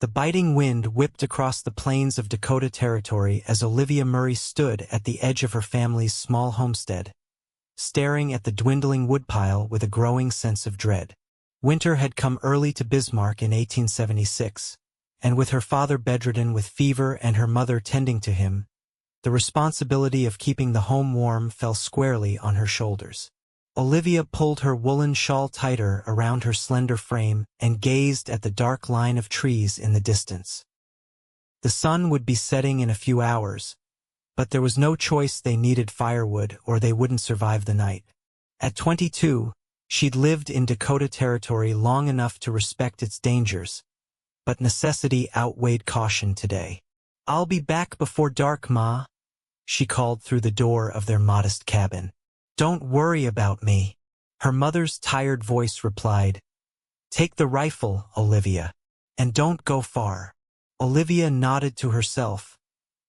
The biting wind whipped across the plains of Dakota Territory as Olivia Murray stood at the edge of her family's small homestead, staring at the dwindling woodpile with a growing sense of dread. Winter had come early to Bismarck in 1876, and with her father bedridden with fever and her mother tending to him, the responsibility of keeping the home warm fell squarely on her shoulders. Olivia pulled her woolen shawl tighter around her slender frame and gazed at the dark line of trees in the distance. The sun would be setting in a few hours, but there was no choice. They needed firewood or they wouldn't survive the night. At 22, she'd lived in Dakota Territory long enough to respect its dangers, but necessity outweighed caution today. "I'll be back before dark, Ma," she called through the door of their modest cabin. "Don't worry about me," her mother's tired voice replied. "Take the rifle, Olivia, and don't go far." Olivia nodded to herself,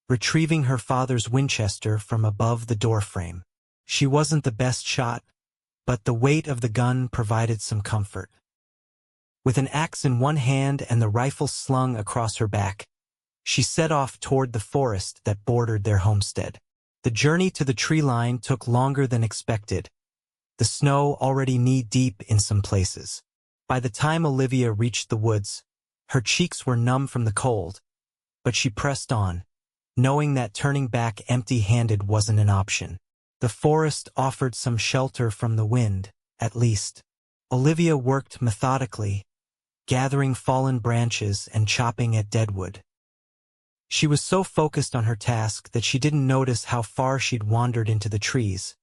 retrieving her father's Winchester from above the doorframe. She wasn't the best shot, but the weight of the gun provided some comfort. With an axe in one hand and the rifle slung across her back, she set off toward the forest that bordered their homestead. The journey to the tree line took longer than expected, the snow already knee-deep in some places. By the time Olivia reached the woods, her cheeks were numb from the cold, but she pressed on, knowing that turning back empty-handed wasn't an option. The forest offered some shelter from the wind, at least. Olivia worked methodically, gathering fallen branches and chopping at deadwood. She was so focused on her task that she didn't notice how far she'd wandered into the trees,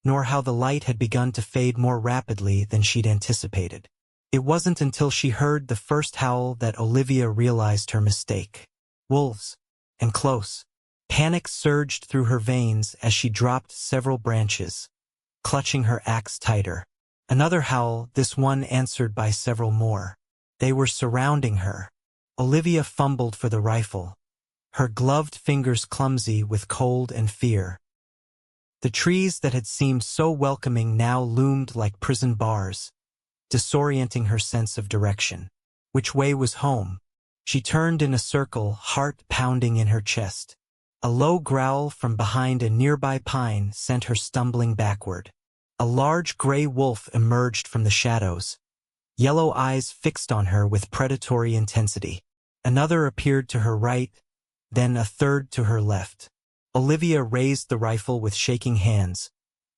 nor how the light had begun to fade more rapidly than she'd anticipated. It wasn't until she heard the first howl that Olivia realized her mistake. Wolves, and close. Panic surged through her veins as she dropped several branches, clutching her axe tighter. Another howl, this one answered by several more. They were surrounding her. Olivia fumbled for the rifle, her gloved fingers clumsy with cold and fear. The trees that had seemed so welcoming now loomed like prison bars, disorienting her sense of direction. Which way was home? She turned in a circle, heart pounding in her chest. A low growl from behind a nearby pine sent her stumbling backward. A large gray wolf emerged from the shadows, yellow eyes fixed on her with predatory intensity. Another appeared to her right, then a third to her left. Olivia raised the rifle with shaking hands,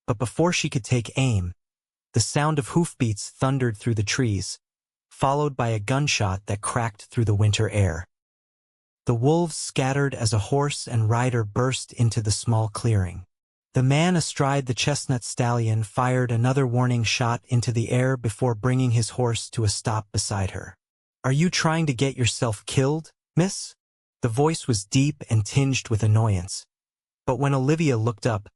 but before she could take aim, the sound of hoofbeats thundered through the trees, followed by a gunshot that cracked through the winter air. The wolves scattered as a horse and rider burst into the small clearing. The man astride the chestnut stallion fired another warning shot into the air before bringing his horse to a stop beside her. "Are you trying to get yourself killed, miss?" The voice was deep and tinged with annoyance, but when Olivia looked up,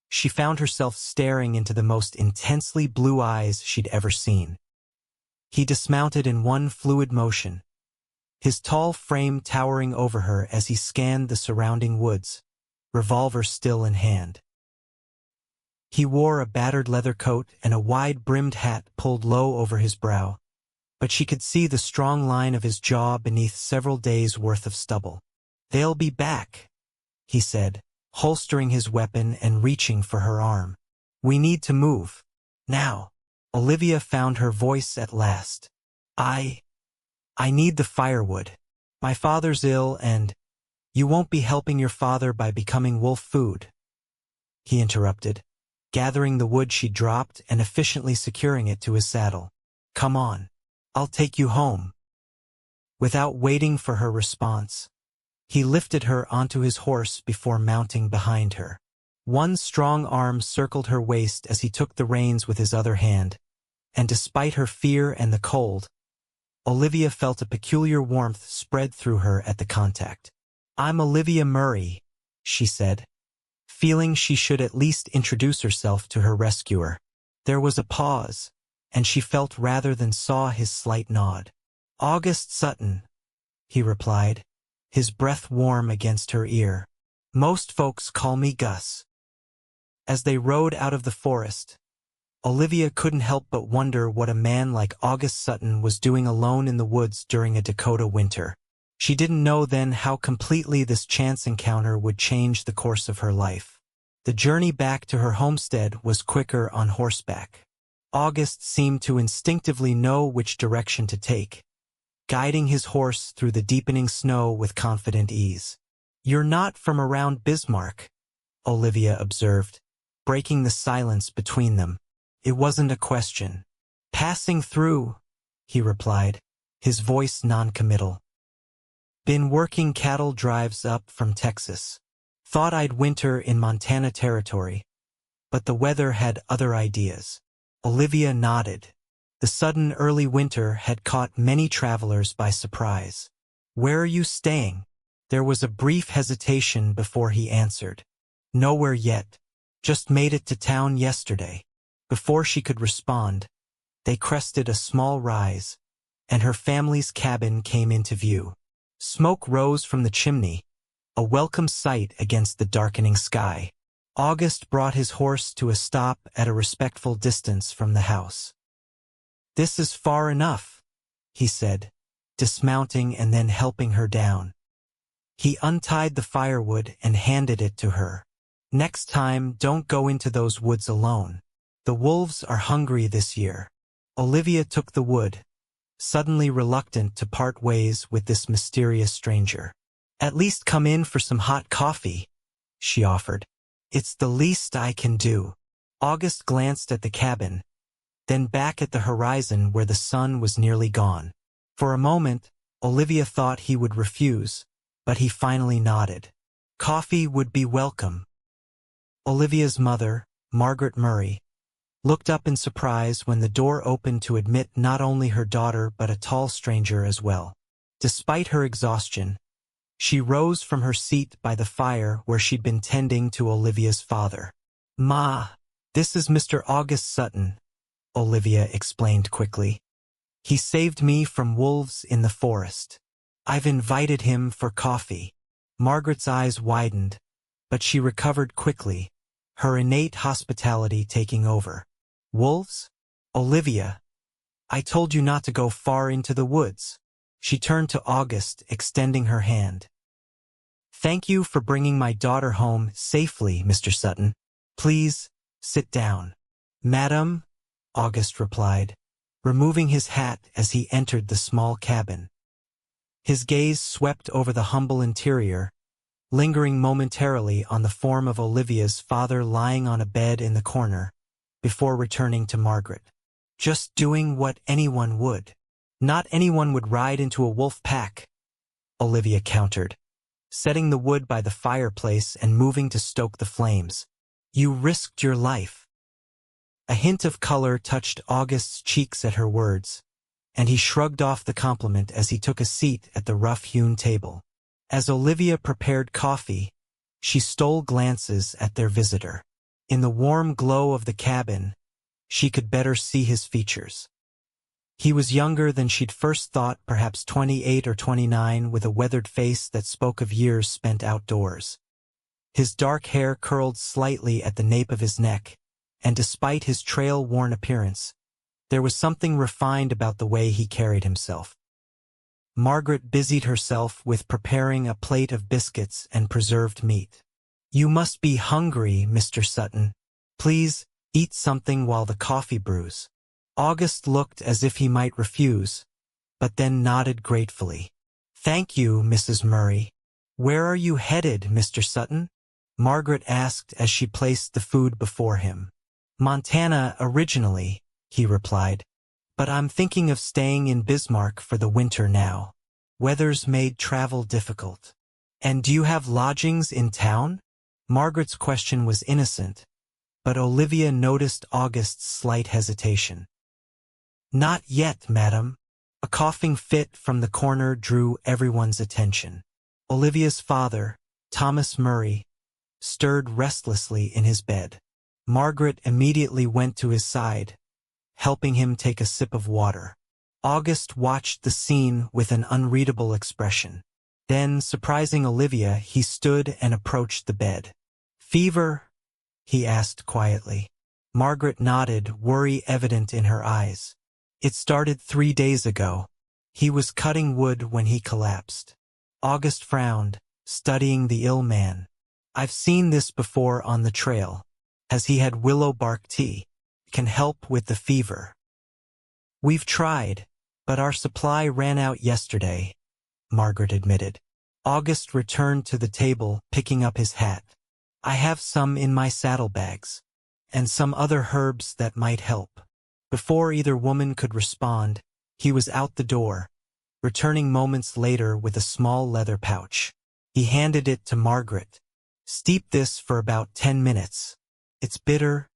she found herself staring into the most intensely blue eyes she'd ever seen. He dismounted in one fluid motion, his tall frame towering over her as he scanned the surrounding woods, revolver still in hand. He wore a battered leather coat and a wide-brimmed hat pulled low over his brow, but she could see the strong line of his jaw beneath several days' worth of stubble. "They'll be back," he said, holstering his weapon and reaching for her arm. "We need to move. Now." Olivia found her voice at last. I need the firewood. My father's ill and you won't be helping your father by becoming wolf food," he interrupted, gathering the wood she dropped and efficiently securing it to his saddle. "Come on. I'll take you home." Without waiting for her response, he lifted her onto his horse before mounting behind her. One strong arm circled her waist as he took the reins with his other hand, and despite her fear and the cold, Olivia felt a peculiar warmth spread through her at the contact. "I'm Olivia Murray," she said, feeling she should at least introduce herself to her rescuer. There was a pause, and she felt rather than saw his slight nod. "August Sutton," he replied, his breath warm against her ear. "Most folks call me Gus." As they rode out of the forest, Olivia couldn't help but wonder what a man like August Sutton was doing alone in the woods during a Dakota winter. She didn't know then how completely this chance encounter would change the course of her life. The journey back to her homestead was quicker on horseback. August seemed to instinctively know which direction to take, guiding his horse through the deepening snow with confident ease. "You're not from around Bismarck," Olivia observed, breaking the silence between them. It wasn't a question. "Passing through," he replied, his voice non-committal. "Been working cattle drives up from Texas. Thought I'd winter in Montana Territory, but the weather had other ideas." Olivia nodded. The sudden early winter had caught many travelers by surprise. "Where are you staying?" There was a brief hesitation before he answered. "Nowhere yet. Just made it to town yesterday." Before she could respond, they crested a small rise, and her family's cabin came into view. Smoke rose from the chimney, a welcome sight against the darkening sky. August brought his horse to a stop at a respectful distance from the house. "This is far enough," he said, dismounting and then helping her down. He untied the firewood and handed it to her. "Next time, don't go into those woods alone. The wolves are hungry this year." Olivia took the wood, suddenly reluctant to part ways with this mysterious stranger. "At least come in for some hot coffee," she offered. "It's the least I can do." August glanced at the cabin, then back at the horizon where the sun was nearly gone. For a moment, Olivia thought he would refuse, but he finally nodded. Coffee would be welcome. Olivia's mother, Margaret Murray, looked up in surprise when the door opened to admit not only her daughter but a tall stranger as well. Despite her exhaustion, she rose from her seat by the fire where she'd been tending to Olivia's father. "Ma, this is Mr. August Sutton," Olivia explained quickly. "He saved me from wolves in the forest. I've invited him for coffee." Margaret's eyes widened, but she recovered quickly, her innate hospitality taking over. "Wolves? Olivia, I told you not to go far into the woods." She turned to August, extending her hand. "Thank you for bringing my daughter home safely, Mr. Sutton. Please, sit down." "Madam," August replied, removing his hat as he entered the small cabin. His gaze swept over the humble interior, lingering momentarily on the form of Olivia's father lying on a bed in the corner, before returning to Margaret. "Just doing what anyone would." "Not anyone would ride into a wolf pack," Olivia countered, setting the wood by the fireplace and moving to stoke the flames. "You risked your life." A hint of color touched August's cheeks at her words, and he shrugged off the compliment as he took a seat at the rough-hewn table. As Olivia prepared coffee, she stole glances at their visitor. In the warm glow of the cabin, she could better see his features. He was younger than she'd first thought, perhaps 28 or 29, with a weathered face that spoke of years spent outdoors. His dark hair curled slightly at the nape of his neck, and despite his trail-worn appearance, there was something refined about the way he carried himself. Margaret busied herself with preparing a plate of biscuits and preserved meat. "You must be hungry, Mr. Sutton. Please, eat something while the coffee brews." August looked as if he might refuse, but then nodded gratefully. "Thank you, Mrs. Murray." "Where are you headed, Mr. Sutton?" Margaret asked as she placed the food before him. "Montana originally," he replied, "but I'm thinking of staying in Bismarck for the winter now. Weather's made travel difficult." "And do you have lodgings in town?" Margaret's question was innocent, but Olivia noticed August's slight hesitation. "Not yet, madam." A coughing fit from the corner drew everyone's attention. Olivia's father, Thomas Murray, stirred restlessly in his bed. Margaret immediately went to his side, helping him take a sip of water. August watched the scene with an unreadable expression. Then, surprising Olivia, he stood and approached the bed. "Fever?" he asked quietly. Margaret nodded, worry evident in her eyes. "It started 3 days ago. He was cutting wood when he collapsed." August frowned, studying the ill man. I've seen this before on the trail. Has he had willow bark tea? Can help with the fever. We've tried, but our supply ran out yesterday, Margaret admitted. August returned to the table, picking up his hat. I have some in my saddlebags, and some other herbs that might help. Before either woman could respond, he was out the door, returning moments later with a small leather pouch. He handed it to Margaret. Steep this for about 10 minutes. It's bitter,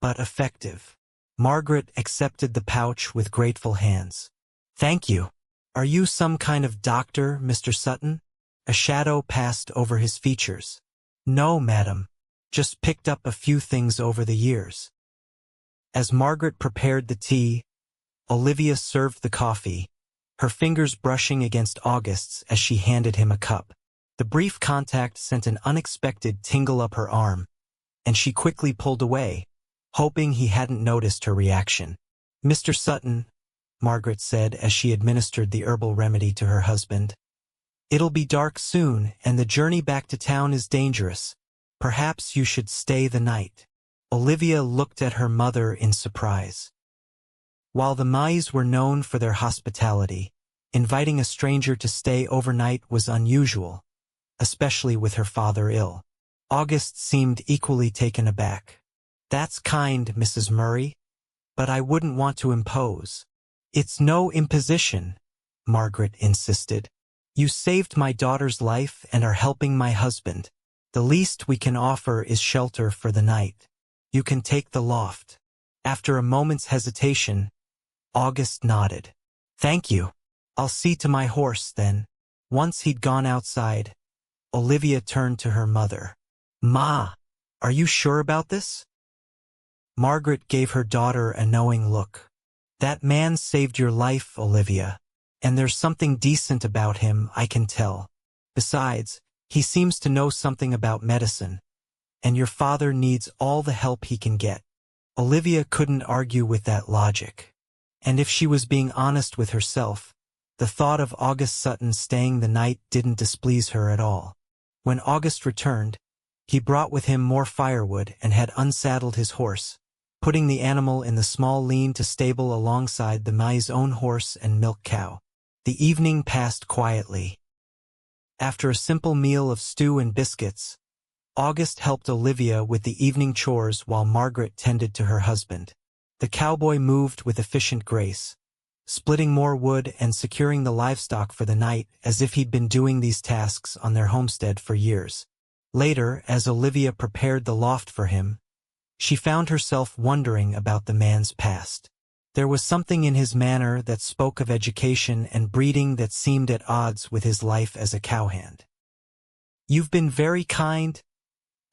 but effective. Margaret accepted the pouch with grateful hands. Thank you. Are you some kind of doctor, Mr. Sutton? A shadow passed over his features. No, madam. Just picked up a few things over the years. As Margaret prepared the tea, Olivia served the coffee, her fingers brushing against August's as she handed him a cup. The brief contact sent an unexpected tingle up her arm, and she quickly pulled away, hoping he hadn't noticed her reaction. Mr. Sutton, Margaret said as she administered the herbal remedy to her husband. It'll be dark soon, and the journey back to town is dangerous. Perhaps you should stay the night. Olivia looked at her mother in surprise. While the Murrays were known for their hospitality, inviting a stranger to stay overnight was unusual, especially with her father ill. August seemed equally taken aback. That's kind, Mrs. Murray, but I wouldn't want to impose. It's no imposition, Margaret insisted. You saved my daughter's life and are helping my husband. The least we can offer is shelter for the night. You can take the loft. After a moment's hesitation, August nodded. Thank you. I'll see to my horse, then. Once he'd gone outside, Olivia turned to her mother. Ma, are you sure about this? Margaret gave her daughter a knowing look. That man saved your life, Olivia. And there's something decent about him, I can tell. Besides, he seems to know something about medicine, and your father needs all the help he can get. Olivia couldn't argue with that logic. And if she was being honest with herself, the thought of August Sutton staying the night didn't displease her at all. When August returned, he brought with him more firewood and had unsaddled his horse, putting the animal in the small lean-to-stable alongside the Murray's own horse and milk cow. The evening passed quietly. After a simple meal of stew and biscuits, August helped Olivia with the evening chores while Margaret tended to her husband. The cowboy moved with efficient grace, splitting more wood and securing the livestock for the night as if he'd been doing these tasks on their homestead for years. Later, as Olivia prepared the loft for him, she found herself wondering about the man's past. There was something in his manner that spoke of education and breeding that seemed at odds with his life as a cowhand. You've been very kind,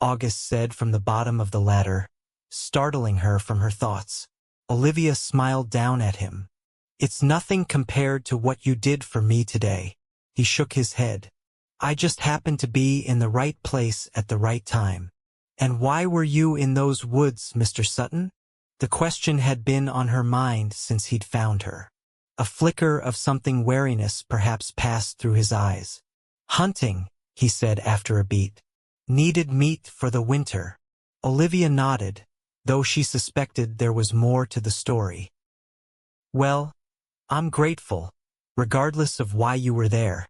August said from the bottom of the ladder, startling her from her thoughts. Olivia smiled down at him. It's nothing compared to what you did for me today. He shook his head. I just happened to be in the right place at the right time. And why were you in those woods, Mr. Sutton? The question had been on her mind since he'd found her. A flicker of something wariness perhaps passed through his eyes. Hunting, he said after a beat. Needed meat for the winter. Olivia nodded, though she suspected there was more to the story. Well, I'm grateful, regardless of why you were there.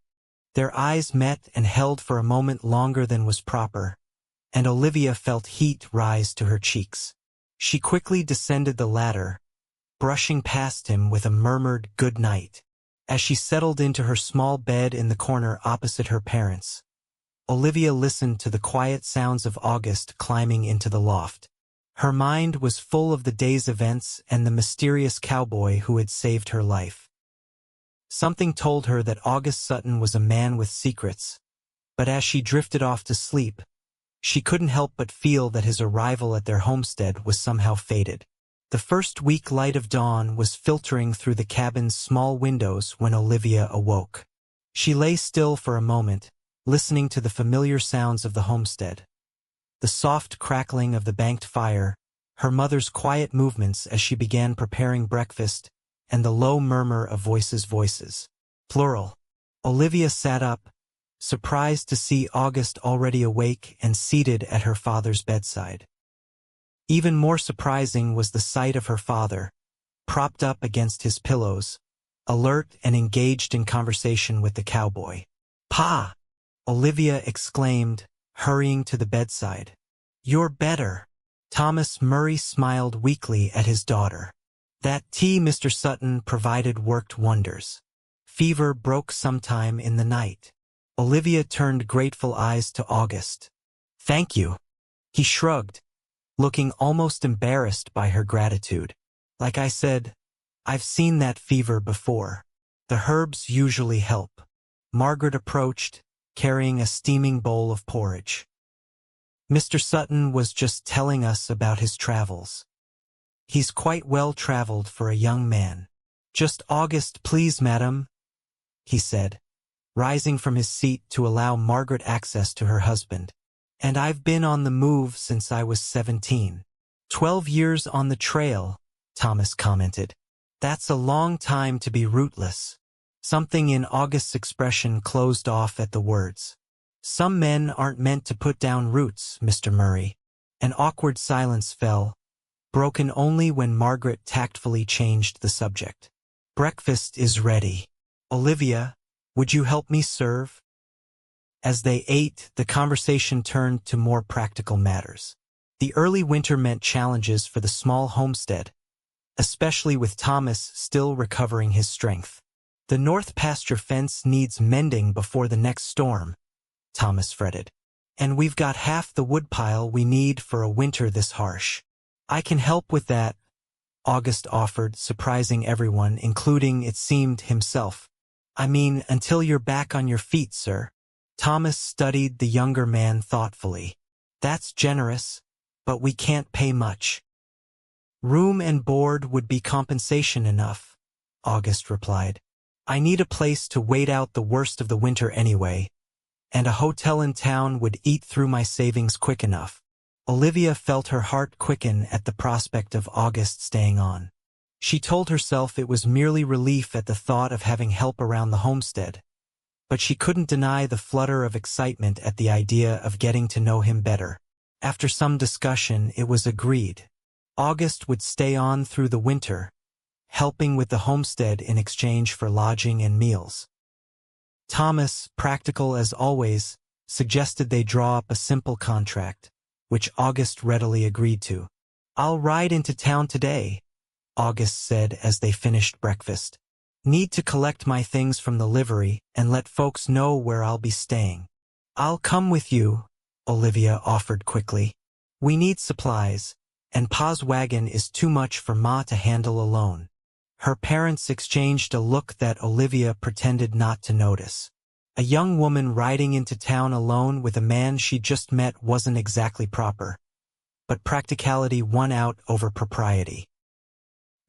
Their eyes met and held for a moment longer than was proper, and Olivia felt heat rise to her cheeks. She quickly descended the ladder, brushing past him with a murmured good night. As she settled into her small bed in the corner opposite her parents, Olivia listened to the quiet sounds of August climbing into the loft. Her mind was full of the day's events and the mysterious cowboy who had saved her life. Something told her that August Sutton was a man with secrets, but as she drifted off to sleep, she couldn't help but feel that his arrival at their homestead was somehow fated. The first weak light of dawn was filtering through the cabin's small windows when Olivia awoke. She lay still for a moment, listening to the familiar sounds of the homestead. The soft crackling of the banked fire, her mother's quiet movements as she began preparing breakfast, and the low murmur of voices. Plural. Olivia sat up, surprised to see August already awake and seated at her father's bedside. Even more surprising was the sight of her father, propped up against his pillows, alert and engaged in conversation with the cowboy. "Pa!" Olivia exclaimed, hurrying to the bedside. "You're better." Thomas Murray smiled weakly at his daughter. "That tea Mr. Sutton provided worked wonders. Fever broke sometime in the night." Olivia turned grateful eyes to August. "Thank you." He shrugged, looking almost embarrassed by her gratitude. "Like I said, I've seen that fever before. The herbs usually help." Margaret approached, carrying a steaming bowl of porridge. "Mr. Sutton was just telling us about his travels. He's quite well traveled for a young man." "Just August, please, madam," he said, rising from his seat to allow Margaret access to her husband. "And I've been on the move since I was 17. 12 years on the trail," Thomas commented. "That's a long time to be rootless." Something in August's expression closed off at the words. "Some men aren't meant to put down roots, Mr. Murray." An awkward silence fell, broken only when Margaret tactfully changed the subject. "Breakfast is ready. Olivia, would you help me serve?" As they ate, the conversation turned to more practical matters. The early winter meant challenges for the small homestead, especially with Thomas still recovering his strength. "The north pasture fence needs mending before the next storm," Thomas fretted. "And we've got half the woodpile we need for a winter this harsh." "I can help with that," August offered, surprising everyone, including, it seemed, himself. "I mean, until you're back on your feet, sir." Thomas studied the younger man thoughtfully. "That's generous, but we can't pay much." "Room and board would be compensation enough," August replied. "I need a place to wait out the worst of the winter anyway, and a hotel in town would eat through my savings quick enough." Olivia felt her heart quicken at the prospect of August staying on. She told herself it was merely relief at the thought of having help around the homestead, but she couldn't deny the flutter of excitement at the idea of getting to know him better. After some discussion, it was agreed. August would stay on through the winter, helping with the homestead in exchange for lodging and meals. Thomas, practical as always, suggested they draw up a simple contract, which August readily agreed to. "I'll ride into town today," August said as they finished breakfast. "Need to collect my things from the livery and let folks know where I'll be staying." "I'll come with you," Olivia offered quickly. "We need supplies, and Pa's wagon is too much for Ma to handle alone." Her parents exchanged a look that Olivia pretended not to notice. A young woman riding into town alone with a man she just met wasn't exactly proper, but practicality won out over propriety.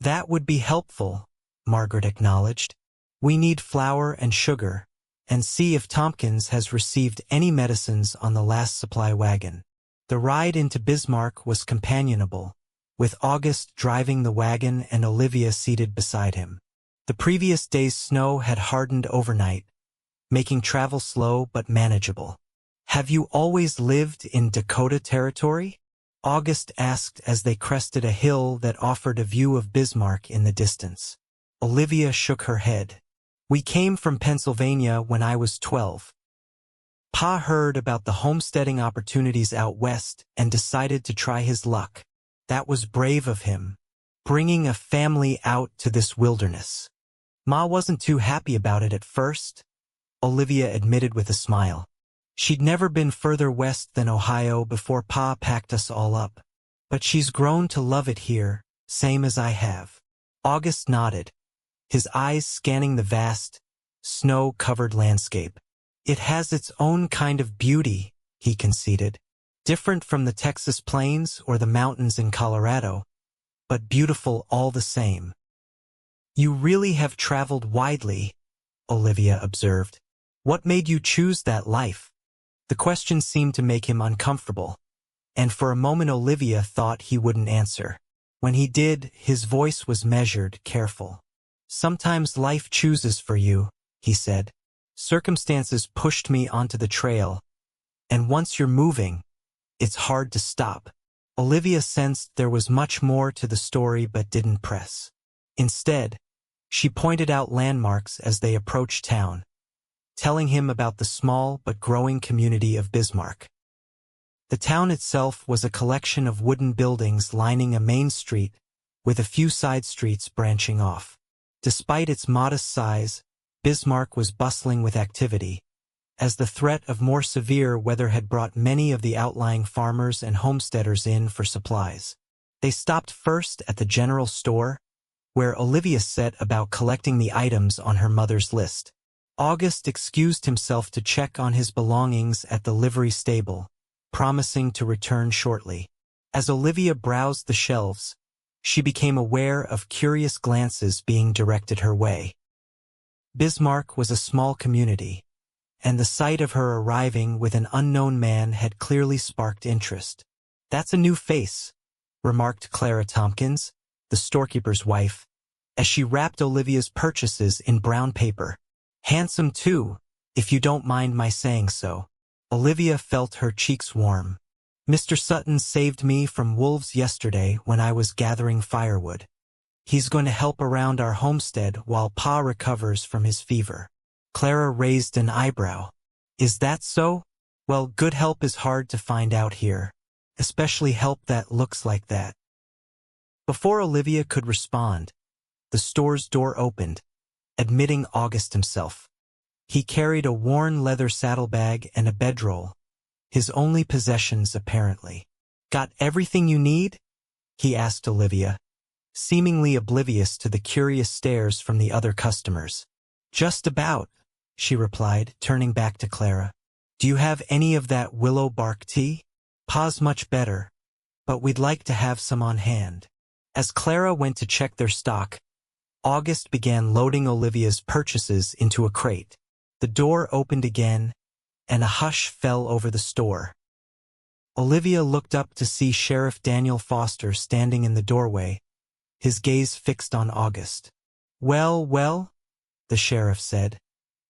"That would be helpful," Margaret acknowledged. "We need flour and sugar, and see if Tompkins has received any medicines on the last supply wagon." The ride into Bismarck was companionable, with August driving the wagon and Olivia seated beside him. The previous day's snow had hardened overnight, making travel slow but manageable. "Have you always lived in Dakota Territory?" August asked as they crested a hill that offered a view of Bismarck in the distance. Olivia shook her head. "We came from Pennsylvania when I was 12. Pa heard about the homesteading opportunities out west and decided to try his luck. That was brave of him, bringing a family out to this wilderness. Ma wasn't too happy about it at first," Olivia admitted with a smile. "She'd never been further west than Ohio before Pa packed us all up. But she's grown to love it here, same as I have." August nodded, his eyes scanning the vast, snow-covered landscape. "It has its own kind of beauty," he conceded. "Different from the Texas plains or the mountains in Colorado, but beautiful all the same." "You really have traveled widely," Olivia observed. "What made you choose that life?" The question seemed to make him uncomfortable, and for a moment Olivia thought he wouldn't answer. When he did, his voice was measured, careful. "Sometimes life chooses for you," he said. Circumstances pushed me onto the trail, and once you're moving, it's hard to stop. Olivia sensed there was much more to the story but didn't press. Instead, she pointed out landmarks as they approached town, telling him about the small but growing community of Bismarck. The town itself was a collection of wooden buildings lining a main street, with a few side streets branching off. Despite its modest size, Bismarck was bustling with activity, as the threat of more severe weather had brought many of the outlying farmers and homesteaders in for supplies. They stopped first at the general store, where Olivia set about collecting the items on her mother's list. August excused himself to check on his belongings at the livery stable, promising to return shortly. As Olivia browsed the shelves, she became aware of curious glances being directed her way. Bismarck was a small community, and the sight of her arriving with an unknown man had clearly sparked interest. "That's a new face," remarked Clara Tompkins, the storekeeper's wife, as she wrapped Olivia's purchases in brown paper. "Handsome too, if you don't mind my saying so." Olivia felt her cheeks warm. "Mr. Sutton saved me from wolves yesterday when I was gathering firewood. He's going to help around our homestead while Pa recovers from his fever." Clara raised an eyebrow. "Is that so? Well, good help is hard to find out here, especially help that looks like that." Before Olivia could respond, the store's door opened, admitting August himself. He carried a worn leather saddlebag and a bedroll, his only possessions apparently. "Got everything you need?" he asked Olivia, seemingly oblivious to the curious stares from the other customers. "Just about," she replied, turning back to Clara. "Do you have any of that willow bark tea? Pa's much better, but we'd like to have some on hand." As Clara went to check their stock, August began loading Olivia's purchases into a crate. The door opened again, and a hush fell over the store. Olivia looked up to see Sheriff Daniel Foster standing in the doorway, his gaze fixed on August. "Well, well," the sheriff said,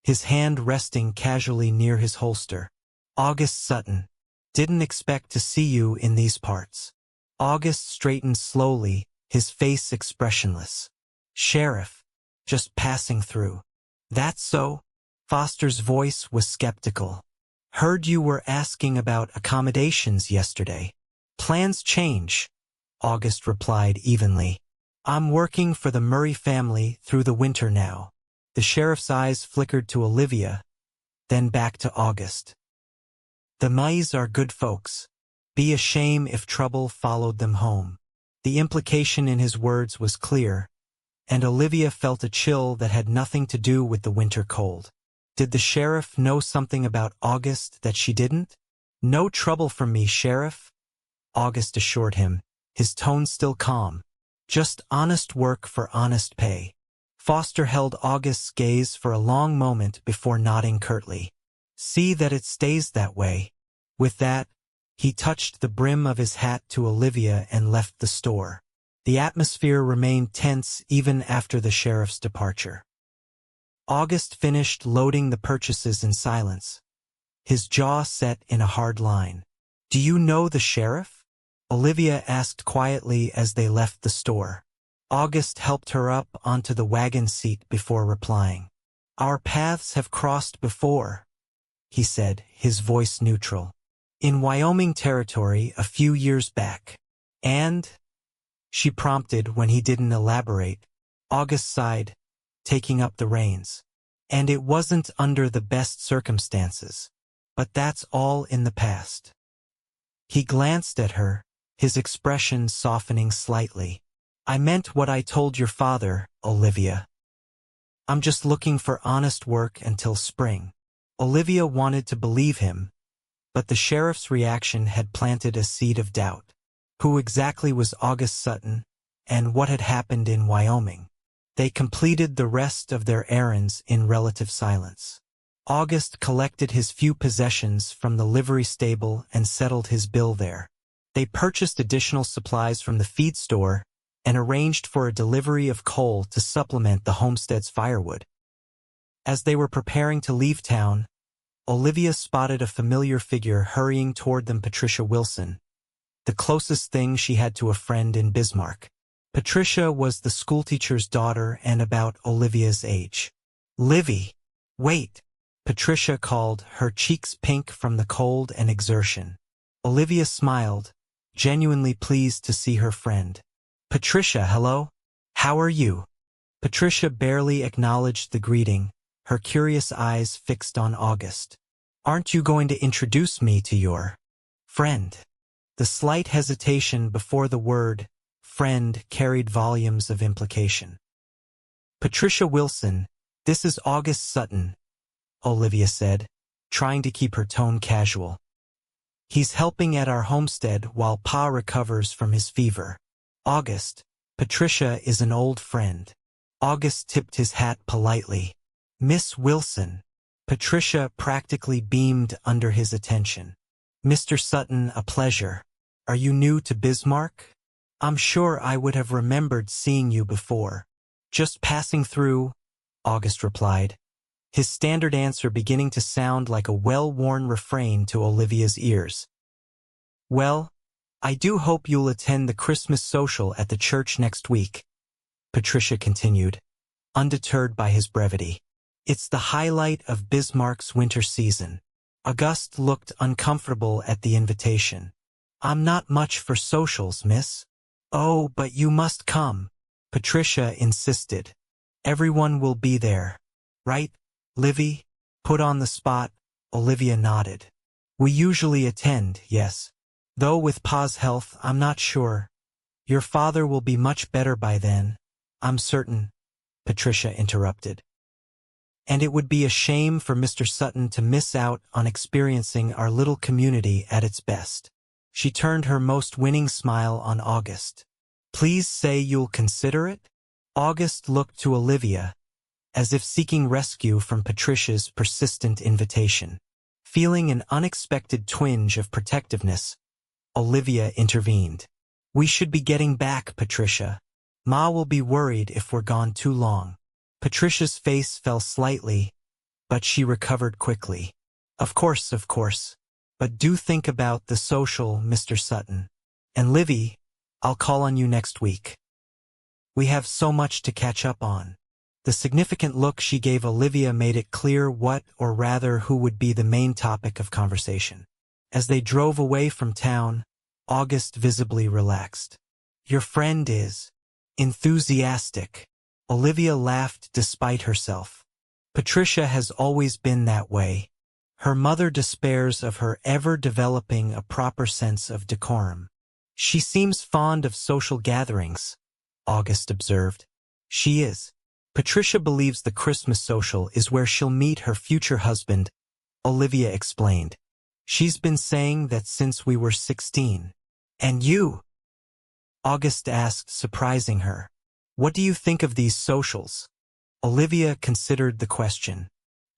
his hand resting casually near his holster. "August Sutton. Didn't expect to see you in these parts." August straightened slowly, his face expressionless. "Sheriff, just passing through." "That's so?" Foster's voice was skeptical. "Heard you were asking about accommodations yesterday." "Plans change," August replied evenly. "I'm working for the Murray family through the winter now." The sheriff's eyes flickered to Olivia, then back to August. "The Murrays are good folks. Be a shame if trouble followed them home." The implication in his words was clear, and Olivia felt a chill that had nothing to do with the winter cold. Did the sheriff know something about August that she didn't? "No trouble from me, Sheriff," August assured him, his tone still calm. "Just honest work for honest pay." Foster held August's gaze for a long moment before nodding curtly. "See that it stays that way." With that, he touched the brim of his hat to Olivia and left the store. The atmosphere remained tense even after the sheriff's departure. August finished loading the purchases in silence, his jaw set in a hard line. "Do you know the sheriff?" Olivia asked quietly as they left the store. August helped her up onto the wagon seat before replying. "Our paths have crossed before," he said, his voice neutral. "In Wyoming Territory a few years back." "And?" she prompted when he didn't elaborate. August sighed, taking up the reins. "And it wasn't under the best circumstances. But that's all in the past." He glanced at her, his expression softening slightly. "I meant what I told your father, Olivia. I'm just looking for honest work until spring." Olivia wanted to believe him, but the sheriff's reaction had planted a seed of doubt. Who exactly was August Sutton, and what had happened in Wyoming? They completed the rest of their errands in relative silence. August collected his few possessions from the livery stable and settled his bill there. They purchased additional supplies from the feed store and arranged for a delivery of coal to supplement the homestead's firewood. As they were preparing to leave town, Olivia spotted a familiar figure hurrying toward them, Patricia Wilson, the closest thing she had to a friend in Bismarck. Patricia was the schoolteacher's daughter and about Olivia's age. "Livy, wait," Patricia called, her cheeks pink from the cold and exertion. Olivia smiled, genuinely pleased to see her friend. "Patricia, hello. How are you?" Patricia barely acknowledged the greeting, her curious eyes fixed on August. "Aren't you going to introduce me to your friend?" The slight hesitation before the word friend carried volumes of implication. "Patricia Wilson, this is August Sutton," Olivia said, trying to keep her tone casual. "He's helping at our homestead while Pa recovers from his fever." "August, Patricia is an old friend." August tipped his hat politely. "Miss Wilson." Patricia practically beamed under his attention. "Mr. Sutton, a pleasure. Are you new to Bismarck?" "I'm sure I would have remembered seeing you before." "Just passing through," August replied, his standard answer beginning to sound like a well-worn refrain to Olivia's ears. "Well, I do hope you'll attend the Christmas social at the church next week," Patricia continued, undeterred by his brevity. "It's the highlight of Bismarck's winter season." August looked uncomfortable at the invitation. "I'm not much for socials, miss." "Oh, but you must come," Patricia insisted. "Everyone will be there. Right, Livy?" Put on the spot, Olivia nodded. "We usually attend, yes. Though with Pa's health, I'm not sure. Your father will be much better by then, I'm certain," Patricia interrupted. "And it would be a shame for Mr. Sutton to miss out on experiencing our little community at its best." She turned her most winning smile on August. "Please say you'll consider it?" August looked to Olivia, as if seeking rescue from Patricia's persistent invitation. Feeling an unexpected twinge of protectiveness, Olivia intervened. "We should be getting back, Patricia. Ma will be worried if we're gone too long." Patricia's face fell slightly, but she recovered quickly. Of course, but do think about the social, Mr. Sutton. And Livy, I'll call on you next week. We have so much to catch up on." The significant look she gave Olivia made it clear what, or rather who, would be the main topic of conversation. As they drove away from town, August visibly relaxed. "Your friend is enthusiastic." Olivia laughed despite herself. "Patricia has always been that way. Her mother despairs of her ever developing a proper sense of decorum." "She seems fond of social gatherings," August observed. "She is. Patricia believes the Christmas social is where she'll meet her future husband," Olivia explained. "She's been saying that since we were 16. "And you?" August asked, surprising her. "What do you think of these socials?" Olivia considered the question.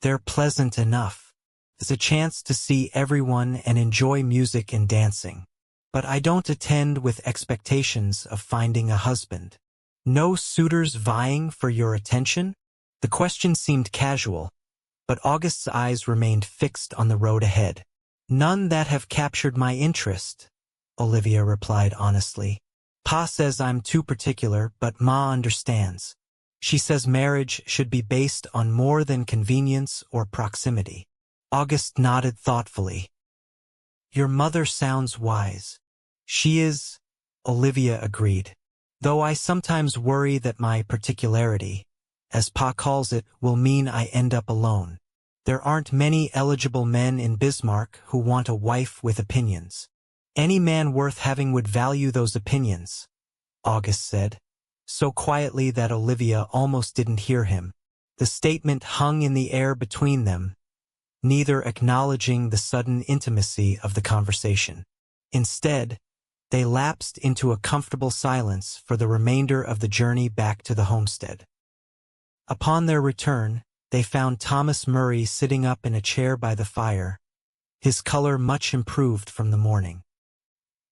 "They're pleasant enough. It's a chance to see everyone and enjoy music and dancing. But I don't attend with expectations of finding a husband." "No suitors vying for your attention?" The question seemed casual, but August's eyes remained fixed on the road ahead. "None that have captured my interest," Olivia replied honestly. "Pa says I'm too particular, but Ma understands. She says marriage should be based on more than convenience or proximity." August nodded thoughtfully. "Your mother sounds wise." "She is," Olivia agreed. "Though I sometimes worry that my particularity, as Pa calls it, will mean I end up alone. There aren't many eligible men in Bismarck who want a wife with opinions." "Any man worth having would value those opinions," August said, so quietly that Olivia almost didn't hear him. The statement hung in the air between them, neither acknowledging the sudden intimacy of the conversation. Instead, they lapsed into a comfortable silence for the remainder of the journey back to the homestead. Upon their return, they found Thomas Murray sitting up in a chair by the fire, his color much improved from the morning.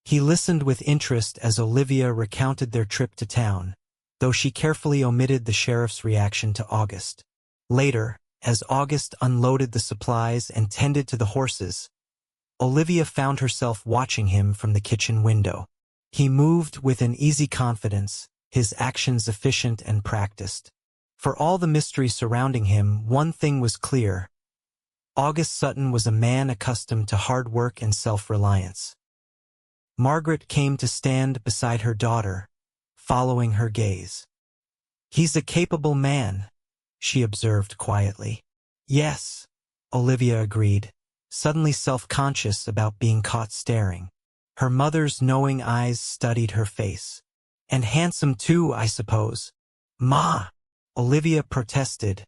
He listened with interest as Olivia recounted their trip to town, though she carefully omitted the sheriff's reaction to August. Later, As August unloaded the supplies and tended to the horses, Olivia found herself watching him from the kitchen window. He moved with an easy confidence, his actions efficient and practiced. For all the mystery surrounding him, one thing was clear. August Sutton was a man accustomed to hard work and self-reliance. Margaret came to stand beside her daughter, following her gaze. "He's a capable man," she observed quietly. "Yes," Olivia agreed, suddenly self-conscious about being caught staring. Her mother's knowing eyes studied her face. "And handsome too, I suppose." "Ma!" Olivia protested,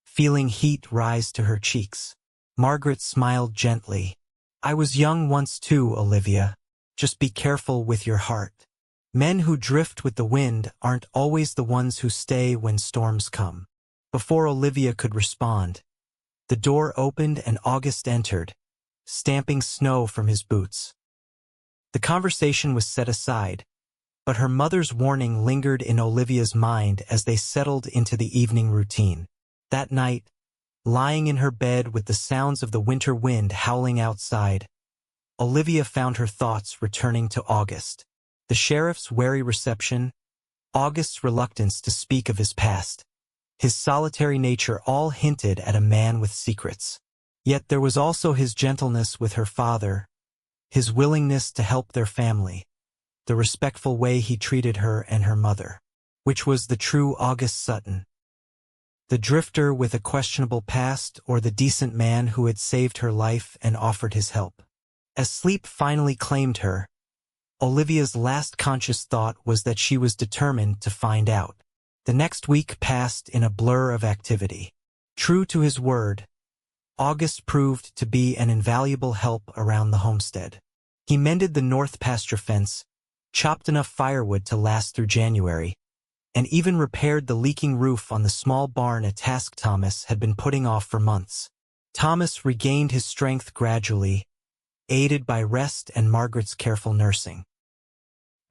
feeling heat rise to her cheeks. Margaret smiled gently. "I was young once too, Olivia. Just be careful with your heart. Men who drift with the wind aren't always the ones who stay when storms come." Before Olivia could respond, the door opened and August entered, stamping snow from his boots. The conversation was set aside, but her mother's warning lingered in Olivia's mind as they settled into the evening routine. That night, lying in her bed with the sounds of the winter wind howling outside, Olivia found her thoughts returning to August. The sheriff's wary reception, August's reluctance to speak of his past, his solitary nature all hinted at a man with secrets. Yet there was also his gentleness with her father, his willingness to help their family, the respectful way he treated her and her mother. Which was the true August Sutton? The drifter with a questionable past, or the decent man who had saved her life and offered his help? As sleep finally claimed her, Olivia's last conscious thought was that she was determined to find out. The next week passed in a blur of activity. True to his word, August proved to be an invaluable help around the homestead. He mended the north pasture fence, chopped enough firewood to last through January, and even repaired the leaking roof on the small barn, a task Thomas had been putting off for months. Thomas regained his strength gradually, aided by rest and Margaret's careful nursing.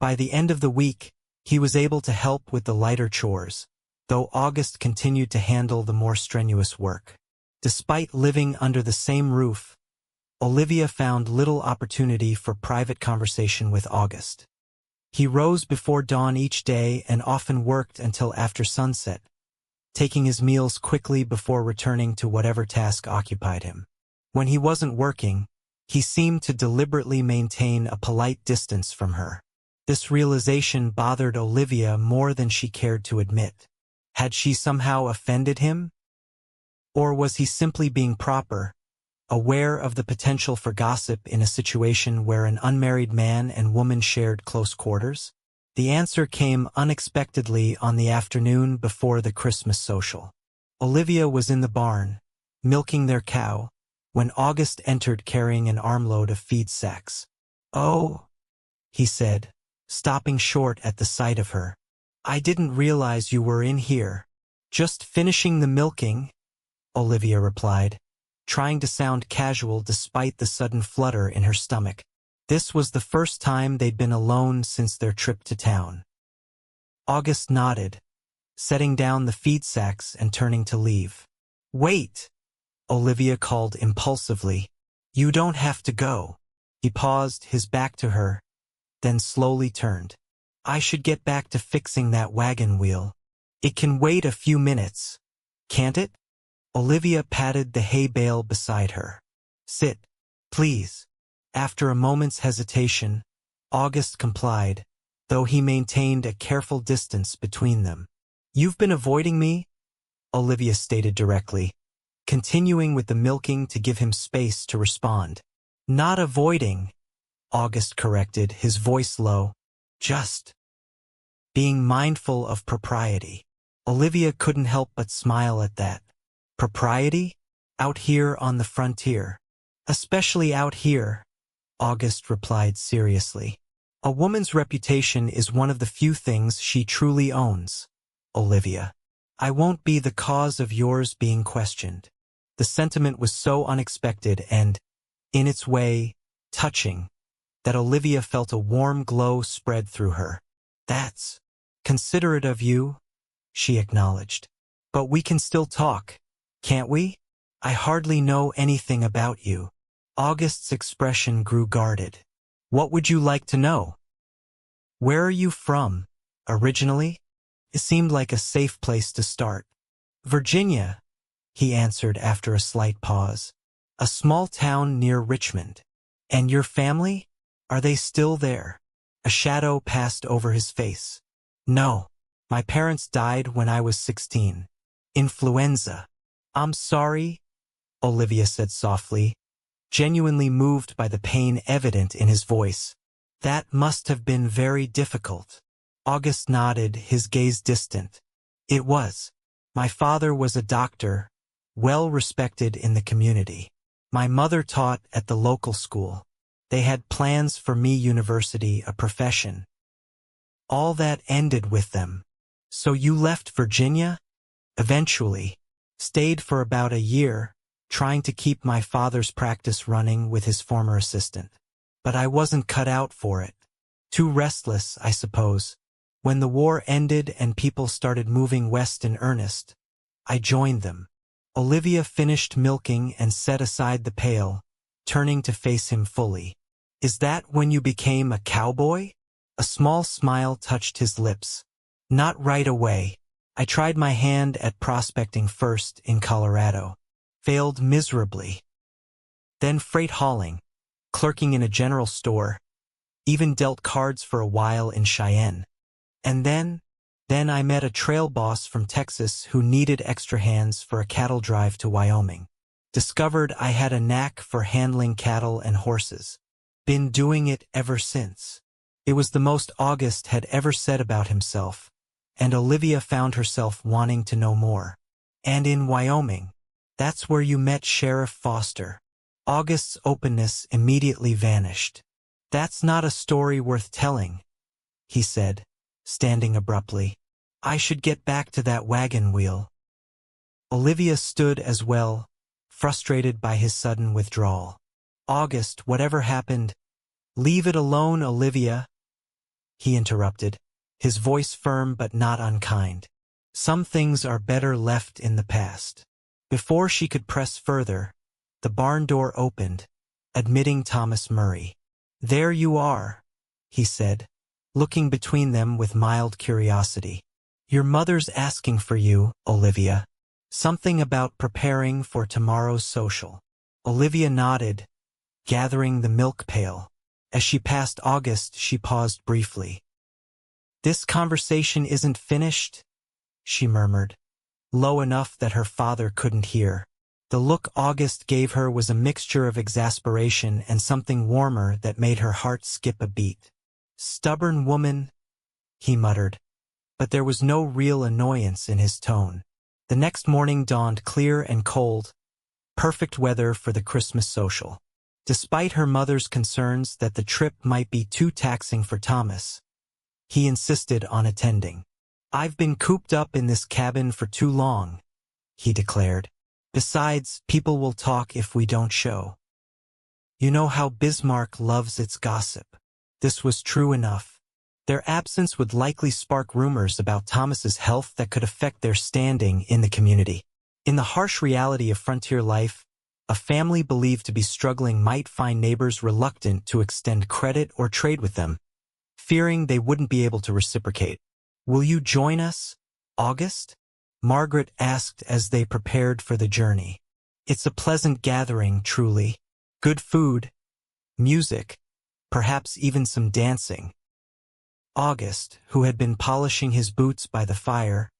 By the end of the week, he was able to help with the lighter chores, though August continued to handle the more strenuous work. Despite living under the same roof, Olivia found little opportunity for private conversation with August. He rose before dawn each day and often worked until after sunset, taking his meals quickly before returning to whatever task occupied him. When he wasn't working, he seemed to deliberately maintain a polite distance from her. This realization bothered Olivia more than she cared to admit. Had she somehow offended him? Or was he simply being proper, aware of the potential for gossip in a situation where an unmarried man and woman shared close quarters? The answer came unexpectedly on the afternoon before the Christmas social. Olivia was in the barn, milking their cow, when August entered carrying an armload of feed sacks. "Oh," he said, stopping short at the sight of her. "I didn't realize you were in here." "Just finishing the milking," Olivia replied, trying to sound casual despite the sudden flutter in her stomach. This was the first time they'd been alone since their trip to town. August nodded, setting down the feed sacks and turning to leave. "Wait," Olivia called impulsively. "You don't have to go." He paused, his back to her, then slowly turned. "I should get back to fixing that wagon wheel. It can wait a few minutes, can't it?" Olivia patted the hay bale beside her. "Sit, please." After a moment's hesitation, August complied, though he maintained a careful distance between them. "You've been avoiding me," Olivia stated directly, continuing with the milking to give him space to respond. "Not avoiding," August corrected, his voice low. "Just being mindful of propriety." Olivia couldn't help but smile at that. Propriety? Out here on the frontier. "Especially out here," August replied seriously. "A woman's reputation is one of the few things she truly owns, Olivia. I won't be the cause of yours being questioned." The sentiment was so unexpected and, in its way, touching, that Olivia felt a warm glow spread through her. "That's considerate of you," she acknowledged. "But we can still talk, Can't we? I hardly know anything about you. August's expression grew guarded. What would you like to know? Where are you from, originally? It seemed like a safe place to start. Virginia, he answered after a slight pause. A small town near Richmond. And your family? Are they still there? A shadow passed over his face. No. My parents died when I was 16. Influenza. I'm sorry, Olivia said softly, genuinely moved by the pain evident in his voice. That must have been very difficult. August nodded, his gaze distant. It was. My father was a doctor, well respected in the community. My mother taught at the local school. They had plans for me university, a profession. All that ended with them. So you left Virginia? Eventually. Stayed for about a year, trying to keep my father's practice running with his former assistant. But I wasn't cut out for it. Too restless, I suppose. When the war ended and people started moving west in earnest, I joined them. Olivia finished milking and set aside the pail, turning to face him fully. Is that when you became a cowboy? A small smile touched his lips. Not right away. I tried my hand at prospecting first in Colorado. Failed miserably. Then freight hauling, clerking in a general store, even dealt cards for a while in Cheyenne. And then I met a trail boss from Texas who needed extra hands for a cattle drive to Wyoming. Discovered I had a knack for handling cattle and horses. Been doing it ever since. It was the most August had ever said about himself, and Olivia found herself wanting to know more. And in Wyoming, that's where you met Sheriff Foster. August's openness immediately vanished. That's not a story worth telling, he said, standing abruptly. I should get back to that wagon wheel. Olivia stood as well, frustrated by his sudden withdrawal. August, whatever happened, leave it alone, Olivia, he interrupted, his voice firm but not unkind. Some things are better left in the past. Before she could press further, the barn door opened, admitting Thomas Murray. There you are, he said, looking between them with mild curiosity. Your mother's asking for you, Olivia. Something about preparing for tomorrow's social. Olivia nodded, gathering the milk pail. As she passed August, she paused briefly. This conversation isn't finished, she murmured, low enough that her father couldn't hear. The look August gave her was a mixture of exasperation and something warmer that made her heart skip a beat. Stubborn woman, he muttered, but there was no real annoyance in his tone. The next morning dawned clear and cold, perfect weather for the Christmas social. Despite her mother's concerns that the trip might be too taxing for Thomas, he insisted on attending. I've been cooped up in this cabin for too long, he declared. Besides, people will talk if we don't show. You know how Bismarck loves its gossip. This was true enough. Their absence would likely spark rumors about Thomas's health that could affect their standing in the community. In the harsh reality of frontier life, a family believed to be struggling might find neighbors reluctant to extend credit or trade with them, fearing they wouldn't be able to reciprocate. Will you join us, August? Margaret asked as they prepared for the journey. It's a pleasant gathering, truly. Good food, music, perhaps even some dancing. August, who had been polishing his boots by the fire,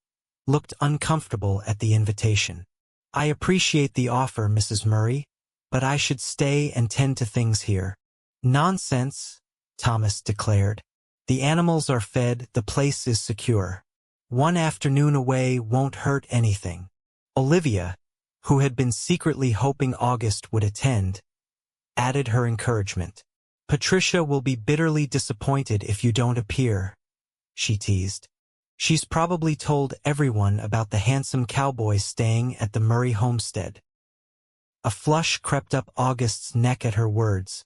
looked uncomfortable at the invitation. I appreciate the offer, Mrs. Murray, but I should stay and tend to things here. Nonsense, Thomas declared. The animals are fed, the place is secure. One afternoon away won't hurt anything. Olivia, who had been secretly hoping August would attend, added her encouragement. Patricia will be bitterly disappointed if you don't appear, she teased. She's probably told everyone about the handsome cowboy staying at the Murray homestead. A flush crept up August's neck at her words,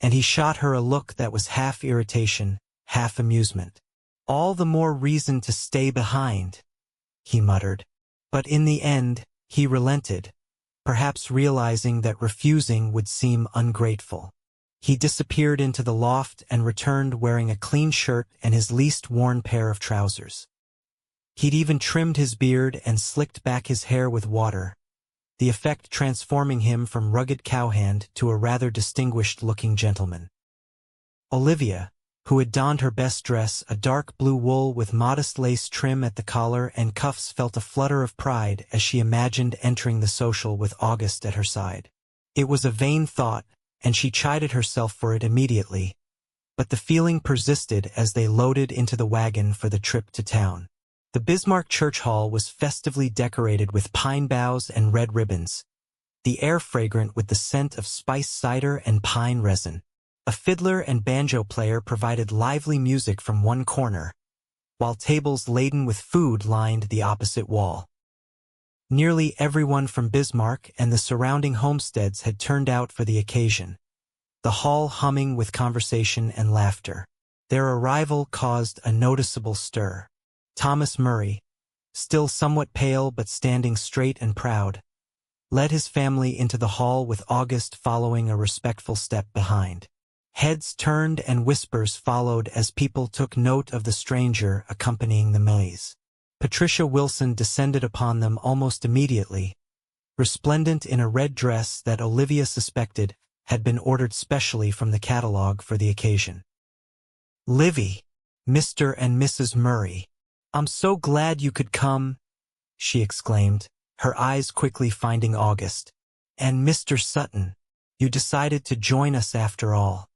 and he shot her a look that was half irritation, half amusement. All the more reason to stay behind, he muttered. But in the end, He relented, perhaps realizing that refusing would seem ungrateful. He disappeared into the loft and returned wearing a clean shirt and his least worn pair of trousers. He'd even trimmed his beard and slicked back his hair with water, the effect transforming him from rugged cowhand to a rather distinguished-looking gentleman. Olivia, who had donned her best dress, a dark blue wool with modest lace trim at the collar and cuffs, felt a flutter of pride as she imagined entering the social with August at her side. It was a vain thought, and she chided herself for it immediately, but the feeling persisted as they loaded into the wagon for the trip to town. The Bismarck Church Hall was festively decorated with pine boughs and red ribbons, the air fragrant with the scent of spiced cider and pine resin. A fiddler and banjo player provided lively music from one corner, while tables laden with food lined the opposite wall. Nearly everyone from Bismarck and the surrounding homesteads had turned out for the occasion, the hall humming with conversation and laughter. Their arrival caused a noticeable stir. Thomas Murray, still somewhat pale but standing straight and proud, led his family into the hall with August following a respectful step behind. Heads turned and whispers followed as people took note of the stranger accompanying the Murrays. Patricia Wilson descended upon them almost immediately, resplendent in a red dress that Olivia suspected had been ordered specially from the catalog for the occasion. "Livy, Mr. and Mrs. Murray, I'm so glad you could come," she exclaimed, her eyes quickly finding August. "And Mr. Sutton, you decided to join us after all.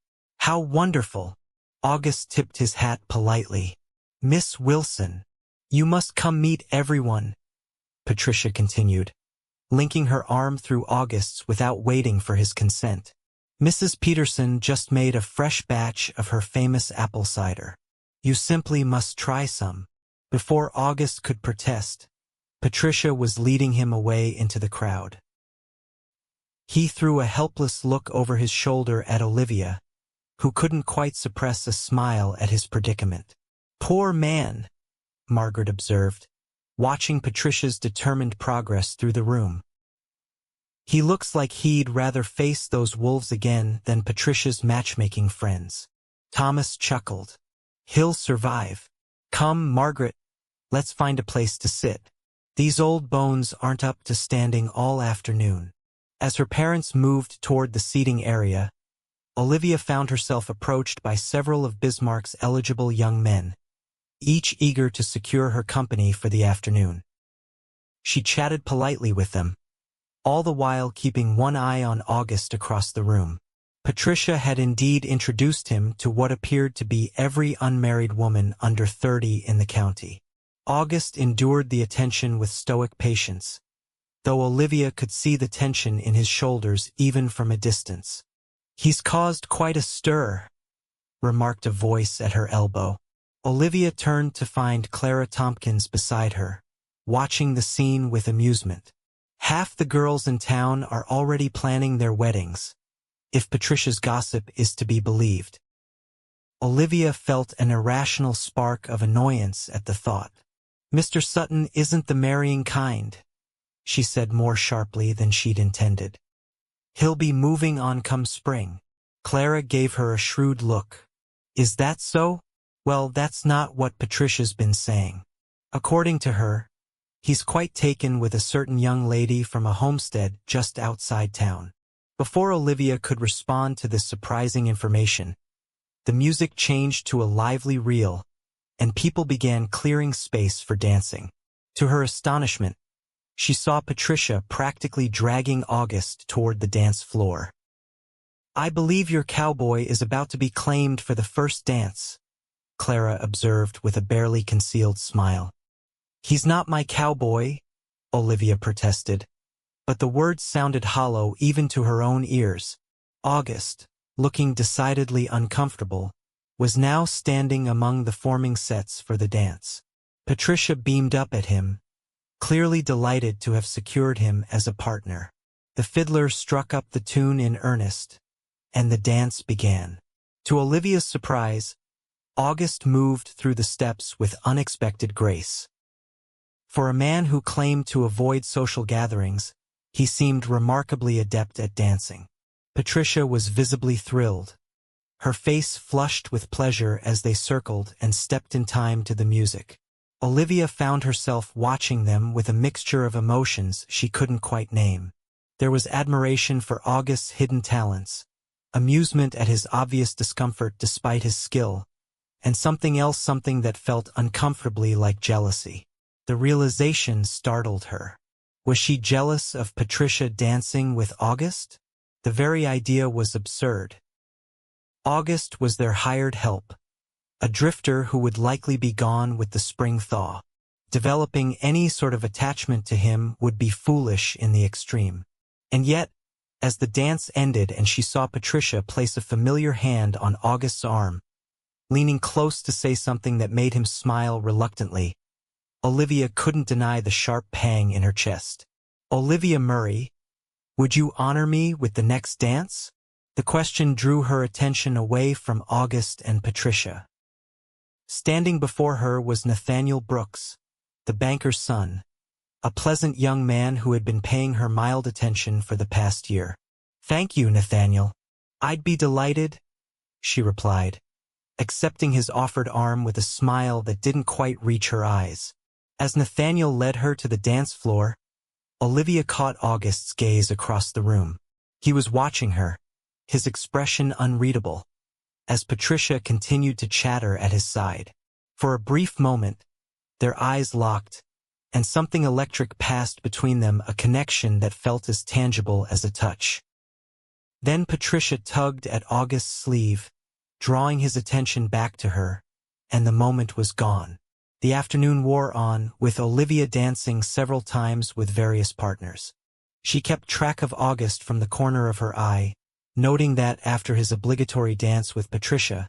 How wonderful!" August tipped his hat politely. "Miss Wilson, you must come meet everyone," Patricia continued, linking her arm through August's without waiting for his consent. "Mrs. Peterson just made a fresh batch of her famous apple cider. You simply must try some." Before August could protest, Patricia was leading him away into the crowd. He threw a helpless look over his shoulder at Olivia, who couldn't quite suppress a smile at his predicament. "Poor man," Margaret observed, watching Patricia's determined progress through the room. "He looks like he'd rather face those wolves again than Patricia's matchmaking friends." Thomas chuckled. "He'll survive. Come, Margaret, let's find a place to sit. These old bones aren't up to standing all afternoon." As her parents moved toward the seating area, Olivia found herself approached by several of Bismarck's eligible young men, each eager to secure her company for the afternoon. She chatted politely with them, all the while keeping one eye on August across the room. Patricia had indeed introduced him to what appeared to be every unmarried woman under 30 in the county. August endured the attention with stoic patience, though Olivia could see the tension in his shoulders even from a distance. "He's caused quite a stir," remarked a voice at her elbow. Olivia turned to find Clara Tompkins beside her, watching the scene with amusement. Half the girls in town are already planning their weddings, if Patricia's gossip is to be believed. Olivia felt an irrational spark of annoyance at the thought. "Mr. Sutton isn't the marrying kind," she said more sharply than she'd intended. "He'll be moving on come spring." Clara gave her a shrewd look. "Is that so? Well, that's not what Patricia's been saying. According to her, he's quite taken with a certain young lady from a homestead just outside town." Before Olivia could respond to this surprising information, the music changed to a lively reel, and people began clearing space for dancing. To her astonishment, she saw Patricia practically dragging August toward the dance floor. "I believe your cowboy is about to be claimed for the first dance," Clara observed with a barely concealed smile. "He's not my cowboy," Olivia protested, but the words sounded hollow even to her own ears. August, looking decidedly uncomfortable, was now standing among the forming sets for the dance. Patricia beamed up at him, clearly delighted to have secured him as a partner. The fiddler struck up the tune in earnest, and the dance began. To Olivia's surprise, August moved through the steps with unexpected grace. For a man who claimed to avoid social gatherings, he seemed remarkably adept at dancing. Patricia was visibly thrilled. Her face flushed with pleasure as they circled and stepped in time to the music. Olivia found herself watching them with a mixture of emotions she couldn't quite name. There was admiration for August's hidden talents, amusement at his obvious discomfort despite his skill, and something else, something that felt uncomfortably like jealousy. The realization startled her. Was she jealous of Patricia dancing with August? The very idea was absurd. August was their hired help, a drifter who would likely be gone with the spring thaw. Developing any sort of attachment to him would be foolish in the extreme. And yet, as the dance ended and she saw Patricia place a familiar hand on August's arm, leaning close to say something that made him smile reluctantly, Olivia couldn't deny the sharp pang in her chest. "Olivia Murray, would you honor me with the next dance?" The question drew her attention away from August and Patricia. Standing before her was Nathaniel Brooks, the banker's son, a pleasant young man who had been paying her mild attention for the past year. "Thank you, Nathaniel. I'd be delighted," she replied, accepting his offered arm with a smile that didn't quite reach her eyes. As Nathaniel led her to the dance floor, Olivia caught August's gaze across the room. He was watching her, his expression unreadable, as Patricia continued to chatter at his side. For a brief moment, their eyes locked, and something electric passed between them, a connection that felt as tangible as a touch. Then Patricia tugged at August's sleeve, drawing his attention back to her, and the moment was gone. The afternoon wore on, with Olivia dancing several times with various partners. She kept track of August from the corner of her eye, noting that after his obligatory dance with Patricia,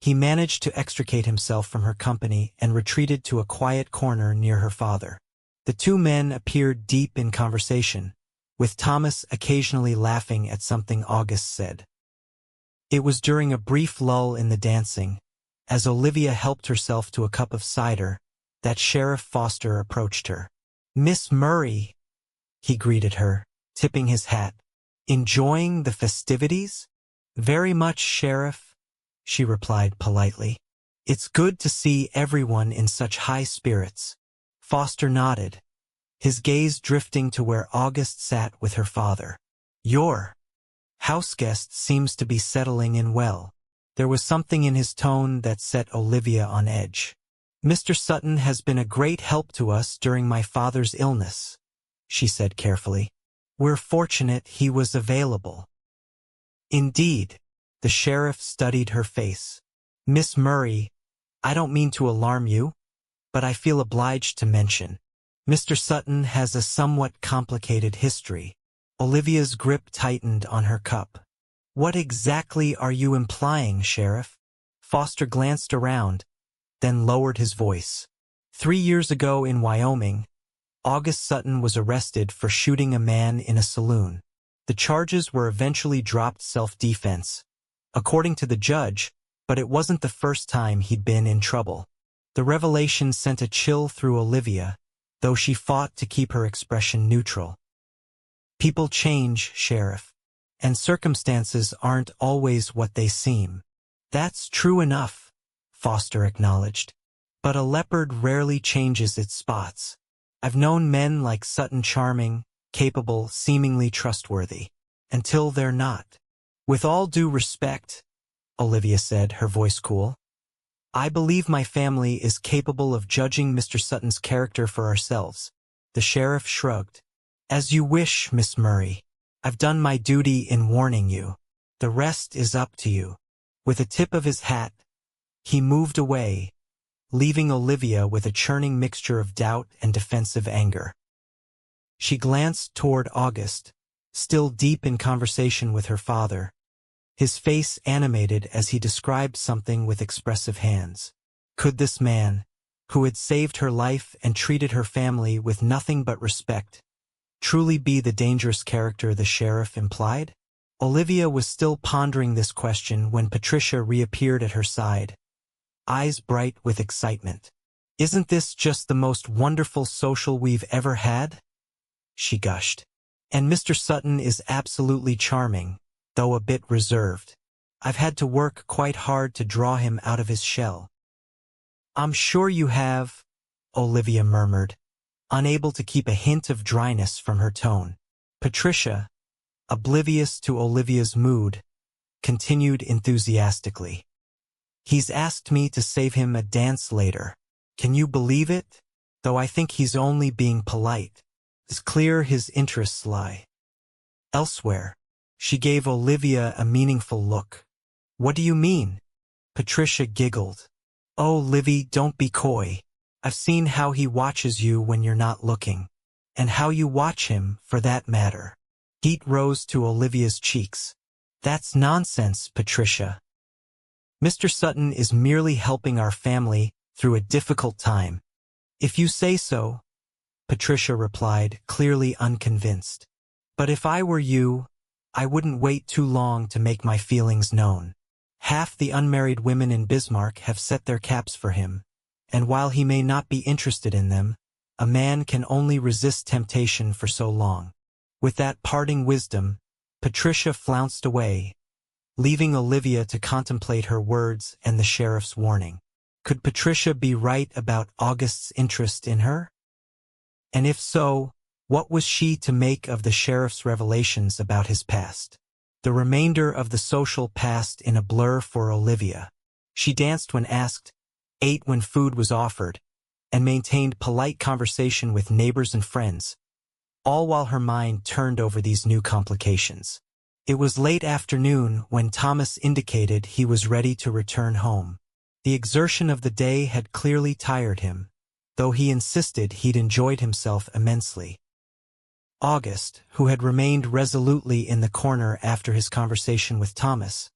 he managed to extricate himself from her company and retreated to a quiet corner near her father. The two men appeared deep in conversation, with Thomas occasionally laughing at something August said. It was during a brief lull in the dancing, as Olivia helped herself to a cup of cider, that Sheriff Foster approached her. "Miss Murray," he greeted her, tipping his hat. "Enjoying the festivities?" "Very much, Sheriff," she replied politely. "It's good to see everyone in such high spirits." Foster nodded, his gaze drifting to where August sat with her father. "Your houseguest seems to be settling in well." There was something in his tone that set Olivia on edge. "Mr. Sutton has been a great help to us during my father's illness," she said carefully. "We're fortunate he was available." "Indeed." The sheriff studied her face. "Miss Murray, I don't mean to alarm you, but I feel obliged to mention. Mr. Sutton has a somewhat complicated history." Olivia's grip tightened on her cup. "What exactly are you implying, Sheriff?" Foster glanced around, then lowered his voice. 3 years ago in Wyoming, August Sutton was arrested for shooting a man in a saloon. The charges were eventually dropped self-defense, according to the judge, but it wasn't the first time he'd been in trouble. The revelation sent a chill through Olivia, though she fought to keep her expression neutral. "People change, Sheriff, and circumstances aren't always what they seem." "That's true enough," Foster acknowledged. "But a leopard rarely changes its spots. I've known men like Sutton charming, capable, seemingly trustworthy, until they're not." "With all due respect," Olivia said, her voice cool, "I believe my family is capable of judging Mr. Sutton's character for ourselves." The sheriff shrugged. "As you wish, Miss Murray. I've done my duty in warning you. The rest is up to you." With a tip of his hat, he moved away, leaving Olivia with a churning mixture of doubt and defensive anger. She glanced toward August, still deep in conversation with her father, his face animated as he described something with expressive hands. Could this man, who had saved her life and treated her family with nothing but respect, truly be the dangerous character the sheriff implied? Olivia was still pondering this question when Patricia reappeared at her side, eyes bright with excitement. Isn't this just the most wonderful social we've ever had? She gushed. And Mr. Sutton is absolutely charming, though a bit reserved. I've had to work quite hard to draw him out of his shell. I'm sure you have, Olivia murmured, unable to keep a hint of dryness from her tone. Patricia, oblivious to Olivia's mood, continued enthusiastically. He's asked me to save him a dance later. Can you believe it? Though I think he's only being polite. It's clear his interests lie elsewhere. She gave Olivia a meaningful look. What do you mean? Patricia giggled. Oh, Livy, don't be coy. I've seen how he watches you when you're not looking. And how you watch him, for that matter. Heat rose to Olivia's cheeks. That's nonsense, Patricia. Mr. Sutton is merely helping our family through a difficult time. If you say so, Patricia replied, clearly unconvinced. But if I were you, I wouldn't wait too long to make my feelings known. Half the unmarried women in Bismarck have set their caps for him, and while he may not be interested in them, a man can only resist temptation for so long. With that parting wisdom, Patricia flounced away, leaving Olivia to contemplate her words and the sheriff's warning. Could Patricia be right about August's interest in her? And if so, what was she to make of the sheriff's revelations about his past? The remainder of the social passed in a blur for Olivia. She danced when asked, ate when food was offered, and maintained polite conversation with neighbors and friends, all while her mind turned over these new complications. It was late afternoon when Thomas indicated he was ready to return home. The exertion of the day had clearly tired him, though he insisted he'd enjoyed himself immensely. August, who had remained resolutely in the corner after his conversation with Thomas,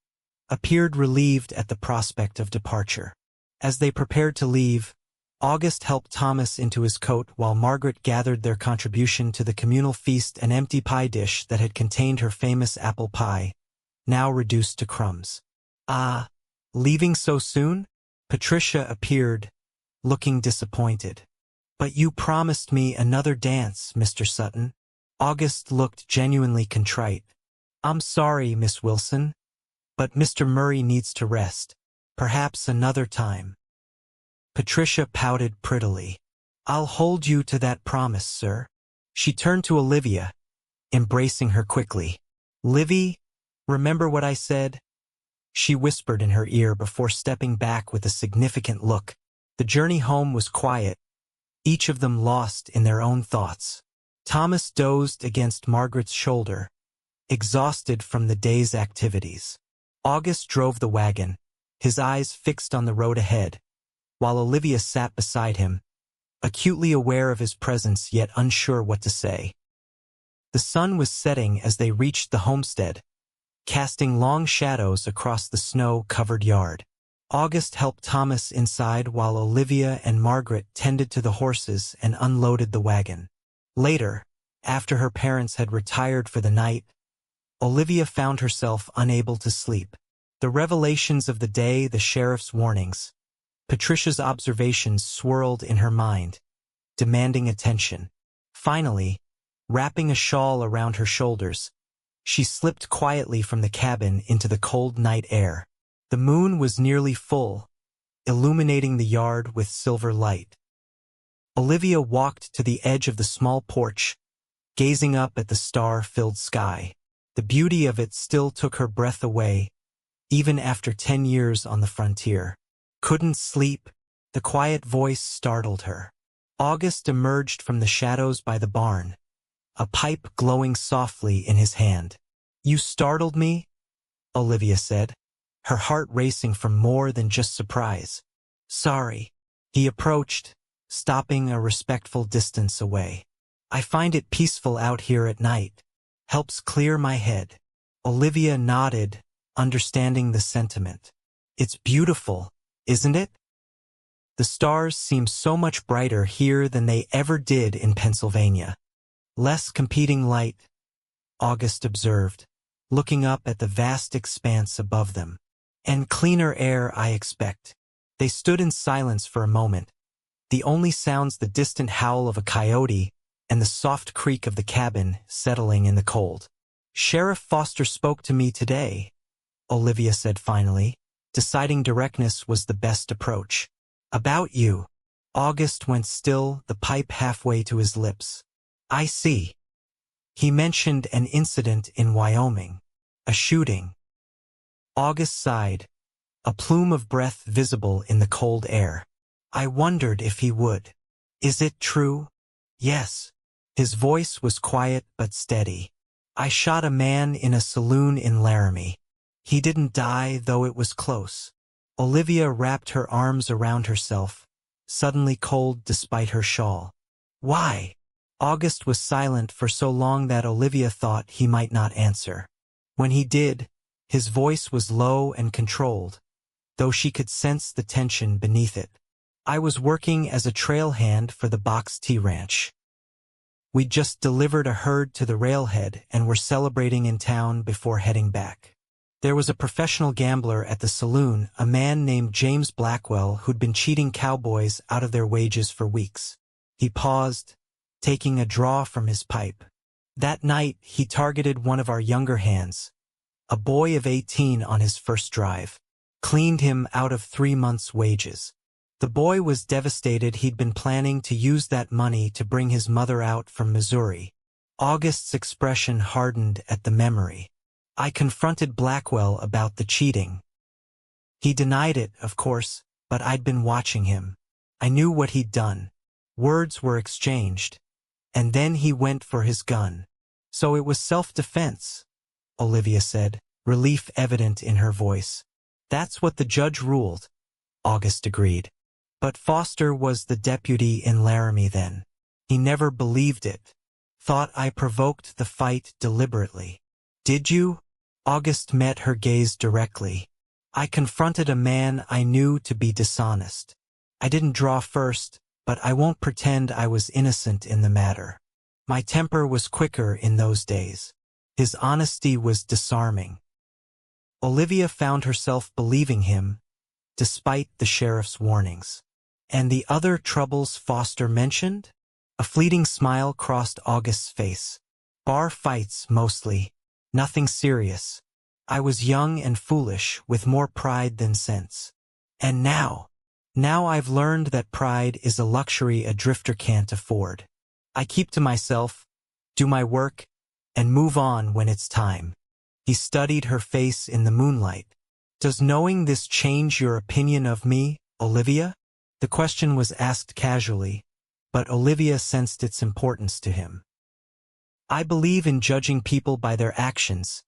appeared relieved at the prospect of departure. As they prepared to leave, August helped Thomas into his coat while Margaret gathered their contribution to the communal feast, an empty pie dish that had contained her famous apple pie, now reduced to crumbs. Ah, leaving so soon? Patricia appeared, looking disappointed. But you promised me another dance, Mr. Sutton. August looked genuinely contrite. I'm sorry, Miss Wilson, but Mr. Murray needs to rest. Perhaps another time. Patricia pouted prettily. I'll hold you to that promise, sir. She turned to Olivia, embracing her quickly. Livy, remember what I said? She whispered in her ear before stepping back with a significant look. The journey home was quiet, each of them lost in their own thoughts. Thomas dozed against Margaret's shoulder, exhausted from the day's activities. August drove the wagon, his eyes fixed on the road ahead, while Olivia sat beside him, acutely aware of his presence yet unsure what to say. The sun was setting as they reached the homestead, casting long shadows across the snow-covered yard. August helped Thomas inside while Olivia and Margaret tended to the horses and unloaded the wagon. Later, after her parents had retired for the night, Olivia found herself unable to sleep. The revelations of the day, the sheriff's warnings, Patricia's observations swirled in her mind, demanding attention. Finally, wrapping a shawl around her shoulders, she slipped quietly from the cabin into the cold night air. The moon was nearly full, illuminating the yard with silver light. Olivia walked to the edge of the small porch, gazing up at the star-filled sky. The beauty of it still took her breath away, even after 10 years on the frontier. Couldn't sleep, the quiet voice startled her. August emerged from the shadows by the barn, a pipe glowing softly in his hand. You startled me, Olivia said, her heart racing from more than just surprise. Sorry. He approached, stopping a respectful distance away. I find it peaceful out here at night. Helps clear my head. Olivia nodded, understanding the sentiment. It's beautiful, isn't it? The stars seem so much brighter here than they ever did in Pennsylvania. Less competing light, August observed, looking up at the vast expanse above them. And cleaner air, I expect. They stood in silence for a moment, the only sounds the distant howl of a coyote and the soft creak of the cabin settling in the cold. "Sheriff Foster spoke to me today," Olivia said finally, deciding directness was the best approach. "About you." August went still, the pipe halfway to his lips. "I see. He mentioned an incident in Wyoming. A shooting." August sighed, a plume of breath visible in the cold air. "I wondered if he would." "Is it true?" "Yes." His voice was quiet but steady. "I shot a man in a saloon in Laramie. He didn't die, though it was close." Olivia wrapped her arms around herself, suddenly cold despite her shawl. "Why?" August was silent for so long that Olivia thought he might not answer. When he did, his voice was low and controlled, though she could sense the tension beneath it. "I was working as a trail hand for the Box T Ranch. We'd just delivered a herd to the railhead and were celebrating in town before heading back. There was a professional gambler at the saloon, a man named James Blackwell, who'd been cheating cowboys out of their wages for weeks." He paused, taking a draw from his pipe. "That night, he targeted one of our younger hands, a boy of 18 on his first drive. Cleaned him out of 3 months' wages. The boy was devastated. He'd been planning to use that money to bring his mother out from Missouri." August's expression hardened at the memory. "I confronted Blackwell about the cheating. He denied it, of course, but I'd been watching him. I knew what he'd done. Words were exchanged. And then he went for his gun. So it was self-defense," Olivia said, relief evident in her voice. "That's what the judge ruled," August agreed. "But Foster was the deputy in Laramie then. He never believed it. Thought I provoked the fight deliberately." "Did you?" August met her gaze directly. "I confronted a man I knew to be dishonest. I didn't draw first, but I won't pretend I was innocent in the matter. My temper was quicker in those days." His honesty was disarming. Olivia found herself believing him, despite the sheriff's warnings. "And the other troubles Foster mentioned?" A fleeting smile crossed August's face. "Bar fights, mostly. Nothing serious. I was young and foolish, with more pride than sense. And now I've learned that pride is a luxury a drifter can't afford. I keep to myself, do my work, and move on when it's time." He studied her face in the moonlight. "Does knowing this change your opinion of me, Olivia?" The question was asked casually, but Olivia sensed its importance to him. "I believe in judging people by their actions,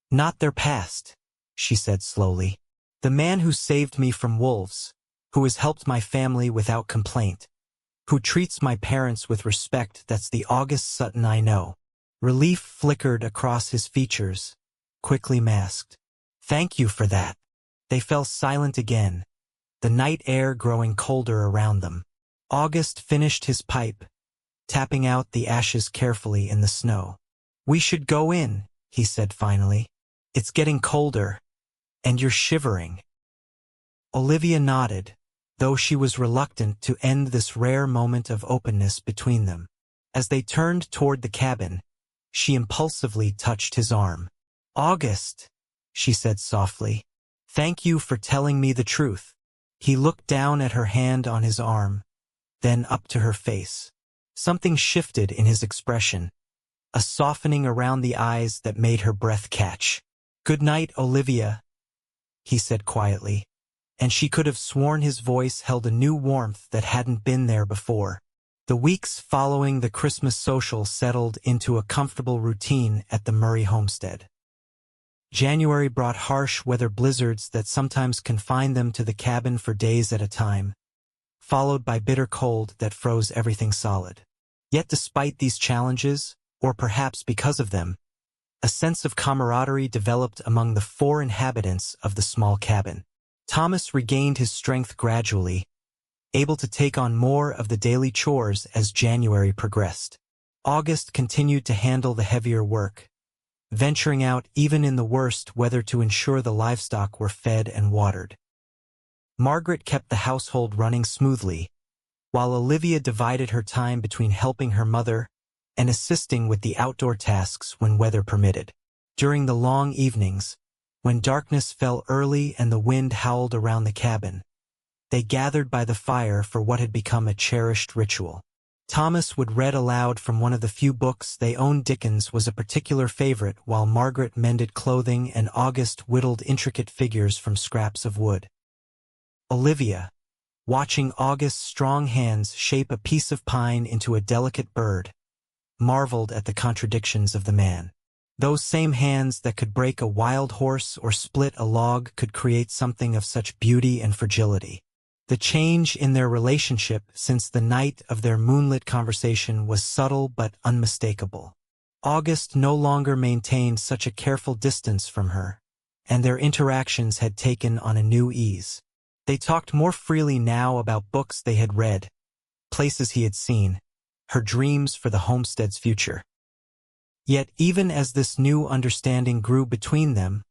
not their past," she said slowly. "The man who saved me from wolves, who has helped my family without complaint, who treats my parents with respect, that's the August Sutton I know." Relief flickered across his features, quickly masked. "Thank you for that." They fell silent again, the night air growing colder around them. August finished his pipe, tapping out the ashes carefully in the snow. "We should go in," he said finally. "It's getting colder, and you're shivering." Olivia nodded, though she was reluctant to end this rare moment of openness between them. As they turned toward the cabin, she impulsively touched his arm. "August," she said softly, "thank you for telling me the truth." He looked down at her hand on his arm, then up to her face. Something shifted in his expression, a softening around the eyes that made her breath catch. "Good night, Olivia," he said quietly, and she could have sworn his voice held a new warmth that hadn't been there before. The weeks following the Christmas social settled into a comfortable routine at the Murray homestead. January brought harsh weather blizzards that sometimes confined them to the cabin for days at a time, followed by bitter cold that froze everything solid. Yet despite these challenges, or perhaps because of them, a sense of camaraderie developed among the 4 inhabitants of the small cabin. Thomas regained his strength gradually, able to take on more of the daily chores as January progressed. August continued to handle the heavier work, venturing out even in the worst weather to ensure the livestock were fed and watered. Margaret kept the household running smoothly, while Olivia divided her time between helping her mother and assisting with the outdoor tasks when weather permitted. During the long evenings, when darkness fell early and the wind howled around the cabin, they gathered by the fire for what had become a cherished ritual. Thomas would read aloud from one of the few books they owned. Dickens was a particular favorite, while Margaret mended clothing and August whittled intricate figures from scraps of wood. Olivia, watching August's strong hands shape a piece of pine into a delicate bird, marveled at the contradictions of the man. Those same hands that could break a wild horse or split a log could create something of such beauty and fragility. The change in their relationship since the night of their moonlit conversation was subtle but unmistakable. August no longer maintained such a careful distance from her, and their interactions had taken on a new ease. They talked more freely now about books they had read, places he had seen, her dreams for the homestead's future. Yet even as this new understanding grew between them,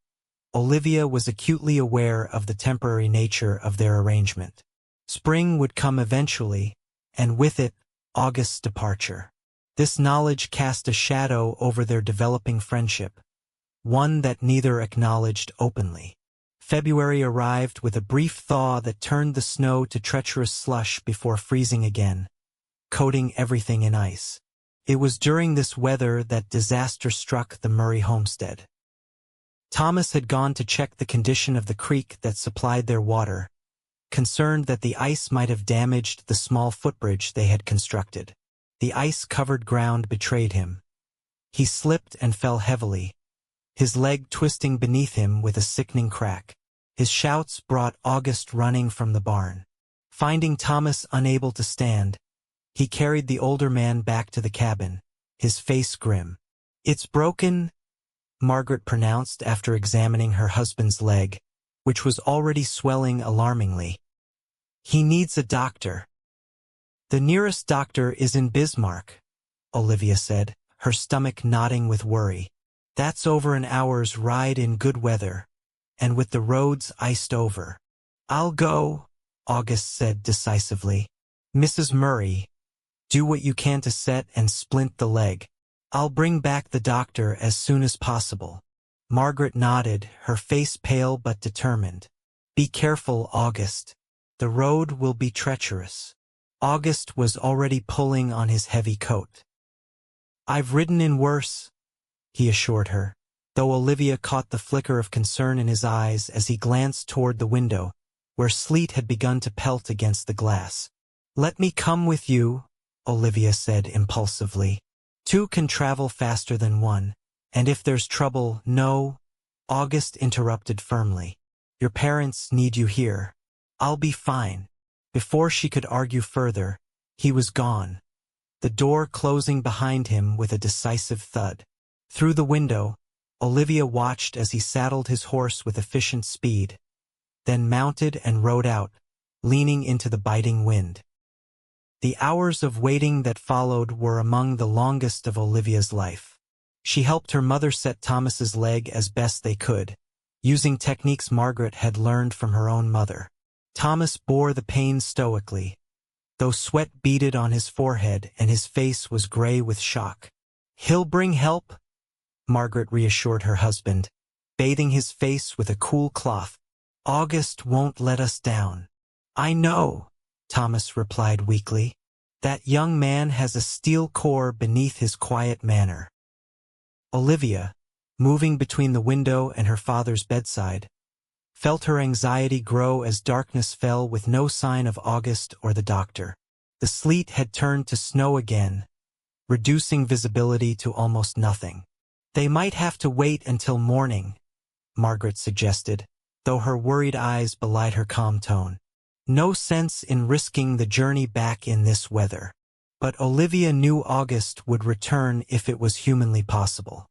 Olivia was acutely aware of the temporary nature of their arrangement. Spring would come eventually, and with it, August's departure. This knowledge cast a shadow over their developing friendship, one that neither acknowledged openly. February arrived with a brief thaw that turned the snow to treacherous slush before freezing again, coating everything in ice. It was during this weather that disaster struck the Murray homestead. Thomas had gone to check the condition of the creek that supplied their water, concerned that the ice might have damaged the small footbridge they had constructed. The ice-covered ground betrayed him. He slipped and fell heavily, his leg twisting beneath him with a sickening crack. His shouts brought August running from the barn. Finding Thomas unable to stand, he carried the older man back to the cabin, his face grim. "It's broken," Margaret pronounced after examining her husband's leg, which was already swelling alarmingly. "He needs a doctor." "The nearest doctor is in Bismarck," Olivia said, her stomach knotting with worry. "That's over an hour's ride in good weather, and with the roads iced over." "I'll go," August said decisively. "Mrs. Murray, do what you can to set and splint the leg. I'll bring back the doctor as soon as possible." Margaret nodded, her face pale but determined. "Be careful, August. The road will be treacherous." August was already pulling on his heavy coat. "I've ridden in worse," he assured her, though Olivia caught the flicker of concern in his eyes as he glanced toward the window, where sleet had begun to pelt against the glass. "Let me come with you," Olivia said impulsively. "Two can travel faster than one, and if there's trouble—" "No," August interrupted firmly. "Your parents need you here. I'll be fine." Before she could argue further, he was gone, the door closing behind him with a decisive thud. Through the window, Olivia watched as he saddled his horse with efficient speed, then mounted and rode out, leaning into the biting wind. The hours of waiting that followed were among the longest of Olivia's life. She helped her mother set Thomas's leg as best they could, using techniques Margaret had learned from her own mother. Thomas bore the pain stoically, though sweat beaded on his forehead and his face was gray with shock. "He'll bring help," Margaret reassured her husband, bathing his face with a cool cloth. "August won't let us down." "I know," Thomas replied weakly. "That young man has a steel core beneath his quiet manner." Olivia, moving between the window and her father's bedside, felt her anxiety grow as darkness fell with no sign of August or the doctor. The sleet had turned to snow again, reducing visibility to almost nothing. "They might have to wait until morning," Margaret suggested, though her worried eyes belied her calm tone. No sense in risking the journey back in this weather. But Olivia knew August would return if it was humanly possible.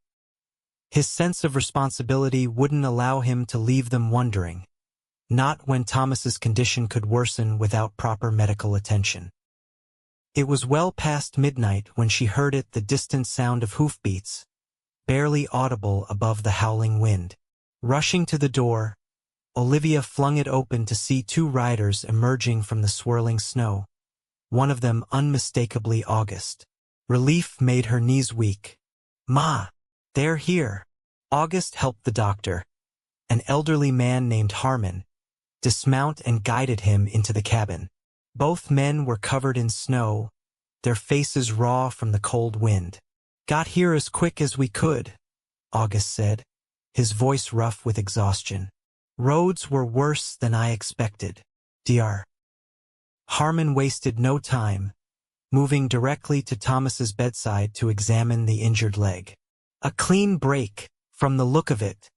His sense of responsibility wouldn't allow him to leave them wondering, not when Thomas's condition could worsen without proper medical attention. It was well past midnight when she heard the distant sound of hoofbeats, barely audible above the howling wind. Rushing to the door, Olivia flung it open to see two riders emerging from the swirling snow. one of them unmistakably August. Relief made her knees weak. "Ma, they're here." August helped the doctor, an elderly man named Harmon, dismount and guided him into the cabin. Both men were covered in snow, their faces raw from the cold wind. "Got here as quick as we could," August said, his voice rough with exhaustion. "Roads were worse than I expected. Dr. Harmon wasted no time, moving directly to Thomas's bedside to examine the injured leg. "A clean break, from the look of it,"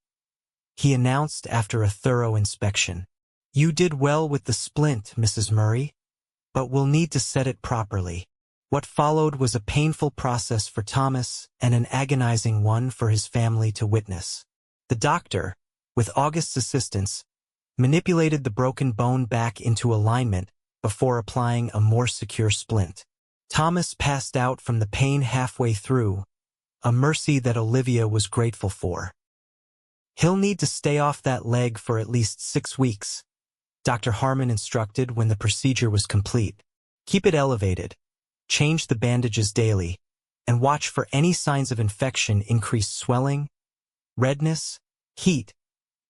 he announced after a thorough inspection. "You did well with the splint, Mrs. Murray, but we'll need to set it properly." What followed was a painful process for Thomas and an agonizing one for his family to witness. The doctor, with August's assistance, manipulated the broken bone back into alignment before applying a more secure splint. Thomas passed out from the pain halfway through, a mercy that Olivia was grateful for. "He'll need to stay off that leg for at least 6 weeks," Dr. Harmon instructed when the procedure was complete. "Keep it elevated, change the bandages daily, and watch for any signs of infection, increased swelling, redness, heat,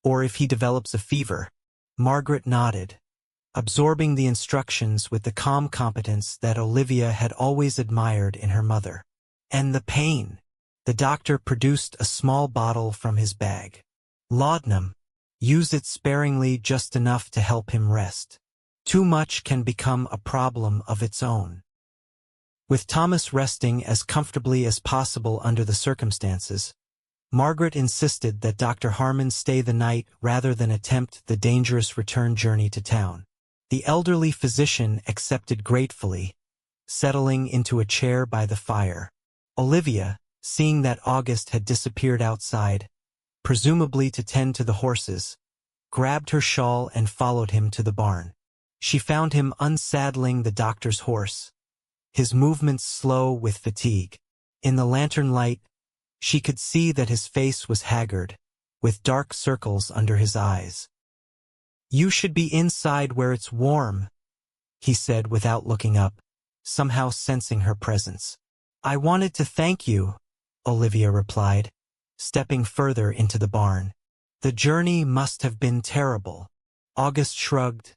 or if he develops a fever." Margaret nodded, absorbing the instructions with the calm competence that Olivia had always admired in her mother. "And the pain." The doctor produced a small bottle from his bag. "Laudanum. Use it sparingly, just enough to help him rest. Too much can become a problem of its own." With Thomas resting as comfortably as possible under the circumstances, Margaret insisted that Dr. Harmon stay the night rather than attempt the dangerous return journey to town. The elderly physician accepted gratefully, settling into a chair by the fire. Olivia, seeing that August had disappeared outside, presumably to tend to the horses, grabbed her shawl and followed him to the barn. She found him unsaddling the doctor's horse, his movements slow with fatigue. In the lantern light, she could see that his face was haggard, with dark circles under his eyes. "You should be inside where it's warm," he said without looking up, somehow sensing her presence. "I wanted to thank you," Olivia replied, stepping further into the barn. "The journey must have been terrible." August shrugged,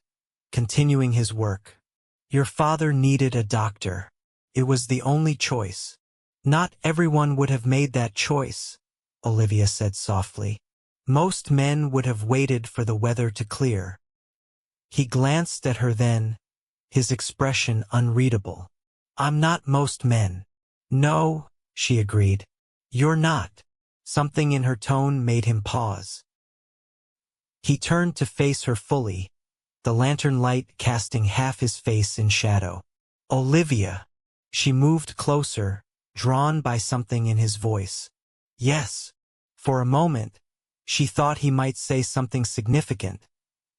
continuing his work. "Your father needed a doctor. It was the only choice." "Not everyone would have made that choice," Olivia said softly. "Most men would have waited for the weather to clear." He glanced at her then, his expression unreadable. "I'm not most men." "No," she agreed. "You're not." Something in her tone made him pause. He turned to face her fully, the lantern light casting half his face in shadow. "Olivia." She moved closer, drawn by something in his voice. "Yes." For a moment, she thought he might say something significant,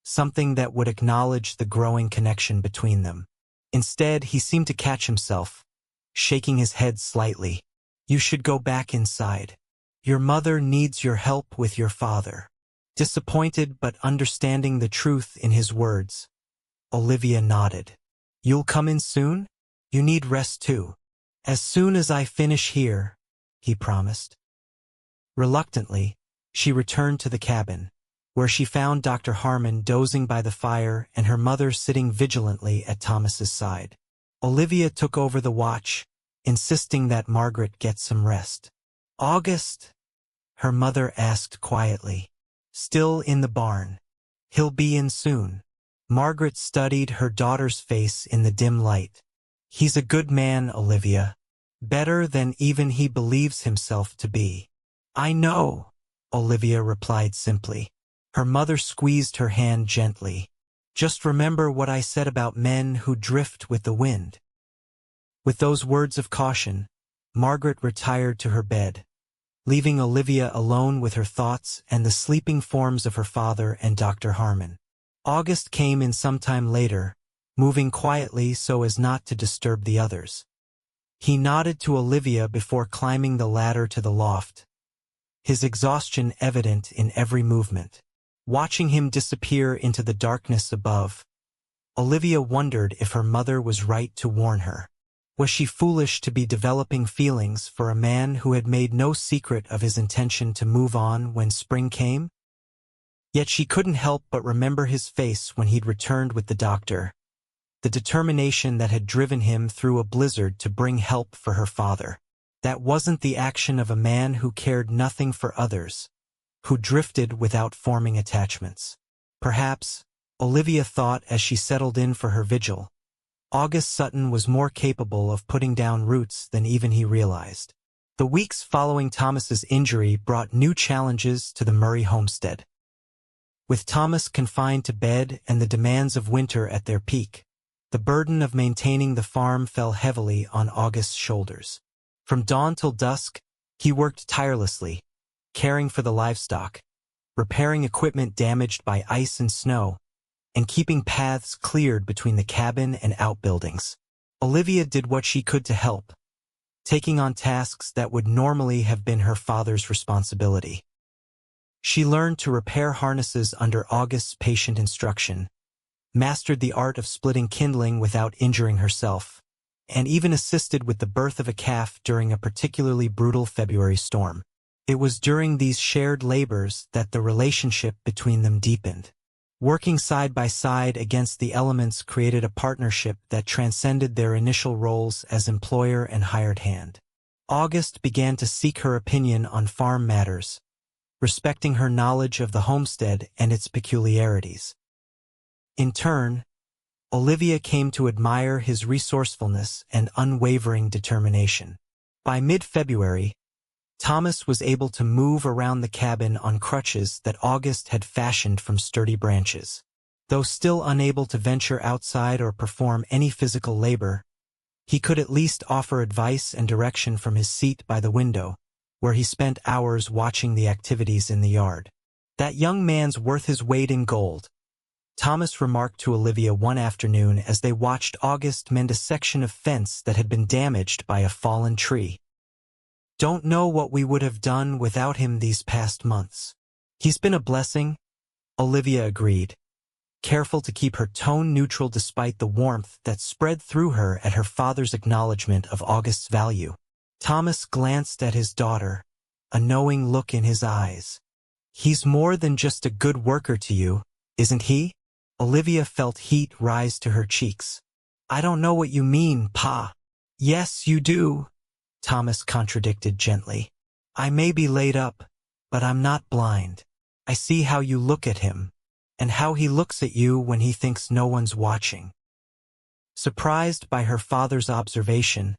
something that would acknowledge the growing connection between them. Instead, he seemed to catch himself, shaking his head slightly. "You should go back inside. Your mother needs your help with your father." Disappointed but understanding the truth in his words, Olivia nodded. "You'll come in soon? You need rest too." "As soon as I finish here," he promised. Reluctantly, she returned to the cabin, where she found Dr. Harmon dozing by the fire and her mother sitting vigilantly at Thomas's side. Olivia took over the watch, insisting that Margaret get some rest. "August?" her mother asked quietly. "Still in the barn. He'll be in soon." Margaret studied her daughter's face in the dim light. "He's a good man, Olivia. Better than even he believes himself to be." "I know," Olivia replied simply. Her mother squeezed her hand gently. "Just remember what I said about men who drift with the wind." With those words of caution, Margaret retired to her bed, leaving Olivia alone with her thoughts and the sleeping forms of her father and Dr. Harmon. August came in some time later, moving quietly so as not to disturb the others. He nodded to Olivia before climbing the ladder to the loft, his exhaustion evident in every movement. Watching him disappear into the darkness above, Olivia wondered if her mother was right to warn her. Was she foolish to be developing feelings for a man who had made no secret of his intention to move on when spring came? Yet she couldn't help but remember his face when he'd returned with the doctor, the determination that had driven him through a blizzard to bring help for her father. That wasn't the action of a man who cared nothing for others, who drifted without forming attachments. Perhaps, Olivia thought as she settled in for her vigil, August Sutton was more capable of putting down roots than even he realized. The weeks following Thomas's injury brought new challenges to the Murray homestead. With Thomas confined to bed and the demands of winter at their peak, the burden of maintaining the farm fell heavily on August's shoulders. From dawn till dusk, he worked tirelessly, caring for the livestock, repairing equipment damaged by ice and snow, and keeping paths cleared between the cabin and outbuildings. Olivia did what she could to help, taking on tasks that would normally have been her father's responsibility. She learned to repair harnesses under August's patient instruction, mastered the art of splitting kindling without injuring herself, and even assisted with the birth of a calf during a particularly brutal February storm. It was during these shared labors that the relationship between them deepened. Working side by side against the elements created a partnership that transcended their initial roles as employer and hired hand. August began to seek her opinion on farm matters, respecting her knowledge of the homestead and its peculiarities. In turn, Olivia came to admire his resourcefulness and unwavering determination. By mid-February, Thomas was able to move around the cabin on crutches that August had fashioned from sturdy branches. Though still unable to venture outside or perform any physical labor, he could at least offer advice and direction from his seat by the window, where he spent hours watching the activities in the yard. "That young man's worth his weight in gold," Thomas remarked to Olivia one afternoon as they watched August mend a section of fence that had been damaged by a fallen tree. "Don't know what we would have done without him these past months." "He's been a blessing," Olivia agreed, careful to keep her tone neutral despite the warmth that spread through her at her father's acknowledgement of August's value. Thomas glanced at his daughter, a knowing look in his eyes. "He's more than just a good worker to you, isn't he?" Olivia felt heat rise to her cheeks. "I don't know what you mean, Pa." "Yes, you do," Thomas contradicted gently. "I may be laid up, but I'm not blind. I see how you look at him, and how he looks at you when he thinks no one's watching." Surprised by her father's observation,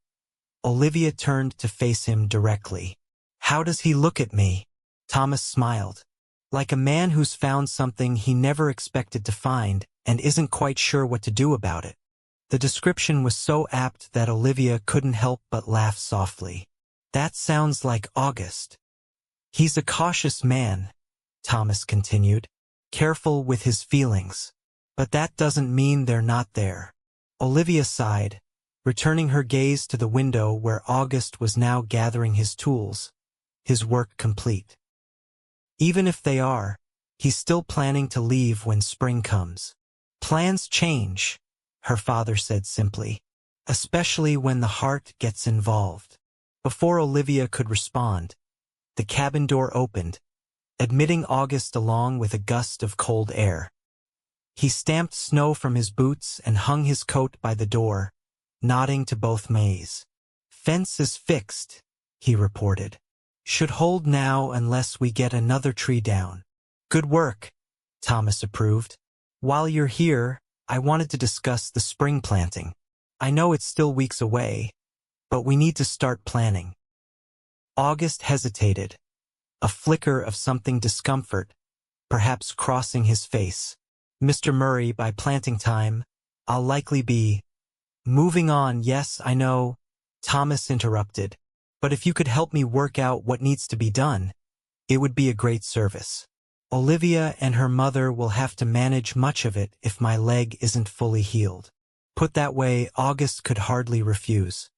Olivia turned to face him directly. "How does he look at me?" Thomas smiled. "Like a man who's found something he never expected to find and isn't quite sure what to do about it." The description was so apt that Olivia couldn't help but laugh softly. "That sounds like August." "He's a cautious man," Thomas continued, "careful with his feelings. But that doesn't mean they're not there." Olivia sighed, returning her gaze to the window where August was now gathering his tools, his work complete. "Even if they are, he's still planning to leave when spring comes." "Plans change," her father said simply, "especially when the heart gets involved." Before Olivia could respond, the cabin door opened, admitting August along with a gust of cold air. He stamped snow from his boots and hung his coat by the door, nodding to both maids. "Fence is fixed," he reported. "Should hold now unless we get another tree down." "Good work," Thomas approved. "While you're here, I wanted to discuss the spring planting. I know it's still weeks away, but we need to start planning." August hesitated, a flicker of something discomfort, perhaps crossing his face. "Mr. Murray, by planting time, I'll likely be moving on." "Yes, I know," Thomas interrupted, "but if you could help me work out what needs to be done, it would be a great service. Olivia and her mother will have to manage much of it if my leg isn't fully healed." Put that way, August could hardly refuse.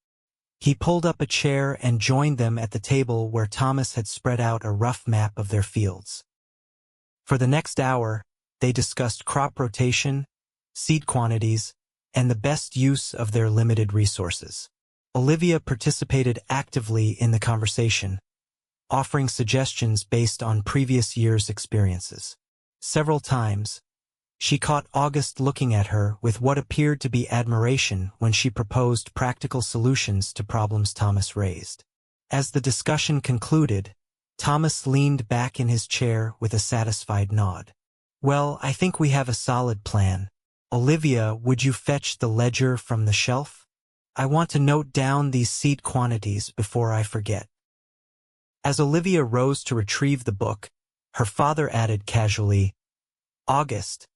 He pulled up a chair and joined them at the table where Thomas had spread out a rough map of their fields. For the next hour, they discussed crop rotation, seed quantities, and the best use of their limited resources. Olivia participated actively in the conversation, offering suggestions based on previous years' experiences. Several times, she caught August looking at her with what appeared to be admiration when she proposed practical solutions to problems Thomas raised. As the discussion concluded, Thomas leaned back in his chair with a satisfied nod. "Well, I think we have a solid plan. Olivia, would you fetch the ledger from the shelf? I want to note down these seed quantities before I forget." As Olivia rose to retrieve the book, her father added casually, "August,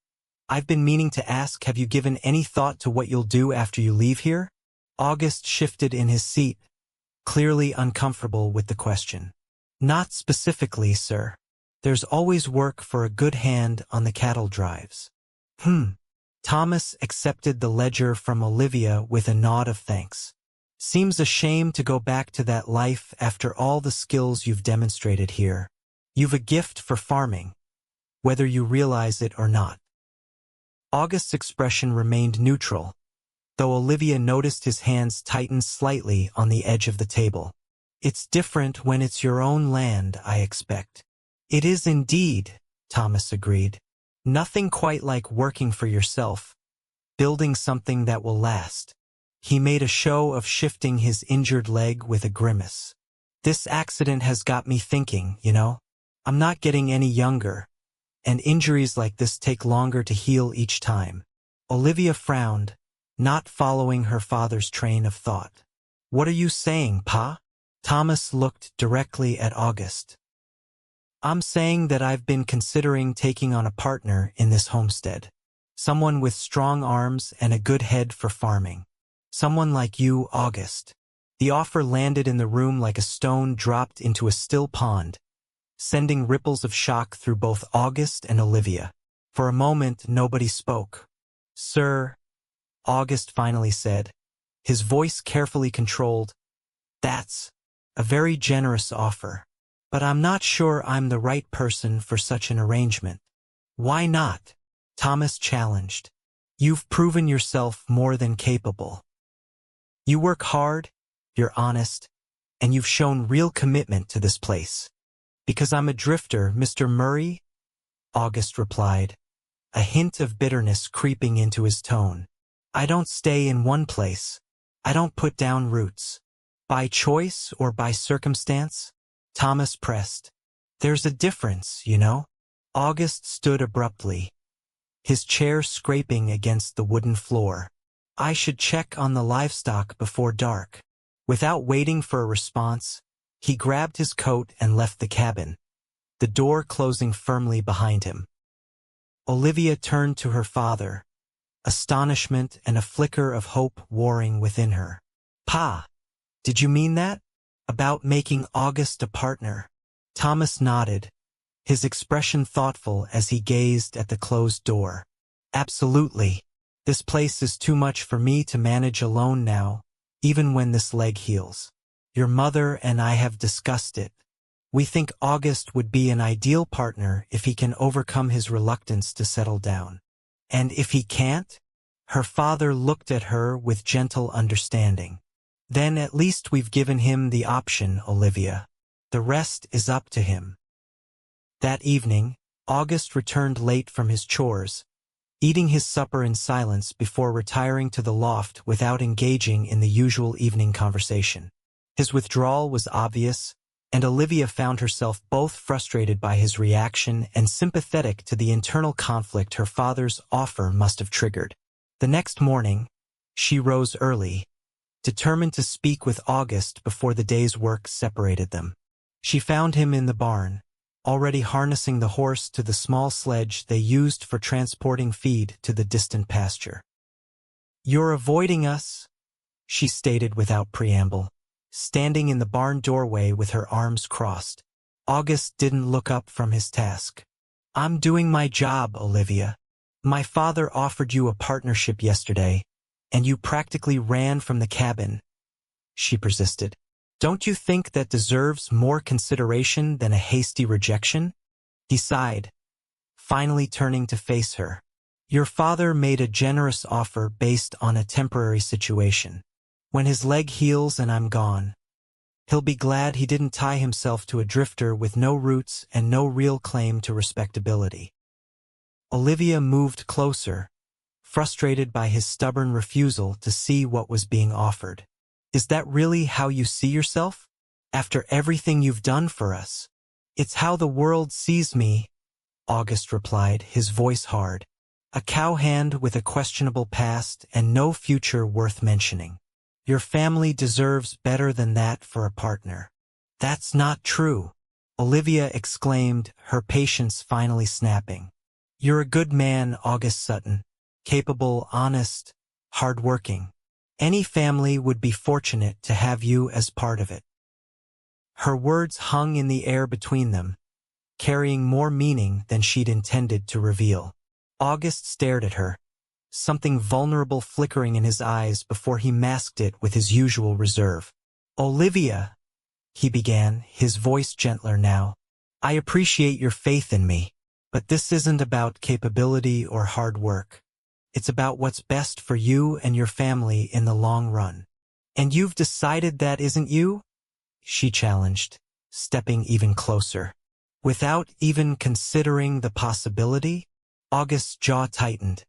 I've been meaning to ask, have you given any thought to what you'll do after you leave here?" August shifted in his seat, clearly uncomfortable with the question. "Not specifically, sir. There's always work for a good hand on the cattle drives." Thomas accepted the ledger from Olivia with a nod of thanks. "Seems a shame to go back to that life after all the skills you've demonstrated here. You've a gift for farming, whether you realize it or not." August's expression remained neutral, though Olivia noticed his hands tighten slightly on the edge of the table. "It's different when it's your own land, I expect." "It is indeed," Thomas agreed. "Nothing quite like working for yourself, building something that will last." He made a show of shifting his injured leg with a grimace. "This accident has got me thinking, you know. I'm not getting any younger, and injuries like this take longer to heal each time." Olivia frowned, not following her father's train of thought. "What are you saying, Pa?" Thomas looked directly at August. "I'm saying that I've been considering taking on a partner in this homestead. Someone with strong arms and a good head for farming. Someone like you, August." The offer landed in the room like a stone dropped into a still pond, sending ripples of shock through both August and Olivia. For a moment, nobody spoke. "Sir," August finally said, his voice carefully controlled, "that's a very generous offer, but I'm not sure I'm the right person for such an arrangement." "Why not?" Thomas challenged. "You've proven yourself more than capable. You work hard, you're honest, and you've shown real commitment to this place." "Because I'm a drifter, Mr. Murray?" August replied, a hint of bitterness creeping into his tone. "I don't stay in one place. I don't put down roots." "By choice or by circumstance?" Thomas pressed. "There's a difference, you know." August stood abruptly, his chair scraping against the wooden floor. "I should check on the livestock before dark." Without waiting for a response, he grabbed his coat and left the cabin, the door closing firmly behind him. Olivia turned to her father, astonishment and a flicker of hope warring within her. "Pa, did you mean that? About making August a partner?" Thomas nodded, his expression thoughtful as he gazed at the closed door. "Absolutely. This place is too much for me to manage alone now, even when this leg heals. Your mother and I have discussed it. We think August would be an ideal partner if he can overcome his reluctance to settle down. And if he can't?" Her father looked at her with gentle understanding. "Then at least we've given him the option, Olivia. The rest is up to him." That evening, August returned late from his chores, eating his supper in silence before retiring to the loft without engaging in the usual evening conversation. His withdrawal was obvious, and Olivia found herself both frustrated by his reaction and sympathetic to the internal conflict her father's offer must have triggered. The next morning, she rose early, determined to speak with August before the day's work separated them. She found him in the barn, already harnessing the horse to the small sledge they used for transporting feed to the distant pasture. "You're avoiding us," she stated without preamble, standing in the barn doorway with her arms crossed. August didn't look up from his task. "I'm doing my job, Olivia. My father offered you a partnership yesterday, and you practically ran from the cabin," she persisted. "Don't you think that deserves more consideration than a hasty rejection?" He sighed, finally turning to face her. Your father made a generous offer based on a temporary situation. When his leg heals and I'm gone, he'll be glad he didn't tie himself to a drifter with no roots and no real claim to respectability. Olivia moved closer, frustrated by his stubborn refusal to see what was being offered. Is that really how you see yourself? After everything you've done for us? It's how the world sees me, August replied, his voice hard. A cowhand with a questionable past and no future worth mentioning. Your family deserves better than that for a partner. That's not true, Olivia exclaimed, her patience finally snapping. You're a good man, August Sutton. Capable, honest, hard-working. Any family would be fortunate to have you as part of it. Her words hung in the air between them, carrying more meaning than she'd intended to reveal. August stared at her, something vulnerable flickering in his eyes before he masked it with his usual reserve. Olivia, he began, his voice gentler now. I appreciate your faith in me, but this isn't about capability or hard work. It's about what's best for you and your family in the long run. And you've decided that isn't you? She challenged, stepping even closer. Without even considering the possibility? August's jaw tightened.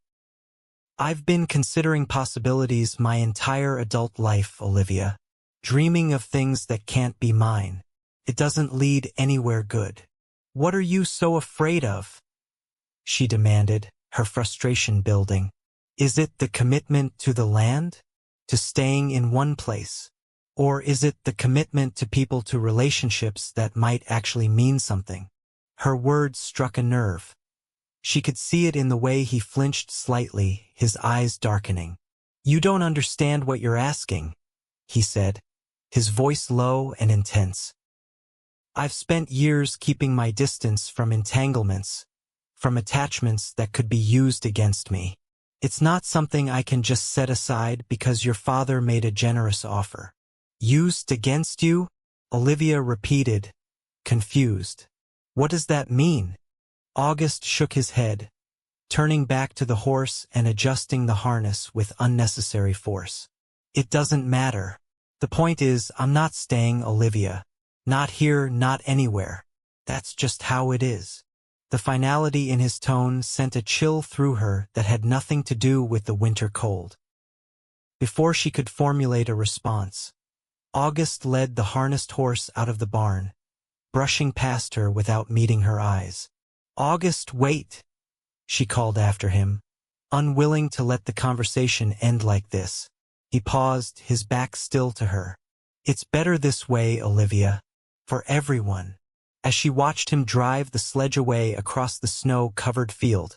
I've been considering possibilities my entire adult life, Olivia. Dreaming of things that can't be mine. It doesn't lead anywhere good. What are you so afraid of? She demanded, her frustration building. Is it the commitment to the land? To staying in one place? Or is it the commitment to people, to relationships that might actually mean something? Her words struck a nerve. She could see it in the way he flinched slightly, his eyes darkening. You don't understand what you're asking, he said, his voice low and intense. I've spent years keeping my distance from entanglements, from attachments that could be used against me. It's not something I can just set aside because your father made a generous offer. Used against you? Olivia repeated, confused. What does that mean? August shook his head, turning back to the horse and adjusting the harness with unnecessary force. It doesn't matter. The point is, I'm not staying, Olivia. Not here, not anywhere. That's just how it is. The finality in his tone sent a chill through her that had nothing to do with the winter cold. Before she could formulate a response, August led the harnessed horse out of the barn, brushing past her without meeting her eyes. August, wait, she called after him, unwilling to let the conversation end like this. He paused, his back still to her. It's better this way, Olivia. For everyone. As she watched him drive the sledge away across the snow-covered field,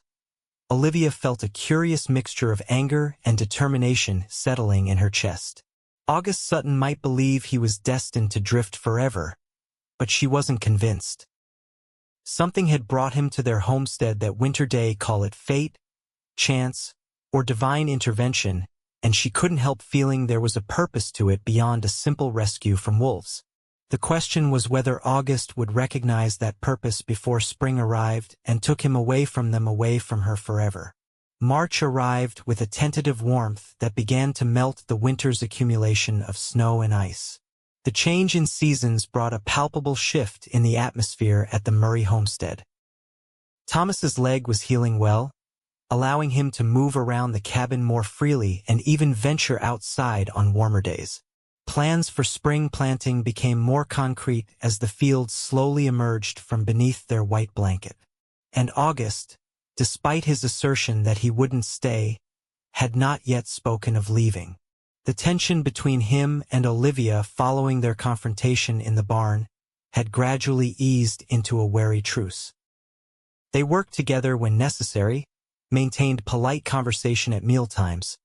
Olivia felt a curious mixture of anger and determination settling in her chest. August Sutton might believe he was destined to drift forever, but she wasn't convinced. Something had brought him to their homestead that winter day, call it fate, chance, or divine intervention, and she couldn't help feeling there was a purpose to it beyond a simple rescue from wolves. The question was whether August would recognize that purpose before spring arrived and took him away from them, away from her forever. March arrived with a tentative warmth that began to melt the winter's accumulation of snow and ice. The change in seasons brought a palpable shift in the atmosphere at the Murray homestead. Thomas's leg was healing well, allowing him to move around the cabin more freely and even venture outside on warmer days. Plans for spring planting became more concrete as the fields slowly emerged from beneath their white blanket. And August, despite his assertion that he wouldn't stay, had not yet spoken of leaving. The tension between him and Olivia following their confrontation in the barn had gradually eased into a wary truce. They worked together when necessary, maintained polite conversation at mealtimes,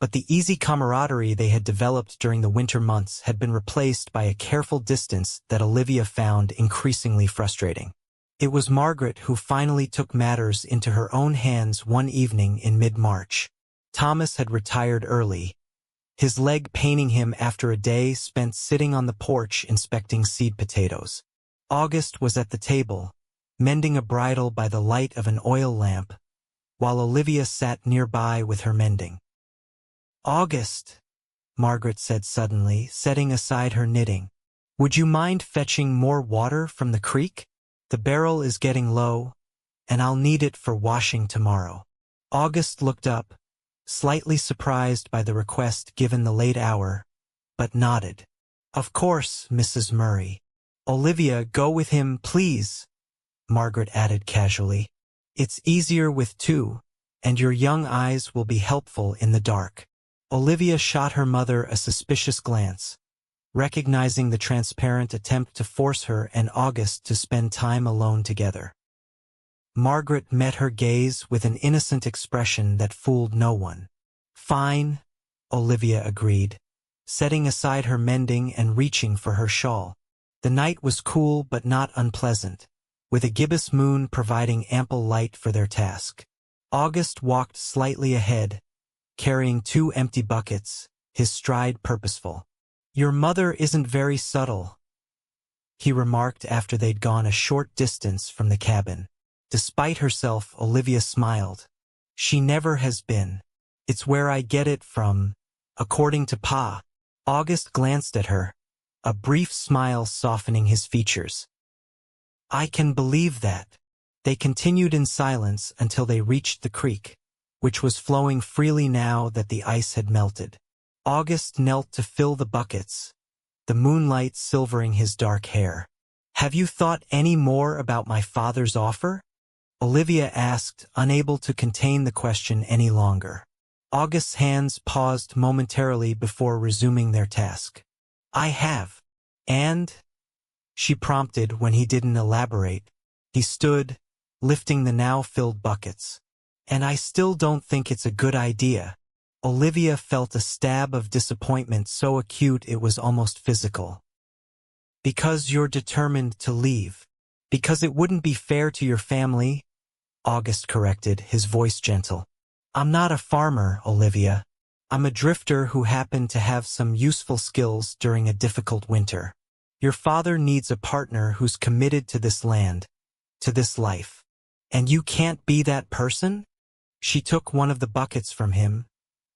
but the easy camaraderie they had developed during the winter months had been replaced by a careful distance that Olivia found increasingly frustrating. It was Margaret who finally took matters into her own hands one evening in mid-March. Thomas had retired early, his leg paining him after a day spent sitting on the porch inspecting seed potatoes. August was at the table, mending a bridle by the light of an oil lamp, while Olivia sat nearby with her mending. "August," Margaret said suddenly, setting aside her knitting. "Would you mind fetching more water from the creek? The barrel is getting low, and I'll need it for washing tomorrow." August looked up, slightly surprised by the request given the late hour, but nodded. "Of course, Mrs. Murray." "Olivia, go with him, please," Margaret added casually. "It's easier with two, and your young eyes will be helpful in the dark." Olivia shot her mother a suspicious glance, recognizing the transparent attempt to force her and August to spend time alone together. Margaret met her gaze with an innocent expression that fooled no one. "Fine," Olivia agreed, setting aside her mending and reaching for her shawl. The night was cool but not unpleasant, with a gibbous moon providing ample light for their task. August walked slightly ahead, carrying 2 empty buckets, his stride purposeful. "Your mother isn't very subtle," he remarked after they'd gone a short distance from the cabin. Despite herself, Olivia smiled. "She never has been. It's where I get it from, according to Pa." August glanced at her, a brief smile softening his features. "I can believe that." They continued in silence until they reached the creek, which was flowing freely now that the ice had melted. August knelt to fill the buckets, the moonlight silvering his dark hair. "Have you thought any more about my father's offer?" Olivia asked, unable to contain the question any longer. August's hands paused momentarily before resuming their task. "I have." "And?" she prompted when he didn't elaborate. He stood, lifting the now filled buckets. "And I still don't think it's a good idea." Olivia felt a stab of disappointment so acute it was almost physical. "Because you're determined to leave. Because it wouldn't be fair to your family," August corrected, his voice gentle. "I'm not a farmer, Olivia. I'm a drifter who happened to have some useful skills during a difficult winter. Your father needs a partner who's committed to this land, to this life. And you can't be that person?" She took one of the buckets from him,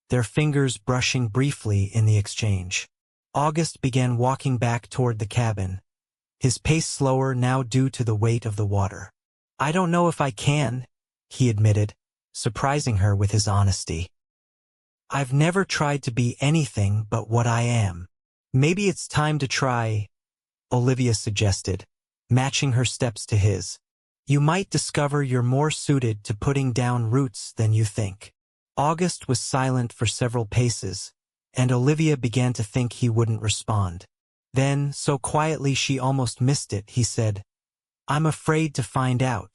their fingers brushing briefly in the exchange. August began walking back toward the cabin, his pace slower now due to the weight of the water. "I don't know if I can," he admitted, surprising her with his honesty. "I've never tried to be anything but what I am." "Maybe it's time to try," Olivia suggested, matching her steps to his. "You might discover you're more suited to putting down roots than you think." August was silent for several paces, and Olivia began to think he wouldn't respond. Then, so quietly she almost missed it, he said, "I'm afraid to find out."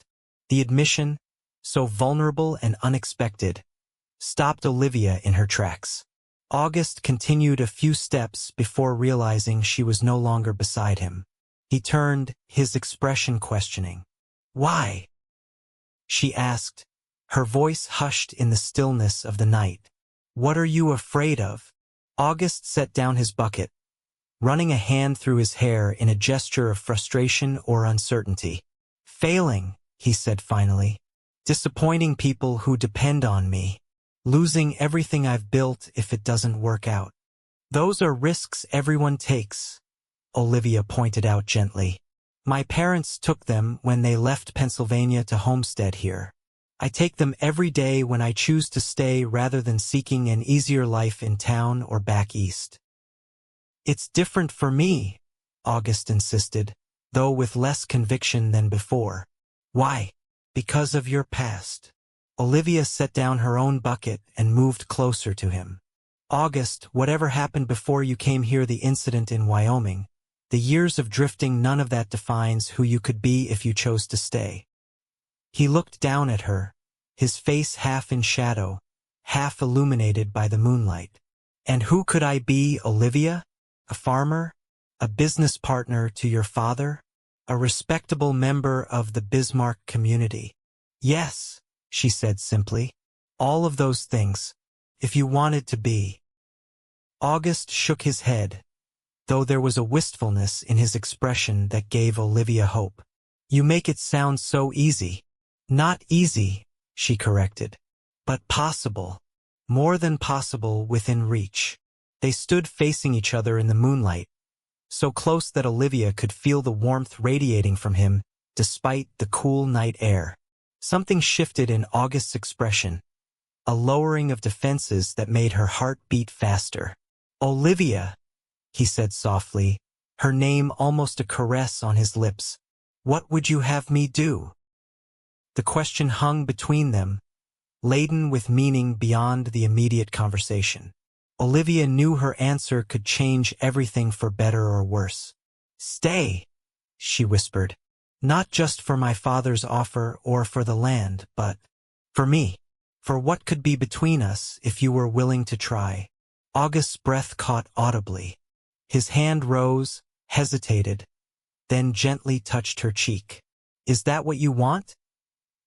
The admission, so vulnerable and unexpected, stopped Olivia in her tracks. August continued a few steps before realizing she was no longer beside him. He turned, his expression questioning. "Why?" she asked, her voice hushed in the stillness of the night. "What are you afraid of?" August set down his bucket, running a hand through his hair in a gesture of frustration or uncertainty. "Failing," he said finally. "Disappointing people who depend on me. Losing everything I've built if it doesn't work out. Those are risks everyone takes," Olivia pointed out gently. "My parents took them when they left Pennsylvania to homestead here. I take them every day when I choose to stay rather than seeking an easier life in town or back east." "It's different for me," August insisted, though with less conviction than before. "Why?" "Because of your past." Olivia set down her own bucket and moved closer to him. "August, whatever happened before you came here, the incident in Wyoming, the years of drifting, none of that defines who you could be if you chose to stay." He looked down at her, his face half in shadow, half illuminated by the moonlight. "And who could I be, Olivia? A farmer? A business partner to your father? A respectable member of the Bismarck community?" "Yes," she said simply. "All of those things, if you wanted to be." August shook his head, though there was a wistfulness in his expression that gave Olivia hope. "You make it sound so easy." "Not easy," she corrected. But possible. More than possible within reach. They stood facing each other in the moonlight, so close that Olivia could feel the warmth radiating from him despite the cool night air. Something shifted in August's expression, a lowering of defenses that made her heart beat faster. "Olivia," he said softly, her name almost a caress on his lips. "What would you have me do?" The question hung between them, laden with meaning beyond the immediate conversation. Olivia knew her answer could change everything for better or worse. "Stay," she whispered. "Not just for my father's offer or for the land, but for me. For what could be between us if you were willing to try." August's breath caught audibly. His hand rose, hesitated, then gently touched her cheek. "Is that what you want?"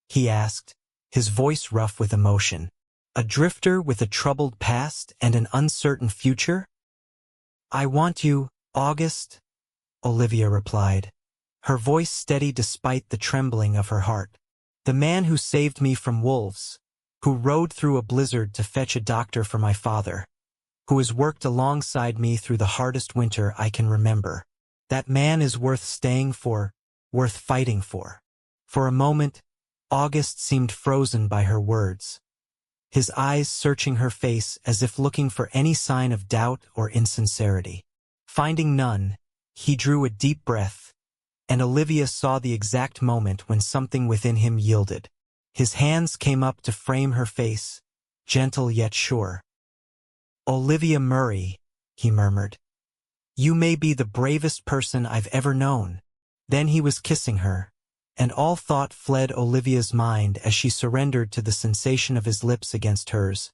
he asked, his voice rough with emotion. "A drifter with a troubled past and an uncertain future?" "I want you, August," Olivia replied, her voice steady despite the trembling of her heart. "The man who saved me from wolves, who rode through a blizzard to fetch a doctor for my father, who has worked alongside me through the hardest winter I can remember. That man is worth staying for, worth fighting for." For a moment, August seemed frozen by her words, his eyes searching her face as if looking for any sign of doubt or insincerity. Finding none, he drew a deep breath, and Olivia saw the exact moment when something within him yielded. His hands came up to frame her face, gentle yet sure. "Olivia Murray," he murmured. "You may be the bravest person I've ever known." Then he was kissing her, and all thought fled Olivia's mind as she surrendered to the sensation of his lips against hers,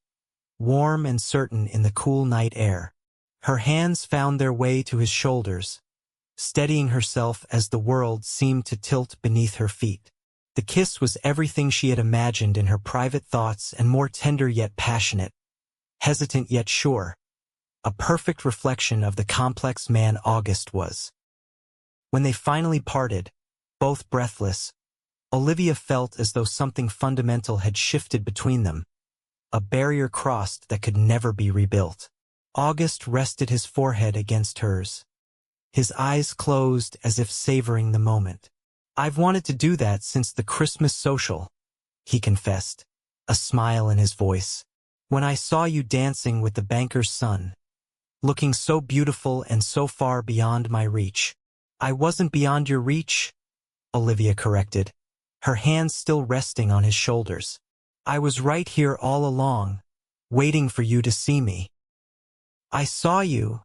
warm and certain in the cool night air. Her hands found their way to his shoulders, steadying herself as the world seemed to tilt beneath her feet. The kiss was everything she had imagined in her private thoughts and more tender yet passionate, hesitant yet sure, a perfect reflection of the complex man August was. When they finally parted, both breathless, Olivia felt as though something fundamental had shifted between them, a barrier crossed that could never be rebuilt. August rested his forehead against hers, his eyes closed as if savoring the moment. "I've wanted to do that since the Christmas social," he confessed, a smile in his voice. "When I saw you dancing with the banker's son, looking so beautiful and so far beyond my reach." "I wasn't beyond your reach," Olivia corrected, her hands still resting on his shoulders. "I was right here all along, waiting for you to see me." "I saw you,"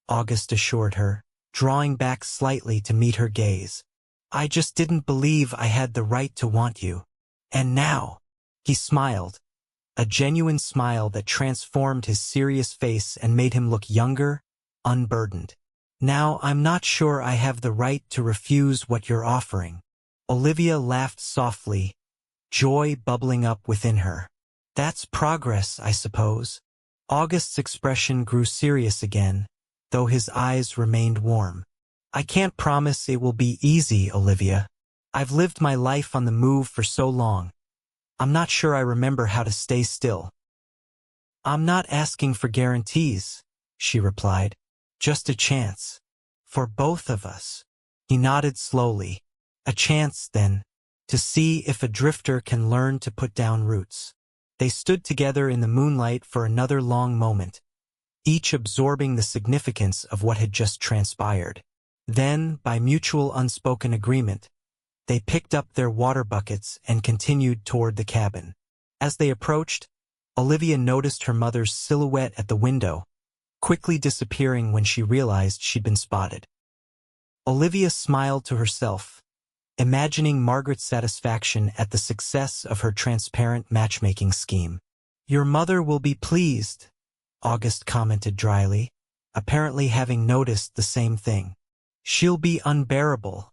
August assured her, drawing back slightly to meet her gaze. "I just didn't believe I had the right to want you. And now," he smiled, a genuine smile that transformed his serious face and made him look younger, unburdened. "Now I'm not sure I have the right to refuse what you're offering." Olivia laughed softly, joy bubbling up within her. "That's progress, I suppose." August's expression grew serious again, though his eyes remained warm. "I can't promise it will be easy, Olivia. I've lived my life on the move for so long. I'm not sure I remember how to stay still." "I'm not asking for guarantees," she replied. "Just a chance. For both of us." He nodded slowly. "A chance, then, to see if a drifter can learn to put down roots." They stood together in the moonlight for another long moment, each absorbing the significance of what had just transpired. Then, by mutual unspoken agreement, they picked up their water buckets and continued toward the cabin. As they approached, Olivia noticed her mother's silhouette at the window, quickly disappearing when she realized she'd been spotted. Olivia smiled to herself, imagining Margaret's satisfaction at the success of her transparent matchmaking scheme. "Your mother will be pleased," August commented dryly, apparently having noticed the same thing. "She'll be unbearable,"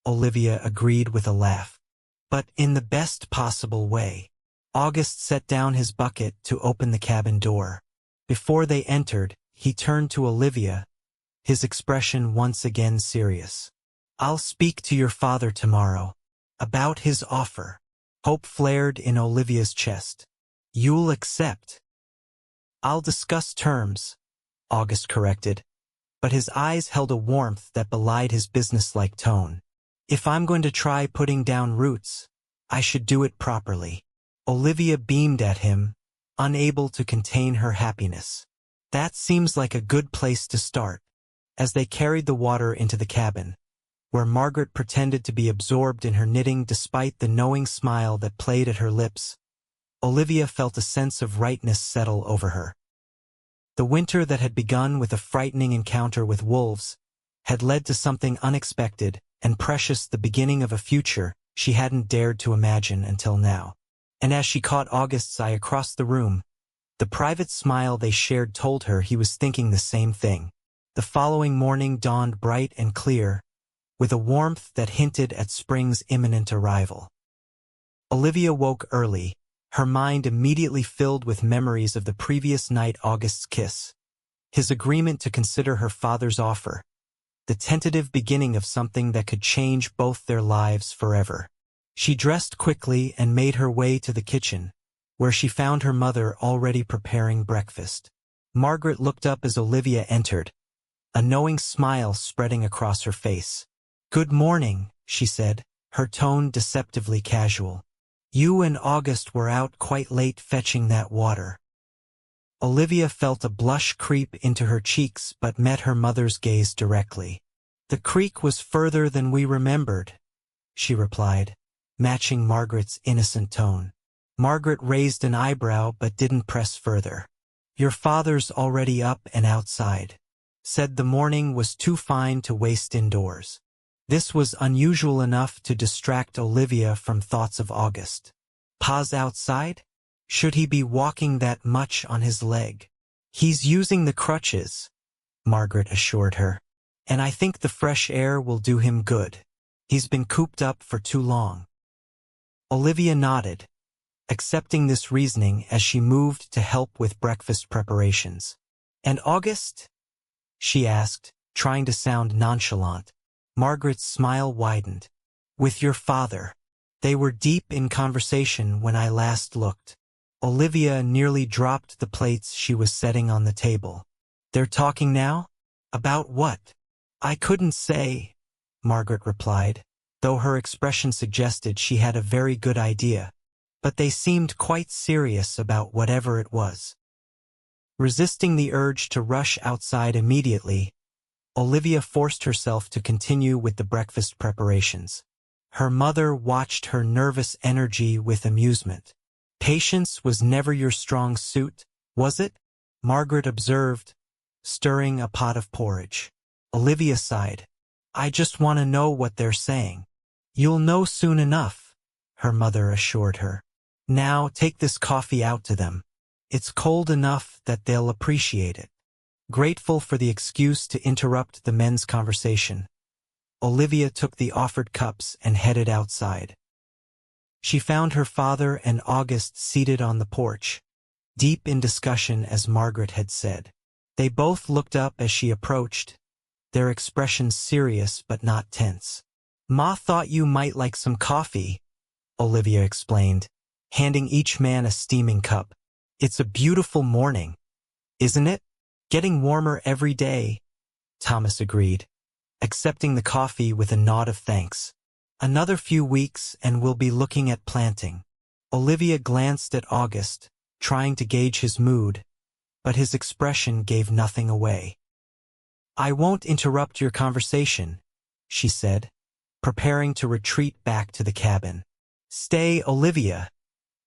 Olivia agreed with a laugh. "But in the best possible way." August set down his bucket to open the cabin door. Before they entered, he turned to Olivia, his expression once again serious. "I'll speak to your father tomorrow about his offer." Hope flared in Olivia's chest. You'll accept. I'll discuss terms, August corrected, but his eyes held a warmth that belied his businesslike tone. If I'm going to try putting down roots, I should do it properly. Olivia beamed at him, unable to contain her happiness. That seems like a good place to start. As they carried the water into the cabin, where Margaret pretended to be absorbed in her knitting despite the knowing smile that played at her lips, Olivia felt a sense of rightness settle over her. The winter that had begun with a frightening encounter with wolves had led to something unexpected and precious, the beginning of a future she hadn't dared to imagine until now. And as she caught August's eye across the room, the private smile they shared told her he was thinking the same thing. The following morning dawned bright and clear, with a warmth that hinted at spring's imminent arrival. Olivia woke early, her mind immediately filled with memories of the previous night, August's kiss, his agreement to consider her father's offer, the tentative beginning of something that could change both their lives forever. She dressed quickly and made her way to the kitchen, where she found her mother already preparing breakfast. Margaret looked up as Olivia entered, a knowing smile spreading across her face. "Good morning," she said, her tone deceptively casual. "You and August were out quite late fetching that water." Olivia felt a blush creep into her cheeks but met her mother's gaze directly. "The creek was further than we remembered," she replied, matching Margaret's innocent tone. Margaret raised an eyebrow but didn't press further. "Your father's already up and outside. Said the morning was too fine to waste indoors." This was unusual enough to distract Olivia from thoughts of August. Pa's outside? Should he be walking that much on his leg? "He's using the crutches," Margaret assured her. "And I think the fresh air will do him good. He's been cooped up for too long." Olivia nodded, accepting this reasoning as she moved to help with breakfast preparations. "And August?" she asked, trying to sound nonchalant. Margaret's smile widened. "With your father. They were deep in conversation when I last looked." Olivia nearly dropped the plates she was setting on the table. "They're talking now? About what?" "I couldn't say," Margaret replied, though her expression suggested she had a very good idea. "But they seemed quite serious about whatever it was." Resisting the urge to rush outside immediately, Olivia forced herself to continue with the breakfast preparations. Her mother watched her nervous energy with amusement. "Patience was never your strong suit, was it?" Margaret observed, stirring a pot of porridge. Olivia sighed. "I just want to know what they're saying." "You'll know soon enough," her mother assured her. "Now take this coffee out to them. It's cold enough that they'll appreciate it." Grateful for the excuse to interrupt the men's conversation, Olivia took the offered cups and headed outside. She found her father and August seated on the porch, deep in discussion as Margaret had said. They both looked up as she approached, their expressions serious but not tense. "Ma thought you might like some coffee," Olivia explained, handing each man a steaming cup. "It's a beautiful morning, isn't it?" "Getting warmer every day," Thomas agreed, accepting the coffee with a nod of thanks. "Another few weeks and we'll be looking at planting." Olivia glanced at August, trying to gauge his mood, but his expression gave nothing away. "I won't interrupt your conversation," she said, preparing to retreat back to the cabin. "Stay, Olivia,"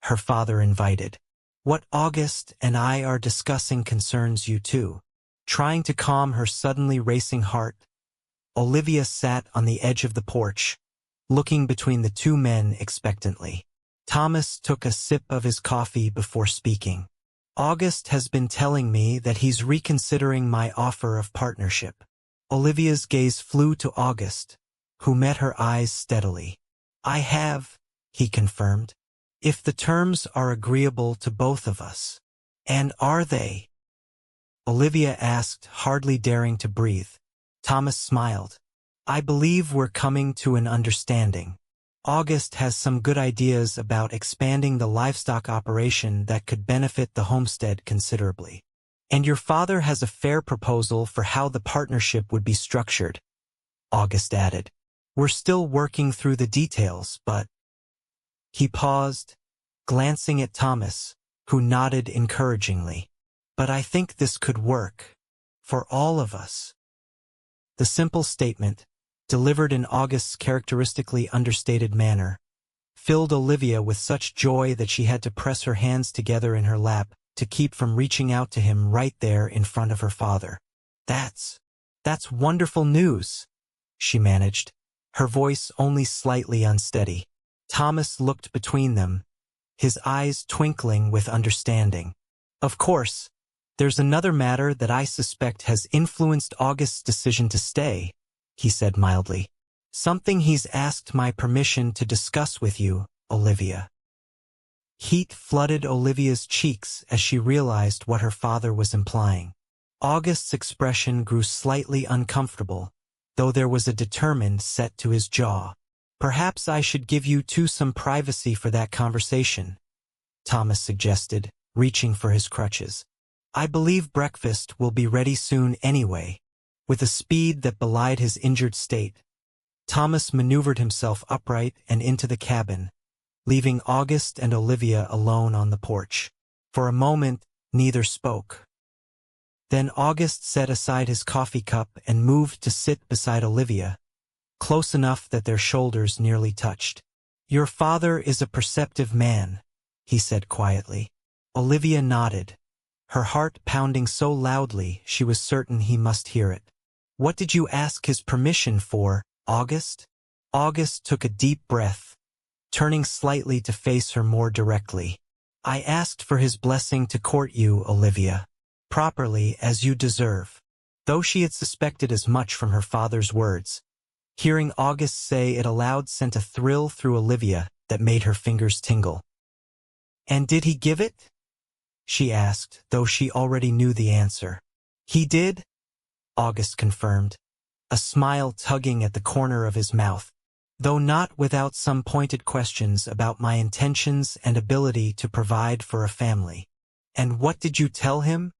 her father invited. "What August and I are discussing concerns you too." Trying to calm her suddenly racing heart, Olivia sat on the edge of the porch, looking between the two men expectantly. Thomas took a sip of his coffee before speaking. "August has been telling me that he's reconsidering my offer of partnership." Olivia's gaze flew to August, who met her eyes steadily. "I have," he confirmed. "If the terms are agreeable to both of us." "And are they?" Olivia asked, hardly daring to breathe. Thomas smiled. "I believe we're coming to an understanding." August has some good ideas about expanding the livestock operation that could benefit the homestead considerably. And your father has a fair proposal for how the partnership would be structured, August added. We're still working through the details, but... He paused, glancing at Thomas, who nodded encouragingly. But I think this could work. For all of us. The simple statement, delivered in August's characteristically understated manner, filled Olivia with such joy that she had to press her hands together in her lap to keep from reaching out to him right there in front of her father. That's wonderful news, she managed, her voice only slightly unsteady. Thomas looked between them, his eyes twinkling with understanding. Of course, there's another matter that I suspect has influenced August's decision to stay, he said mildly. Something he's asked my permission to discuss with you, Olivia. Heat flooded Olivia's cheeks as she realized what her father was implying. August's expression grew slightly uncomfortable, though there was a determined set to his jaw. Perhaps I should give you two some privacy for that conversation, Thomas suggested, reaching for his crutches. I believe breakfast will be ready soon anyway. With a speed that belied his injured state, Thomas maneuvered himself upright and into the cabin, leaving August and Olivia alone on the porch. For a moment, neither spoke. Then August set aside his coffee cup and moved to sit beside Olivia, close enough that their shoulders nearly touched. Your father is a perceptive man, he said quietly. Olivia nodded, her heart pounding so loudly she was certain he must hear it. What did you ask his permission for, August? August took a deep breath, turning slightly to face her more directly. I asked for his blessing to court you, Olivia, properly as you deserve. Though she had suspected as much from her father's words, hearing August say it aloud sent a thrill through Olivia that made her fingers tingle. And did he give it? She asked, though she already knew the answer. He did, August confirmed, a smile tugging at the corner of his mouth, though not without some pointed questions about my intentions and ability to provide for a family. And what did you tell him?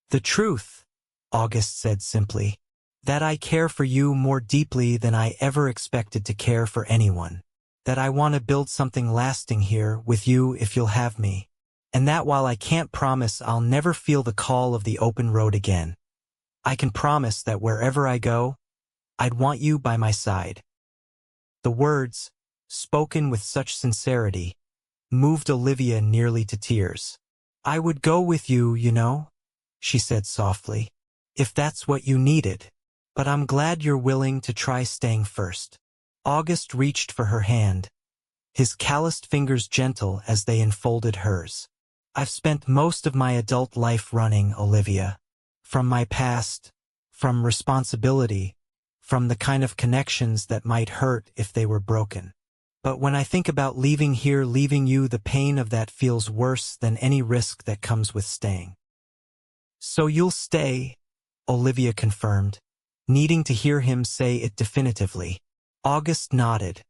The truth, August said simply, that I care for you more deeply than I ever expected to care for anyone, that I want to build something lasting here with you if you'll have me. And that while I can't promise I'll never feel the call of the open road again, I can promise that wherever I go, I'd want you by my side. The words, spoken with such sincerity, moved Olivia nearly to tears. I would go with you, you know, she said softly, if that's what you needed. But I'm glad you're willing to try staying first. August reached for her hand, his calloused fingers gentle as they enfolded hers. I've spent most of my adult life running, Olivia. From my past, from responsibility, from the kind of connections that might hurt if they were broken. But when I think about leaving here, leaving you, the pain of that feels worse than any risk that comes with staying. So you'll stay, Olivia confirmed, needing to hear him say it definitively. August nodded,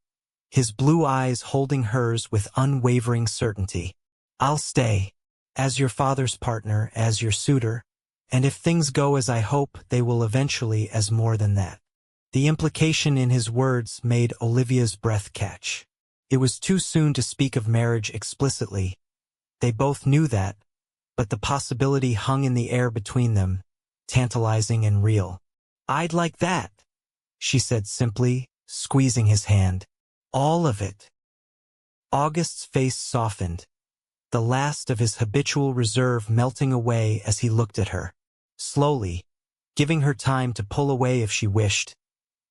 his blue eyes holding hers with unwavering certainty. I'll stay, as your father's partner, as your suitor, and if things go as I hope, they will eventually as more than that. The implication in his words made Olivia's breath catch. It was too soon to speak of marriage explicitly. They both knew that, but the possibility hung in the air between them, tantalizing and real. I'd like that, she said simply, squeezing his hand. All of it. August's face softened, the last of his habitual reserve melting away as he looked at her. Slowly, giving her time to pull away if she wished,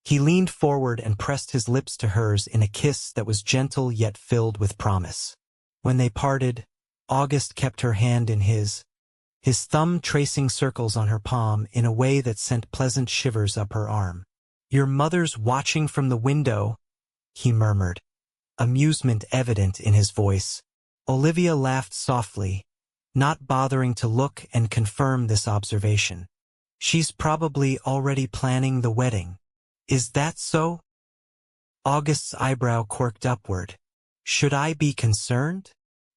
he leaned forward and pressed his lips to hers in a kiss that was gentle yet filled with promise. When they parted, August kept her hand in his thumb tracing circles on her palm in a way that sent pleasant shivers up her arm. Your mother's watching from the window, he murmured, amusement evident in his voice. Olivia laughed softly, not bothering to look and confirm this observation. She's probably already planning the wedding. Is that so? August's eyebrow quirked upward. Should I be concerned?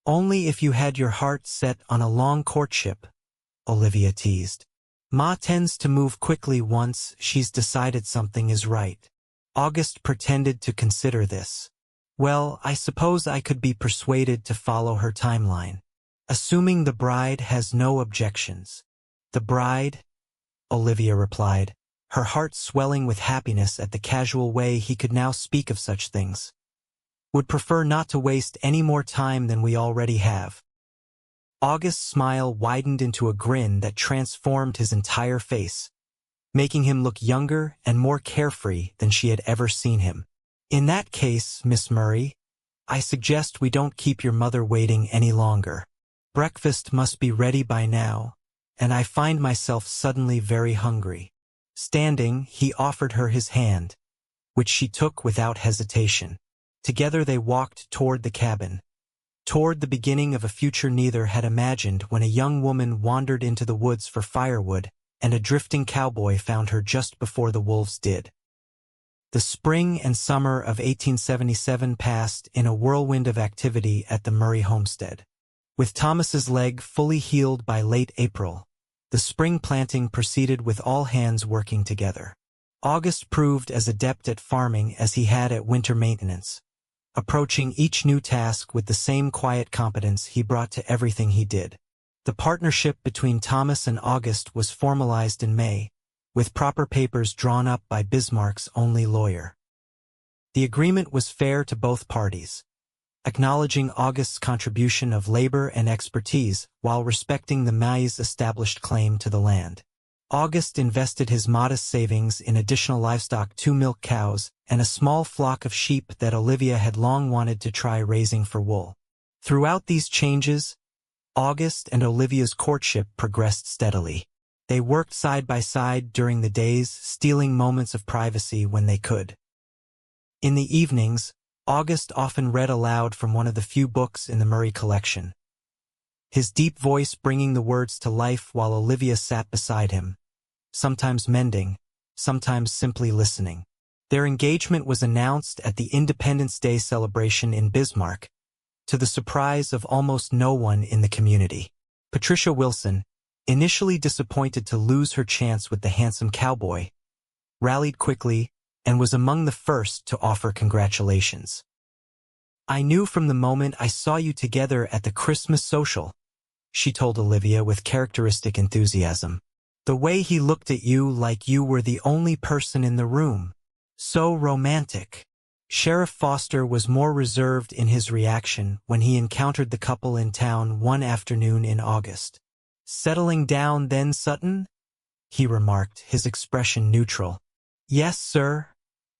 Only if you had your heart set on a long courtship, Olivia teased. Ma tends to move quickly once she's decided something is right. August pretended to consider this. Well, I suppose I could be persuaded to follow her timeline. Assuming the bride has no objections. The bride? Olivia replied, her heart swelling with happiness at the casual way he could now speak of such things. Would prefer not to waste any more time than we already have. August's smile widened into a grin that transformed his entire face, making him look younger and more carefree than she had ever seen him. In that case, Miss Murray, I suggest we don't keep your mother waiting any longer. Breakfast must be ready by now, and I find myself suddenly very hungry. Standing, he offered her his hand, which she took without hesitation. Together they walked toward the cabin, toward the beginning of a future neither had imagined when a young woman wandered into the woods for firewood, and a drifting cowboy found her just before the wolves did. The spring and summer of 1877 passed in a whirlwind of activity at the Murray homestead. With Thomas's leg fully healed by late April, the spring planting proceeded with all hands working together. August proved as adept at farming as he had at winter maintenance, approaching each new task with the same quiet competence he brought to everything he did. The partnership between Thomas and August was formalized in May, with proper papers drawn up by Bismarck's only lawyer. The agreement was fair to both parties, acknowledging August's contribution of labor and expertise while respecting the Mays' established claim to the land. August invested his modest savings in additional livestock, 2 milk cows, and a small flock of sheep that Olivia had long wanted to try raising for wool. Throughout these changes, August and Olivia's courtship progressed steadily. They worked side by side during the days, stealing moments of privacy when they could. In the evenings, August often read aloud from one of the few books in the Murray collection, his deep voice bringing the words to life while Olivia sat beside him, sometimes mending, sometimes simply listening. Their engagement was announced at the Independence Day celebration in Bismarck, to the surprise of almost no one in the community. Patricia Wilson, initially disappointed to lose her chance with the handsome cowboy, rallied quickly and was among the first to offer congratulations. I knew from the moment I saw you together at the Christmas social, she told Olivia with characteristic enthusiasm. The way he looked at you like you were the only person in the room. So romantic. Sheriff Foster was more reserved in his reaction when he encountered the couple in town one afternoon in August. Settling down then, Sutton? He remarked, his expression neutral. Yes, sir,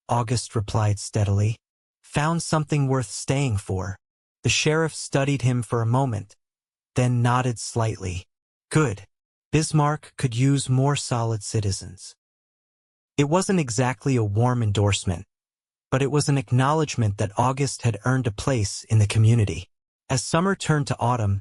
August replied steadily. Found something worth staying for. The sheriff studied him for a moment, then nodded slightly. Good. Bismarck could use more solid citizens. It wasn't exactly a warm endorsement, but it was an acknowledgement that August had earned a place in the community. As summer turned to autumn,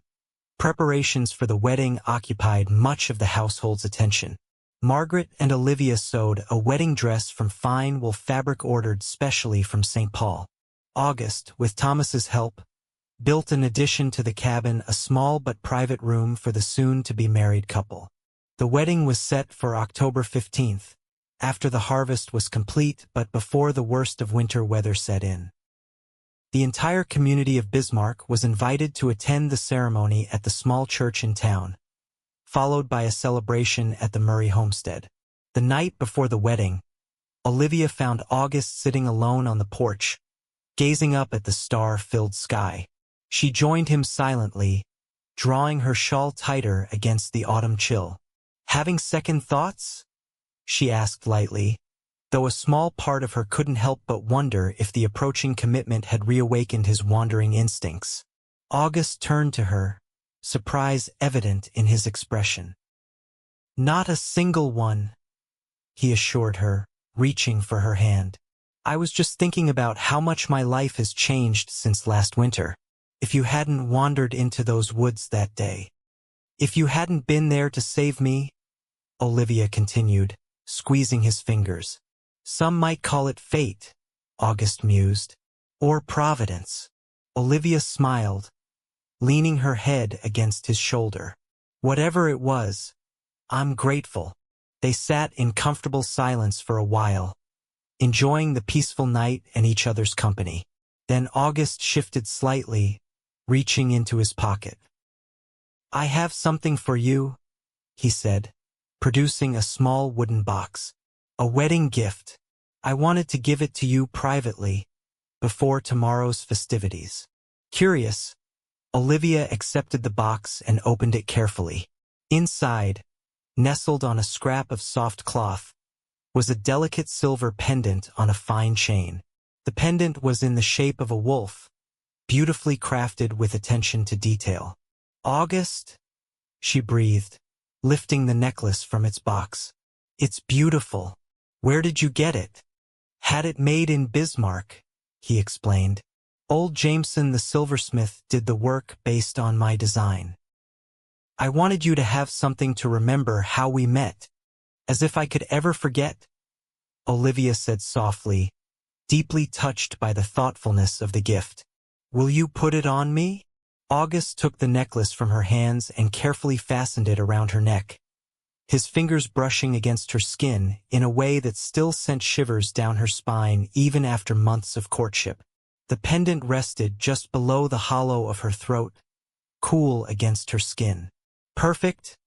preparations for the wedding occupied much of the household's attention. Margaret and Olivia sewed a wedding dress from fine wool fabric ordered specially from St. Paul. August, with Thomas's help, built in addition to the cabin a small but private room for the soon-to-be-married couple. The wedding was set for October 15th, after the harvest was complete but before the worst of winter weather set in. The entire community of Bismarck was invited to attend the ceremony at the small church in town, followed by a celebration at the Murray homestead. The night before the wedding, Olivia found August sitting alone on the porch, gazing up at the star-filled sky. She joined him silently, drawing her shawl tighter against the autumn chill. Having second thoughts? She asked lightly, though a small part of her couldn't help but wonder if the approaching commitment had reawakened his wandering instincts. August turned to her, surprise evident in his expression. Not a single one, he assured her, reaching for her hand. I was just thinking about how much my life has changed since last winter. If you hadn't wandered into those woods that day. If you hadn't been there to save me, Olivia continued, squeezing his fingers. Some might call it fate, August mused. Or Providence. Olivia smiled, leaning her head against his shoulder. Whatever it was, I'm grateful. They sat in comfortable silence for a while, enjoying the peaceful night and each other's company. Then August shifted slightly, reaching into his pocket. I have something for you, he said, producing a small wooden box. A wedding gift. I wanted to give it to you privately, before tomorrow's festivities. Curious, Olivia accepted the box and opened it carefully. Inside, nestled on a scrap of soft cloth, was a delicate silver pendant on a fine chain. The pendant was in the shape of a wolf, beautifully crafted with attention to detail. August, she breathed, lifting the necklace from its box. It's beautiful. Where did you get it? Had it made in Bismarck, he explained. Old Jameson the silversmith did the work based on my design. I wanted you to have something to remember how we met, as if I could ever forget, Olivia said softly, deeply touched by the thoughtfulness of the gift. Will you put it on me? August took the necklace from her hands and carefully fastened it around her neck, his fingers brushing against her skin in a way that still sent shivers down her spine even after months of courtship. The pendant rested just below the hollow of her throat, cool against her skin. Perfect,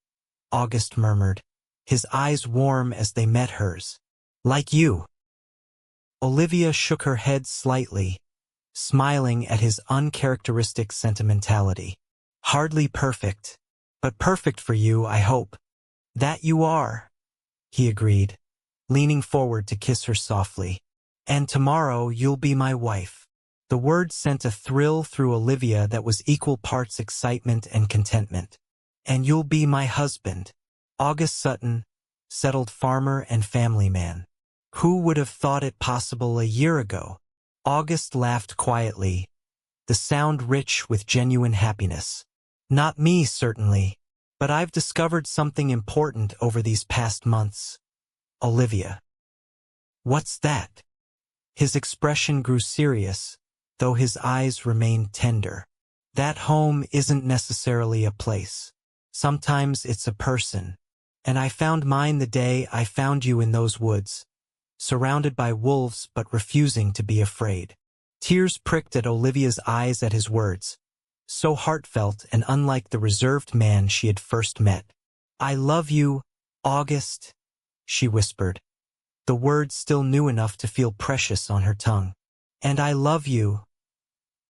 August murmured, his eyes warm as they met hers. Like you. Olivia shook her head slightly, smiling at his uncharacteristic sentimentality. Hardly perfect, but perfect for you, I hope. That you are, he agreed, leaning forward to kiss her softly. And tomorrow you'll be my wife. The word sent a thrill through Olivia that was equal parts excitement and contentment. And you'll be my husband, August Sutton, settled farmer and family man. Who would have thought it possible a year ago? August laughed quietly, the sound rich with genuine happiness. Not me, certainly, but I've discovered something important over these past months. Olivia. What's that? His expression grew serious, though his eyes remained tender. That home isn't necessarily a place. Sometimes it's a person. And I found mine the day I found you in those woods, surrounded by wolves but refusing to be afraid. Tears pricked at Olivia's eyes at his words, so heartfelt and unlike the reserved man she had first met. I love you, August, she whispered, the words still new enough to feel precious on her tongue. And I love you,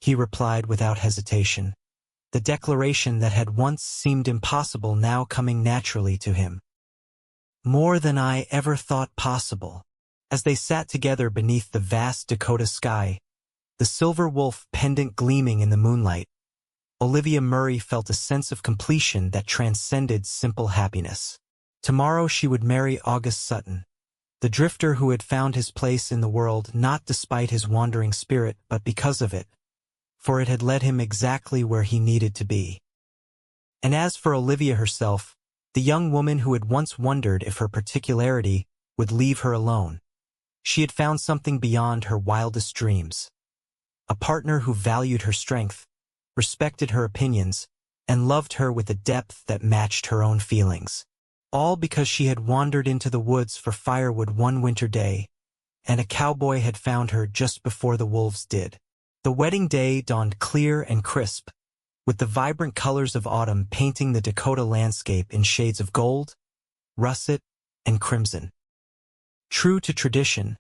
he replied without hesitation, the declaration that had once seemed impossible now coming naturally to him. More than I ever thought possible. As they sat together beneath the vast Dakota sky, the silver wolf pendant gleaming in the moonlight, Olivia Murray felt a sense of completion that transcended simple happiness. Tomorrow she would marry August Sutton, the drifter who had found his place in the world not despite his wandering spirit but because of it, for it had led him exactly where he needed to be. And as for Olivia herself, the young woman who had once wondered if her particularity would leave her alone, she had found something beyond her wildest dreams. A partner who valued her strength, respected her opinions, and loved her with a depth that matched her own feelings. All because she had wandered into the woods for firewood one winter day, and a cowboy had found her just before the wolves did. The wedding day dawned clear and crisp, with the vibrant colors of autumn painting the Dakota landscape in shades of gold, russet, and crimson. True to tradition,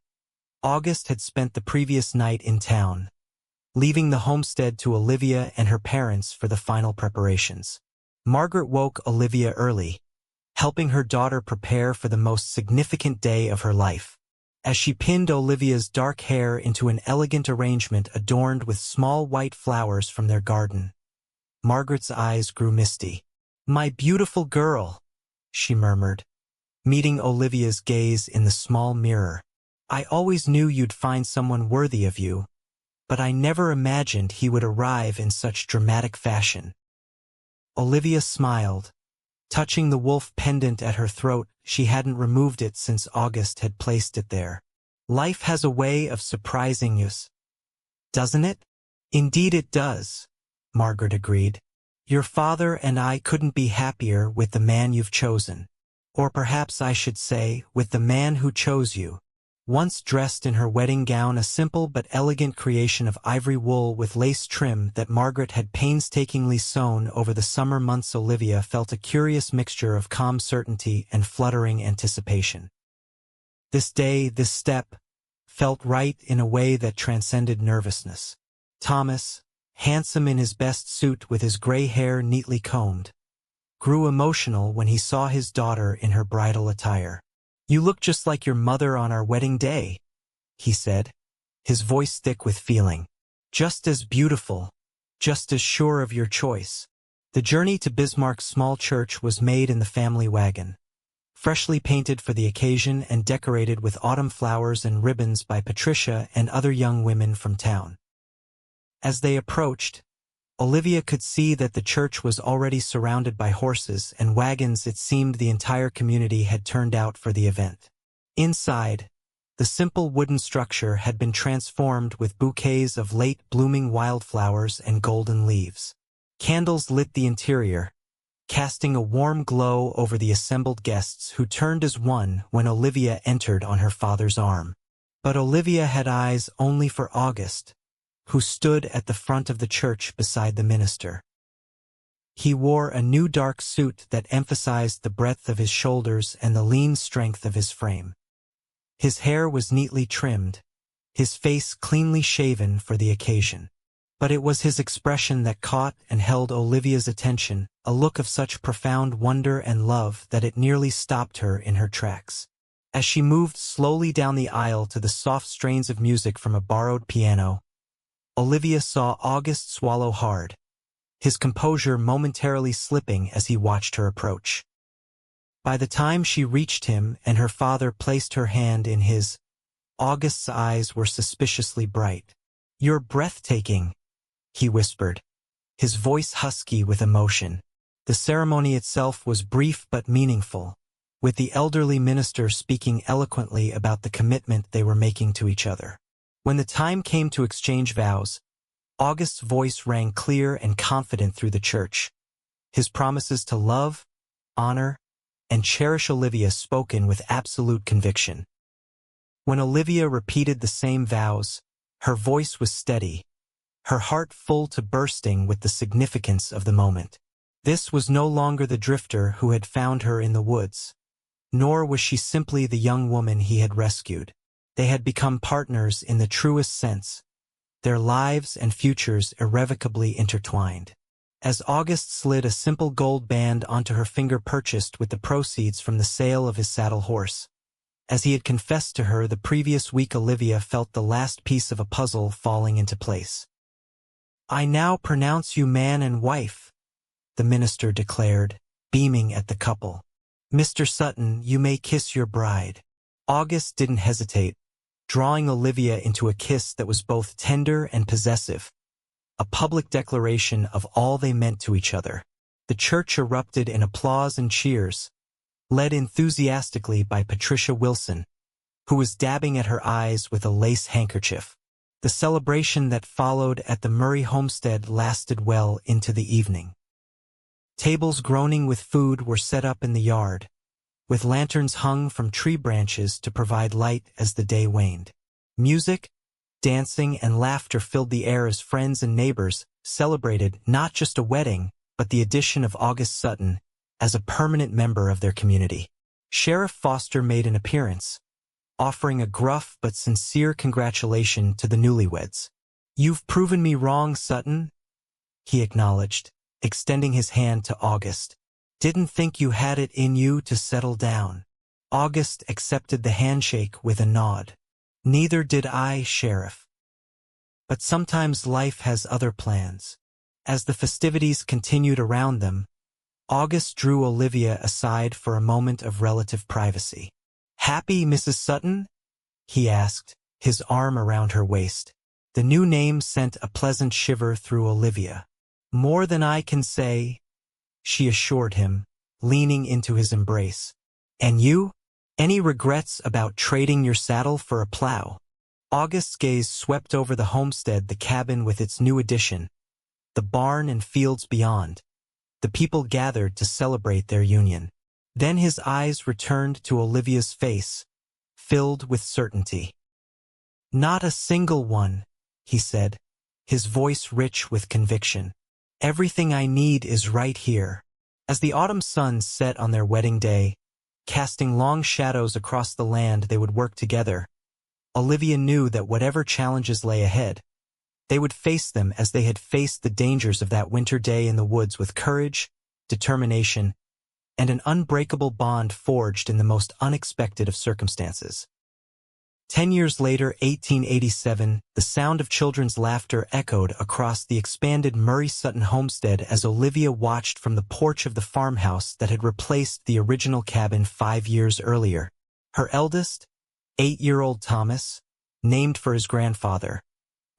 August had spent the previous night in town, leaving the homestead to Olivia and her parents for the final preparations. Margaret woke Olivia early, helping her daughter prepare for the most significant day of her life. As she pinned Olivia's dark hair into an elegant arrangement adorned with small white flowers from their garden, Margaret's eyes grew misty. My beautiful girl, she murmured, meeting Olivia's gaze in the small mirror. I always knew you'd find someone worthy of you, but I never imagined he would arrive in such dramatic fashion. Olivia smiled, touching the wolf pendant at her throat. She hadn't removed it since August had placed it there. Life has a way of surprising us, doesn't it? Indeed it does, Margaret agreed. Your father and I couldn't be happier with the man you've chosen. Or perhaps I should say, with the man who chose you. Once dressed in her wedding gown, a simple but elegant creation of ivory wool with lace trim that Margaret had painstakingly sewn over the summer months, Olivia felt a curious mixture of calm certainty and fluttering anticipation. This day, this step, felt right in a way that transcended nervousness. Thomas, handsome in his best suit with his gray hair neatly combed, grew emotional when he saw his daughter in her bridal attire. "You look just like your mother on our wedding day," he said, his voice thick with feeling. "Just as beautiful, just as sure of your choice." The journey to Bismarck's small church was made in the family wagon, freshly painted for the occasion and decorated with autumn flowers and ribbons by Patricia and other young women from town. As they approached, Olivia could see that the church was already surrounded by horses and wagons. It seemed the entire community had turned out for the event. Inside, the simple wooden structure had been transformed with bouquets of late-blooming wildflowers and golden leaves. Candles lit the interior, casting a warm glow over the assembled guests who turned as one when Olivia entered on her father's arm. But Olivia had eyes only for August, who stood at the front of the church beside the minister. He wore a new dark suit that emphasized the breadth of his shoulders and the lean strength of his frame. His hair was neatly trimmed, his face cleanly shaven for the occasion. But it was his expression that caught and held Olivia's attention, a look of such profound wonder and love that it nearly stopped her in her tracks. As she moved slowly down the aisle to the soft strains of music from a borrowed piano, Olivia saw August swallow hard, his composure momentarily slipping as he watched her approach. By the time she reached him and her father placed her hand in his, August's eyes were suspiciously bright. "You're breathtaking," he whispered, his voice husky with emotion. The ceremony itself was brief but meaningful, with the elderly minister speaking eloquently about the commitment they were making to each other. When the time came to exchange vows, August's voice rang clear and confident through the church, his promises to love, honor, and cherish Olivia spoken with absolute conviction. When Olivia repeated the same vows, her voice was steady, her heart full to bursting with the significance of the moment. This was no longer the drifter who had found her in the woods, nor was she simply the young woman he had rescued. They had become partners in the truest sense, their lives and futures irrevocably intertwined. As August slid a simple gold band onto her finger purchased with the proceeds from the sale of his saddle horse, as he had confessed to her the previous week, Olivia felt the last piece of a puzzle falling into place. "I now pronounce you man and wife," the minister declared, beaming at the couple. "Mr. Sutton, you may kiss your bride." August didn't hesitate, drawing Olivia into a kiss that was both tender and possessive, a public declaration of all they meant to each other. The church erupted in applause and cheers, led enthusiastically by Patricia Wilson, who was dabbing at her eyes with a lace handkerchief. The celebration that followed at the Murray homestead lasted well into the evening. Tables groaning with food were set up in the yard, with lanterns hung from tree branches to provide light as the day waned. Music, dancing, and laughter filled the air as friends and neighbors celebrated not just a wedding, but the addition of August Sutton as a permanent member of their community. Sheriff Foster made an appearance, offering a gruff but sincere congratulation to the newlyweds. "You've proven me wrong, Sutton," he acknowledged, extending his hand to August. "Didn't think you had it in you to settle down." August accepted the handshake with a nod. "Neither did I, Sheriff. But sometimes life has other plans." As the festivities continued around them, August drew Olivia aside for a moment of relative privacy. "Happy, Mrs. Sutton?" he asked, his arm around her waist. The new name sent a pleasant shiver through Olivia. "More than I can say," she assured him, leaning into his embrace. "And you?" Any regrets about trading your saddle for a plow? August's gaze swept over the homestead, the cabin with its new addition, the barn and fields beyond. The people gathered to celebrate their union. Then his eyes returned to Olivia's face, filled with certainty. "Not a single one," he said, his voice rich with conviction. "Everything I need is right here." As the autumn sun set on their wedding day, casting long shadows across the land they would work together, Olivia knew that whatever challenges lay ahead, they would face them as they had faced the dangers of that winter day in the woods, with courage, determination, and an unbreakable bond forged in the most unexpected of circumstances. 10 years later, 1887, the sound of children's laughter echoed across the expanded Murray Sutton homestead as Olivia watched from the porch of the farmhouse that had replaced the original cabin 5 years earlier. Her eldest, 8-year-old Thomas, named for his grandfather,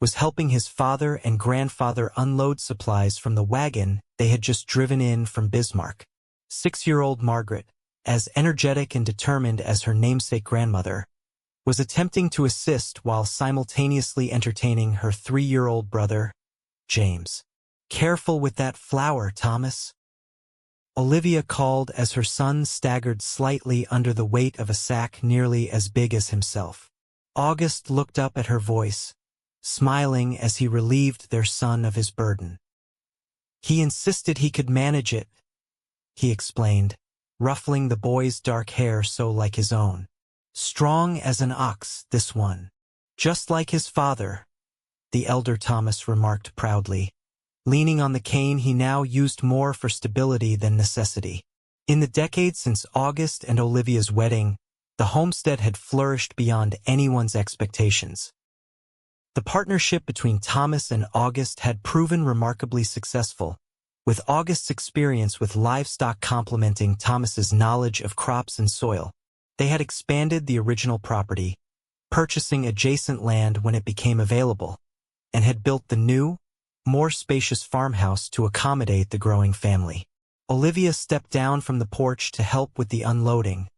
was helping his father and grandfather unload supplies from the wagon they had just driven in from Bismarck. 6-year-old Margaret, as energetic and determined as her namesake grandmother, was attempting to assist while simultaneously entertaining her 3-year-old brother, James. "Careful with that flour, Thomas," Olivia called as her son staggered slightly under the weight of a sack nearly as big as himself. August looked up at her voice, smiling as he relieved their son of his burden. "He insisted he could manage it," he explained, ruffling the boy's dark hair so like his own. "Strong as an ox, this one. Just like his father," the elder Thomas remarked proudly, leaning on the cane he now used more for stability than necessity. In the decades since August and Olivia's wedding, the homestead had flourished beyond anyone's expectations. The partnership between Thomas and August had proven remarkably successful, with August's experience with livestock complementing Thomas's knowledge of crops and soil. They had expanded the original property, purchasing adjacent land when it became available, and had built the new, more spacious farmhouse to accommodate the growing family. Olivia stepped down from the porch to help with the unloading,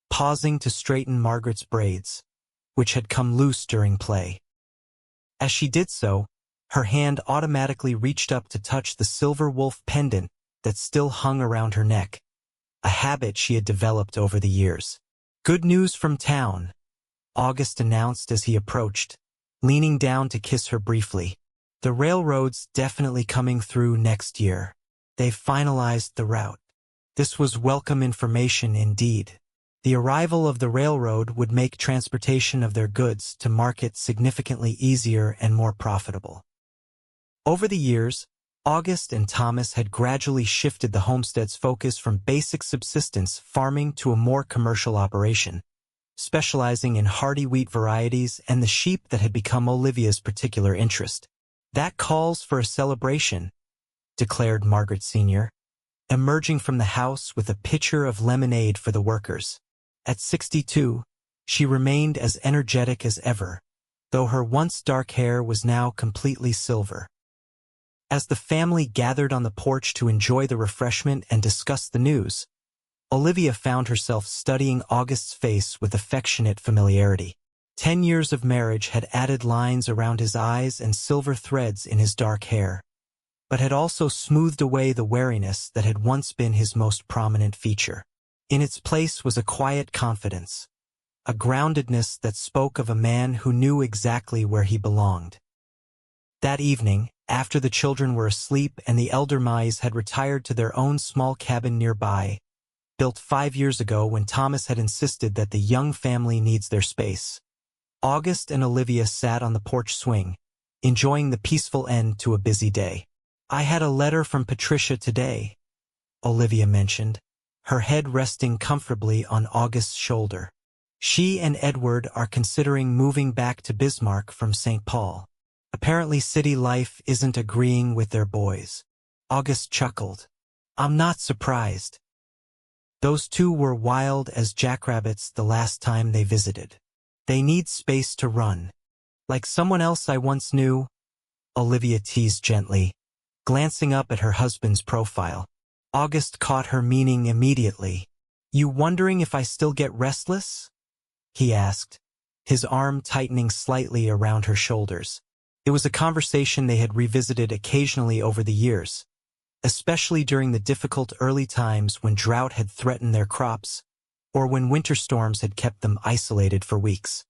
pausing to straighten Margaret's braids, which had come loose during play. As she did so, her hand automatically reached up to touch the silver wolf pendant that still hung around her neck, a habit she had developed over the years. "Good news from town," August announced as he approached, leaning down to kiss her briefly. "The railroad's definitely coming through next year. They've finalized the route." This was welcome information indeed. The arrival of the railroad would make transportation of their goods to market significantly easier and more profitable. Over the years, August and Thomas had gradually shifted the homestead's focus from basic subsistence farming to a more commercial operation, specializing in hardy wheat varieties and the sheep that had become Olivia's particular interest. "That calls for a celebration," declared Margaret Sr., emerging from the house with a pitcher of lemonade for the workers. At 62, she remained as energetic as ever, though her once dark hair was now completely silver. As the family gathered on the porch to enjoy the refreshment and discuss the news, Olivia found herself studying August's face with affectionate familiarity. 10 years of marriage had added lines around his eyes and silver threads in his dark hair, but had also smoothed away the wariness that had once been his most prominent feature. In its place was a quiet confidence, a groundedness that spoke of a man who knew exactly where he belonged. That evening, after the children were asleep and the elder Murrays had retired to their own small cabin nearby, built 5 years ago when Thomas had insisted that the young family needs their space, August and Olivia sat on the porch swing, enjoying the peaceful end to a busy day. "I had a letter from Patricia today," Olivia mentioned, her head resting comfortably on August's shoulder. "She and Edward are considering moving back to Bismarck from St. Paul. Apparently city life isn't agreeing with their boys." August chuckled. "I'm not surprised. Those two were wild as jackrabbits the last time they visited. They need space to run. Like someone else I once knew," Olivia teased gently, glancing up at her husband's profile. August caught her meaning immediately. "You wondering if I still get restless?" he asked, his arm tightening slightly around her shoulders. It was a conversation they had revisited occasionally over the years, especially during the difficult early times when drought had threatened their crops, or when winter storms had kept them isolated for weeks.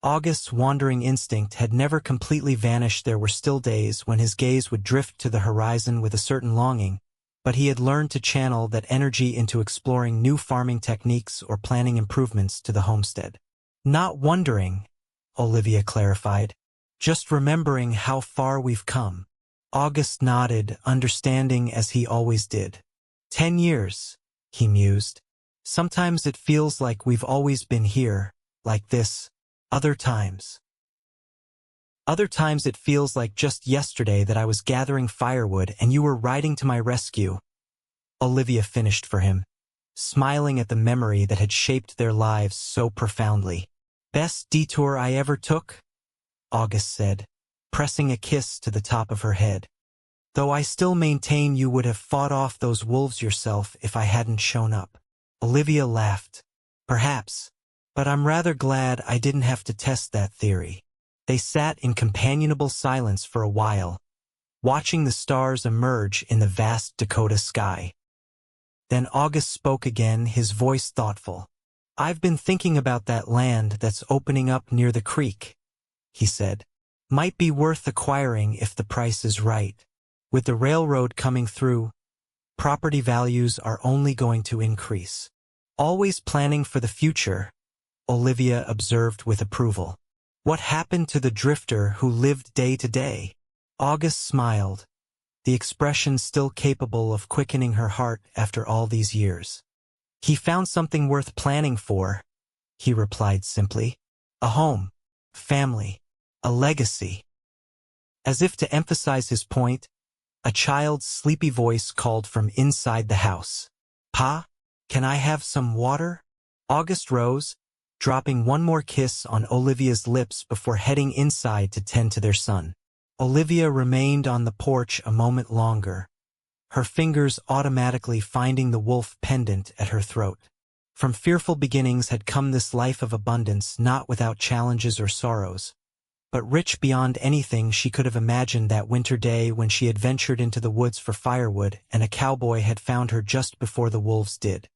August's wandering instinct had never completely vanished. There were still days when his gaze would drift to the horizon with a certain longing, but he had learned to channel that energy into exploring new farming techniques or planning improvements to the homestead. "Not wondering," Olivia clarified, "just remembering how far we've come." August nodded, understanding as he always did. 10 years, he mused. Sometimes it feels like we've always been here, like this. Other times it feels like just yesterday that I was gathering firewood and you were riding to my rescue. Olivia finished for him, smiling at the memory that had shaped their lives so profoundly. "Best detour I ever took?" August said, pressing a kiss to the top of her head. "Though I still maintain you would have fought off those wolves yourself if I hadn't shown up." Olivia laughed. "Perhaps, but I'm rather glad I didn't have to test that theory." They sat in companionable silence for a while, watching the stars emerge in the vast Dakota sky. Then August spoke again, his voice thoughtful. "I've been thinking about that land that's opening up near the creek," he said. "Might be worth acquiring if the price is right. With the railroad coming through, property values are only going to increase." "Always planning for the future," Olivia observed with approval. "What happened to the drifter who lived day to day?" August smiled, the expression still capable of quickening her heart after all these years. "He found something worth planning for," he replied simply. "A home, family, a legacy." As if to emphasize his point, a child's sleepy voice called from inside the house. "Pa, can I have some water?" August rose, dropping one more kiss on Olivia's lips before heading inside to tend to their son. Olivia remained on the porch a moment longer, her fingers automatically finding the wolf pendant at her throat. From fearful beginnings had come this life of abundance, not without challenges or sorrows, but rich beyond anything she could have imagined that winter day when she had ventured into the woods for firewood and a cowboy had found her just before the wolves did.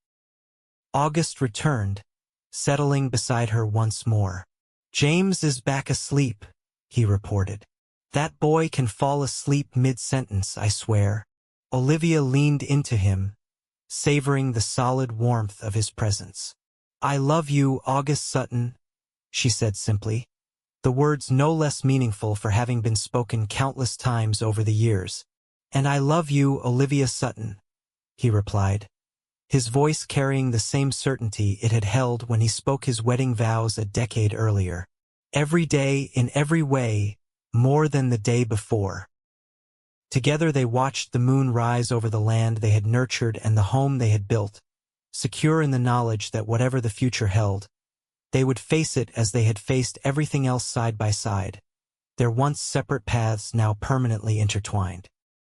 August returned, settling beside her once more. "James is back asleep," he reported. "That boy can fall asleep mid-sentence, I swear." Olivia leaned into him, savoring the solid warmth of his presence. "I love you, August Sutton," she said simply, the words no less meaningful for having been spoken countless times over the years. "And I love you, Olivia Sutton," he replied, his voice carrying the same certainty it had held when he spoke his wedding vows a decade earlier. "Every day, in every way, more than the day before." Together they watched the moon rise over the land they had nurtured and the home they had built, secure in the knowledge that whatever the future held, they would face it as they had faced everything else side by side, their once separate paths now permanently intertwined.